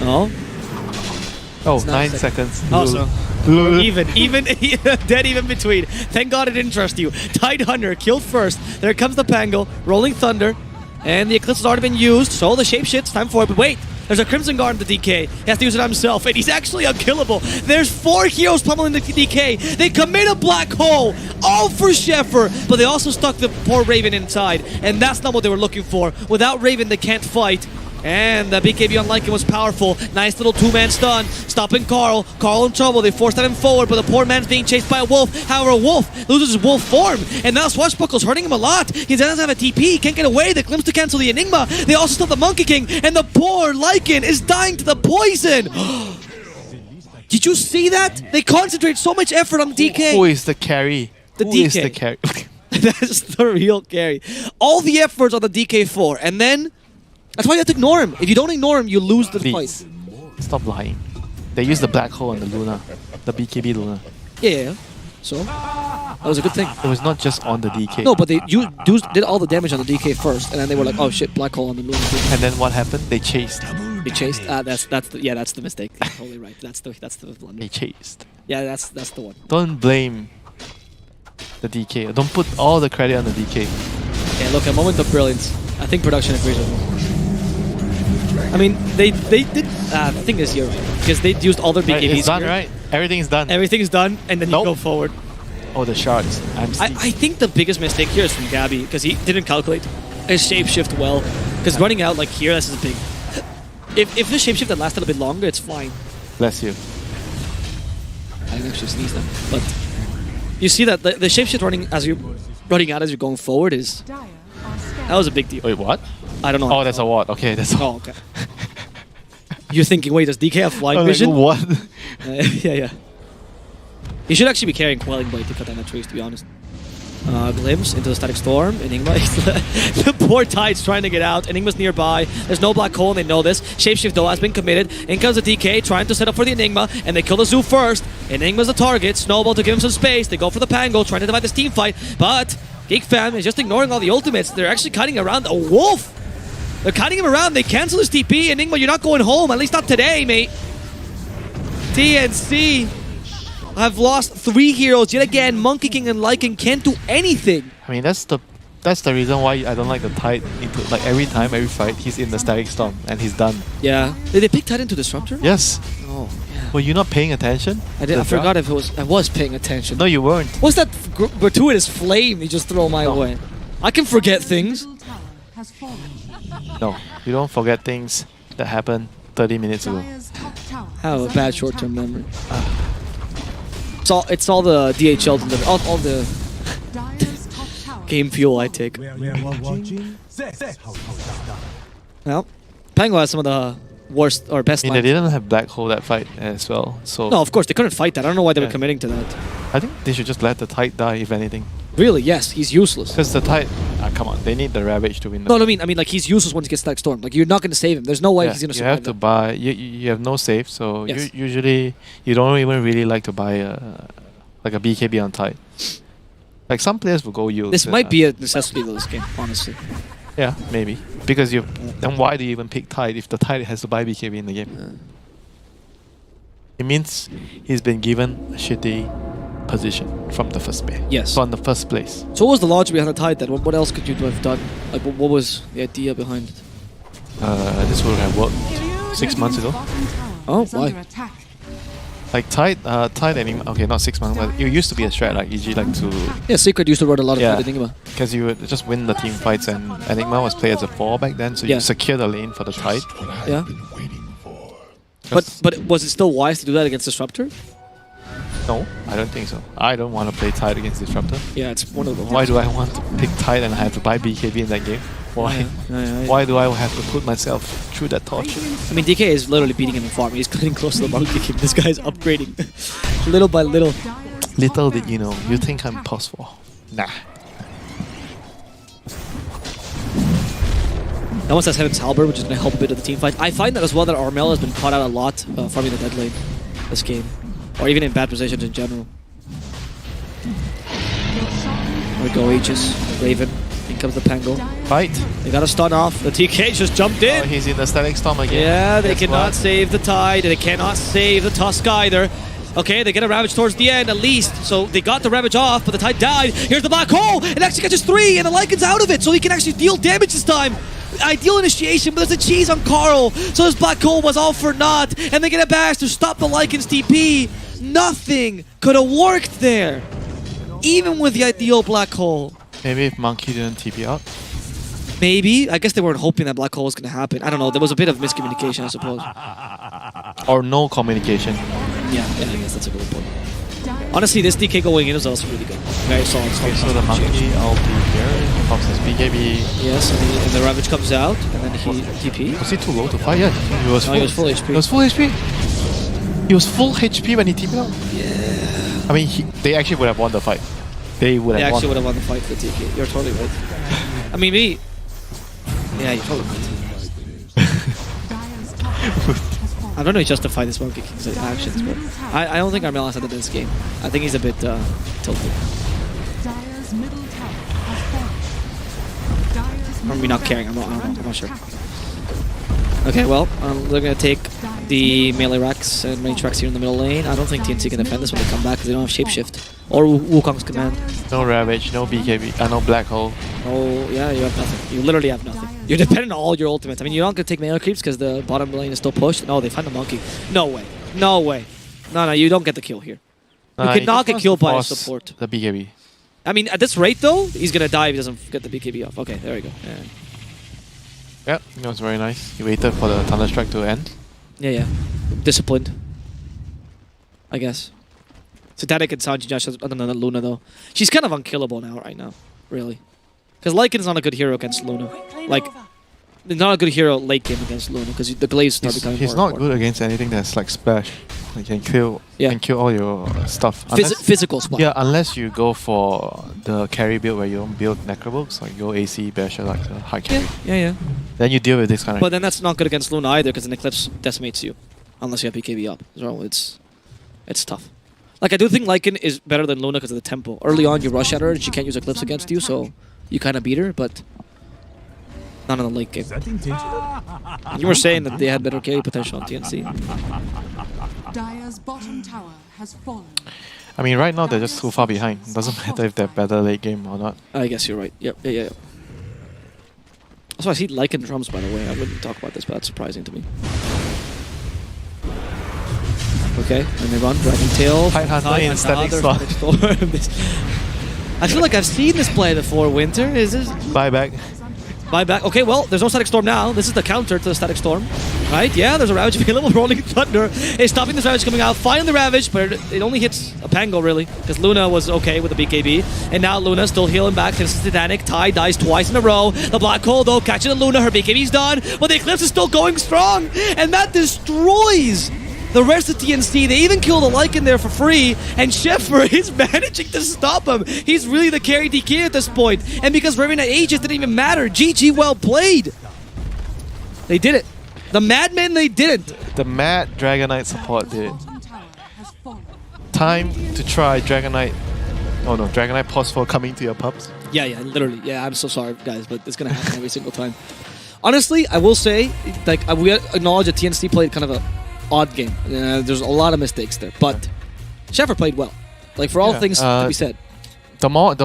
Oh? Oh, It's not 9 seconds. Oh, so even dead even between. Thank God it didn't trust you. Tide Hunter killed first. There comes the Pango, Rolling Thunder, and the Eclipse has already been used. So the shapeshit's time for it. But wait, there's a Crimson Guard in the DK. He has to use it on himself, and he's actually unkillable. There's 4 heroes pummeling the DK. They commit a black hole, all for Sheffer, but they also stuck the poor Raven inside, and that's not what they were looking for. Without Raven, they can't fight. And the BKB on Lycan was powerful. Nice little 2-man stun. Stopping Carl. Carl in trouble. They forced him forward, but the poor man's being chased by a wolf. However, Wolf loses his wolf form. And now Swashbuckle's hurting him a lot. He doesn't have a TP. He can't get away. The glimpse to cancel the Enigma. They also stop the Monkey King. And the poor Lycan is dying to the poison. Did you see that? They concentrate so much effort on DK. Who is the carry? The Who DK. is the carry? That's the real carry. All the efforts on the DK4. And then That's why you have to ignore him. If you don't ignore him, you lose the fight. Stop lying. They used the black hole on the Luna, the BKB Luna. Yeah. So that was a good thing. It was not just on the DK. No, but they did all the damage on the DK first, and then they were like, "Oh shit, black hole on the Luna." And then what happened? They chased. They chased. That's the mistake. You're totally right. That's the blunder. They chased. Yeah, that's the one. Don't blame the DK. Don't put all the credit on the DK. Yeah, look, a moment of brilliance. I think production agrees with me. I mean, they did. The thing is, you're right, because they used all their BKBs. It's done, right? Everything's done. Everything's done, and then you go forward. Oh, the shards. I think the biggest mistake here is from Gabby, because he didn't calculate his shapeshift well. Because running out like here, this is a big. If the shapeshift had lasted a bit longer, it's fine. Bless you. I didn't actually sneeze them, but you see that the shapeshift running out as you're going forward is that was a big deal. Wait, what? I don't know. Oh, that's a what? Okay, that's. Oh, okay. You're thinking, wait, does DK have flying vision? Like, what? Yeah. You should actually be carrying Quelling Blade to cut down the trees, to be honest. Glimpse into the Static Storm. Enigma. The poor Tide's trying to get out. Enigma's nearby. There's no black hole, and they know this. Shapeshift, though, has been committed. In comes the DK, trying to set up for the Enigma, and they kill the Zoo first. Enigma's the target. Snowball to give him some space. They go for the Pango, trying to divide this team fight, but GeekFam is just ignoring all the ultimates. They're actually cutting around a wolf. They're cutting him around. They cancel his TP. Enigma, you're not going home. At least not today, mate. TNC have lost 3 heroes yet again. Monkey King and Lycan can't do anything. I mean, that's the reason why I don't like the Tide. Like every fight, he's in the Static Storm and he's done. Yeah. Did they pick Tide into Disruptor? Yes. Oh, yeah. Were you not paying attention? I forgot if it was. I was paying attention. No, you weren't. What's that gratuitous flame you just throw my way? I can forget things. No, you don't forget things that happened 30 minutes ago. I have a bad short-term memory. It's all the DHL delivery, all the game fuel I take. Well, Pango has some of the worst or best. I mean, they didn't have black hole that fight as well, so. No, of course they couldn't fight that. I don't know why they were committing to that. I think they should just let the Tide die, if anything. Really? Yes, he's useless. Because the Tide, come on, they need the Ravage to win. No, I mean like he's useless once he gets Static Storm. Like you're not going to save him. There's no way he's going to survive. You have to buy. You have no save, so usually you don't even really like to buy like a BKB on Tide. Like some players will go use. This might be a necessity for this game, honestly. Yeah, maybe because then why do you even pick Tide if the Tide has to buy BKB in the game? It means he's been given a shitty position from the first place. Yes. From the first place. So what was the logic behind the Tide then? What else could you have done? Like what was the idea behind it? This would have worked 6 months ago. Oh, why? Like Tide Enigma. Okay, not 6 months, but it used to be a strat. Like EG like to. Yeah, Secret used to run a lot of Tide Enigma. Because you would just win the team fights, and Enigma was played as a 4 back then, so you secure the lane for the Tide. Yeah. But was it still wise to do that against Disruptor? No, I don't think so. I don't want to play Tide against Disruptor. Yeah, it's one of the. Why do I want to pick Tide and I have to buy BKB in that game? Why? Why do I have to put myself through that torture? I mean, DK is literally beating him in farm. He's getting close to the Monkey King. This guy's upgrading little by little. Little did you know. You think I'm possible? Nah. That one says Heaven's Halberd, which is going to help a bit of the team fight. I find that as well that Armel has been caught out a lot farming the dead lane this game. Or even in bad positions in general. There we go, Aegis, Raven. In comes the Pango. Fight. They got a stun off. The TK just jumped in. Oh, he's in the Static Storm again. Yeah, they cannot save the Tide. They cannot save the Tusk either. Okay, they get a Ravage towards the end at least. So they got the Ravage off, but the Tide died. Here's the Black Hole. It actually catches 3, and the Lycan's out of it, so he can actually deal damage this time. Ideal initiation, but there's a cheese on Carl. So this Black Hole was all for naught, and they get a bash to stop the Lycan's TP. Nothing could have worked there, even with the ideal Black Hole. Maybe if Monkey didn't TP out? Maybe. I guess they weren't hoping that Black Hole was going to happen. I don't know. There was a bit of miscommunication, I suppose. Or no communication. Yeah, I guess that's a good point. Honestly, this DK going in is also really good. Very solid. Okay, so the Monkey ulti here. He pops his BKB. Yes, and the Ravage comes out, and then he TP. Was he too low to fight? Yeah, he was full. He was full HP. He was full HP? He was full HP when he TP'd out? Yeah. I mean, they actually would have won the fight. They actually would have won the fight for TK. You're totally right. I mean, me. Yeah, you're totally right. I don't know if justify this Monkey King's actions, but I don't think Armelas had this game. I think he's a bit tilted. Dire's middle tower has fallen. Dire's Or middle me not tower caring, I'm is not sure. attack. Okay, well, they're going to take the melee racks and range racks here in the middle lane. I don't think TNC can defend this when they come back because they don't have Shapeshift. Or Wukong's command. No Ravage, no BKB, no Black Hole. Oh, yeah, you have nothing. You literally have nothing. You're dependent on all your ultimates. I mean, you're not going to take melee creeps because the bottom lane is still pushed. No, they find the monkey. No way. No way. No, you don't get the kill here. You cannot get killed by a support. The BKB. I mean, at this rate, though, he's going to die if he doesn't get the BKB off. Okay, there we go. Yeah. Yep, that was very nice. He waited for the Thunderstrike to end. Yeah. Disciplined. I guess. Satanic and Sanji Josh, other than Luna, though. She's kind of unkillable right now. Really. Because Lycan's not a good hero against Luna. Like, not a good hero late game against Luna because the glaives start becoming He's more not important. good against anything that's like splash. Like can kill all your stuff. Physical splash. Yeah, unless you go for the carry build where you don't build Necrobooks, like go AC Basher like the high carry. Yeah. Then you deal with this kind of. But then that's not good against Luna either because an Eclipse decimates you. Unless you have BKB up. So it's tough. Like I do think Lycan is better than Luna because of the tempo. Early on you rush at her and she can't use Eclipse against you, so you kind of beat her, but not in the late game. You were saying that they had better carry potential on TNC. Dire's bottom tower has fallen. I mean, right now they're just too far behind. It doesn't matter if they're better late game or not. I guess you're right. Yep. Yeah. Also, I see Lycan drums, by the way. I wouldn't talk about this, but that's surprising to me. Okay, and they run Dragon Tail. Tidehunter in Static Storm. I feel like I've seen this play before, Winter. Is this? Buyback. Okay, well, there's no Static Storm now. This is the counter to the Static Storm. Right? Yeah, there's a Ravage available. Rolling Thunder is stopping this Ravage coming out. Finding the Ravage, but it only hits a Pango, really. Because Luna was okay with the BKB. And now Luna still healing back. This is Titanic. Ty dies twice in a row. The Black Hole, though, catching the Luna. Her BKB's done. But the Eclipse is still going strong. And that destroys the rest of TNC. They even kill the Lycan there for free, and Sheffer is managing to stop him. He's really the carry DK at this point. And because Raven at Aegis didn't even matter, GG well played. They did it. The Madmen, they didn't. The Mad Dragonite support did it. Time to try Dragonite. Oh no, Dragonite pause for coming to your pubs. Yeah, literally. Yeah, I'm so sorry, guys, but it's going to happen every single time. Honestly, I will say, like, we acknowledge that TNC played kind of a odd game. There's a lot of mistakes there, but Sheffer played well. Like for all things to be said. The more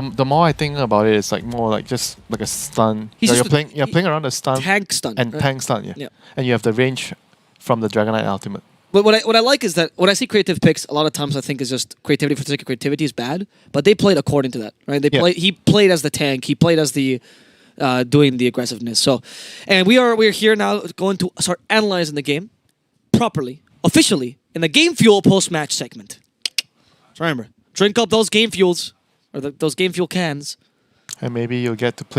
I think about it, it's like more like just like a stun. You're playing around the stun, tank stun, and tank stun. Yeah, and you have the range from the Dragonite ultimate. But what I like is that when I see creative picks, a lot of times I think is just creativity for the sake of creativity is bad. But they played according to that, right? He played as the tank. He played as the doing the aggressiveness. So, and we are here now going to start analyzing the game properly, officially, in the Game Fuel post-match segment. So remember, drink up those Game Fuels, or those Game Fuel cans. And maybe you'll get to play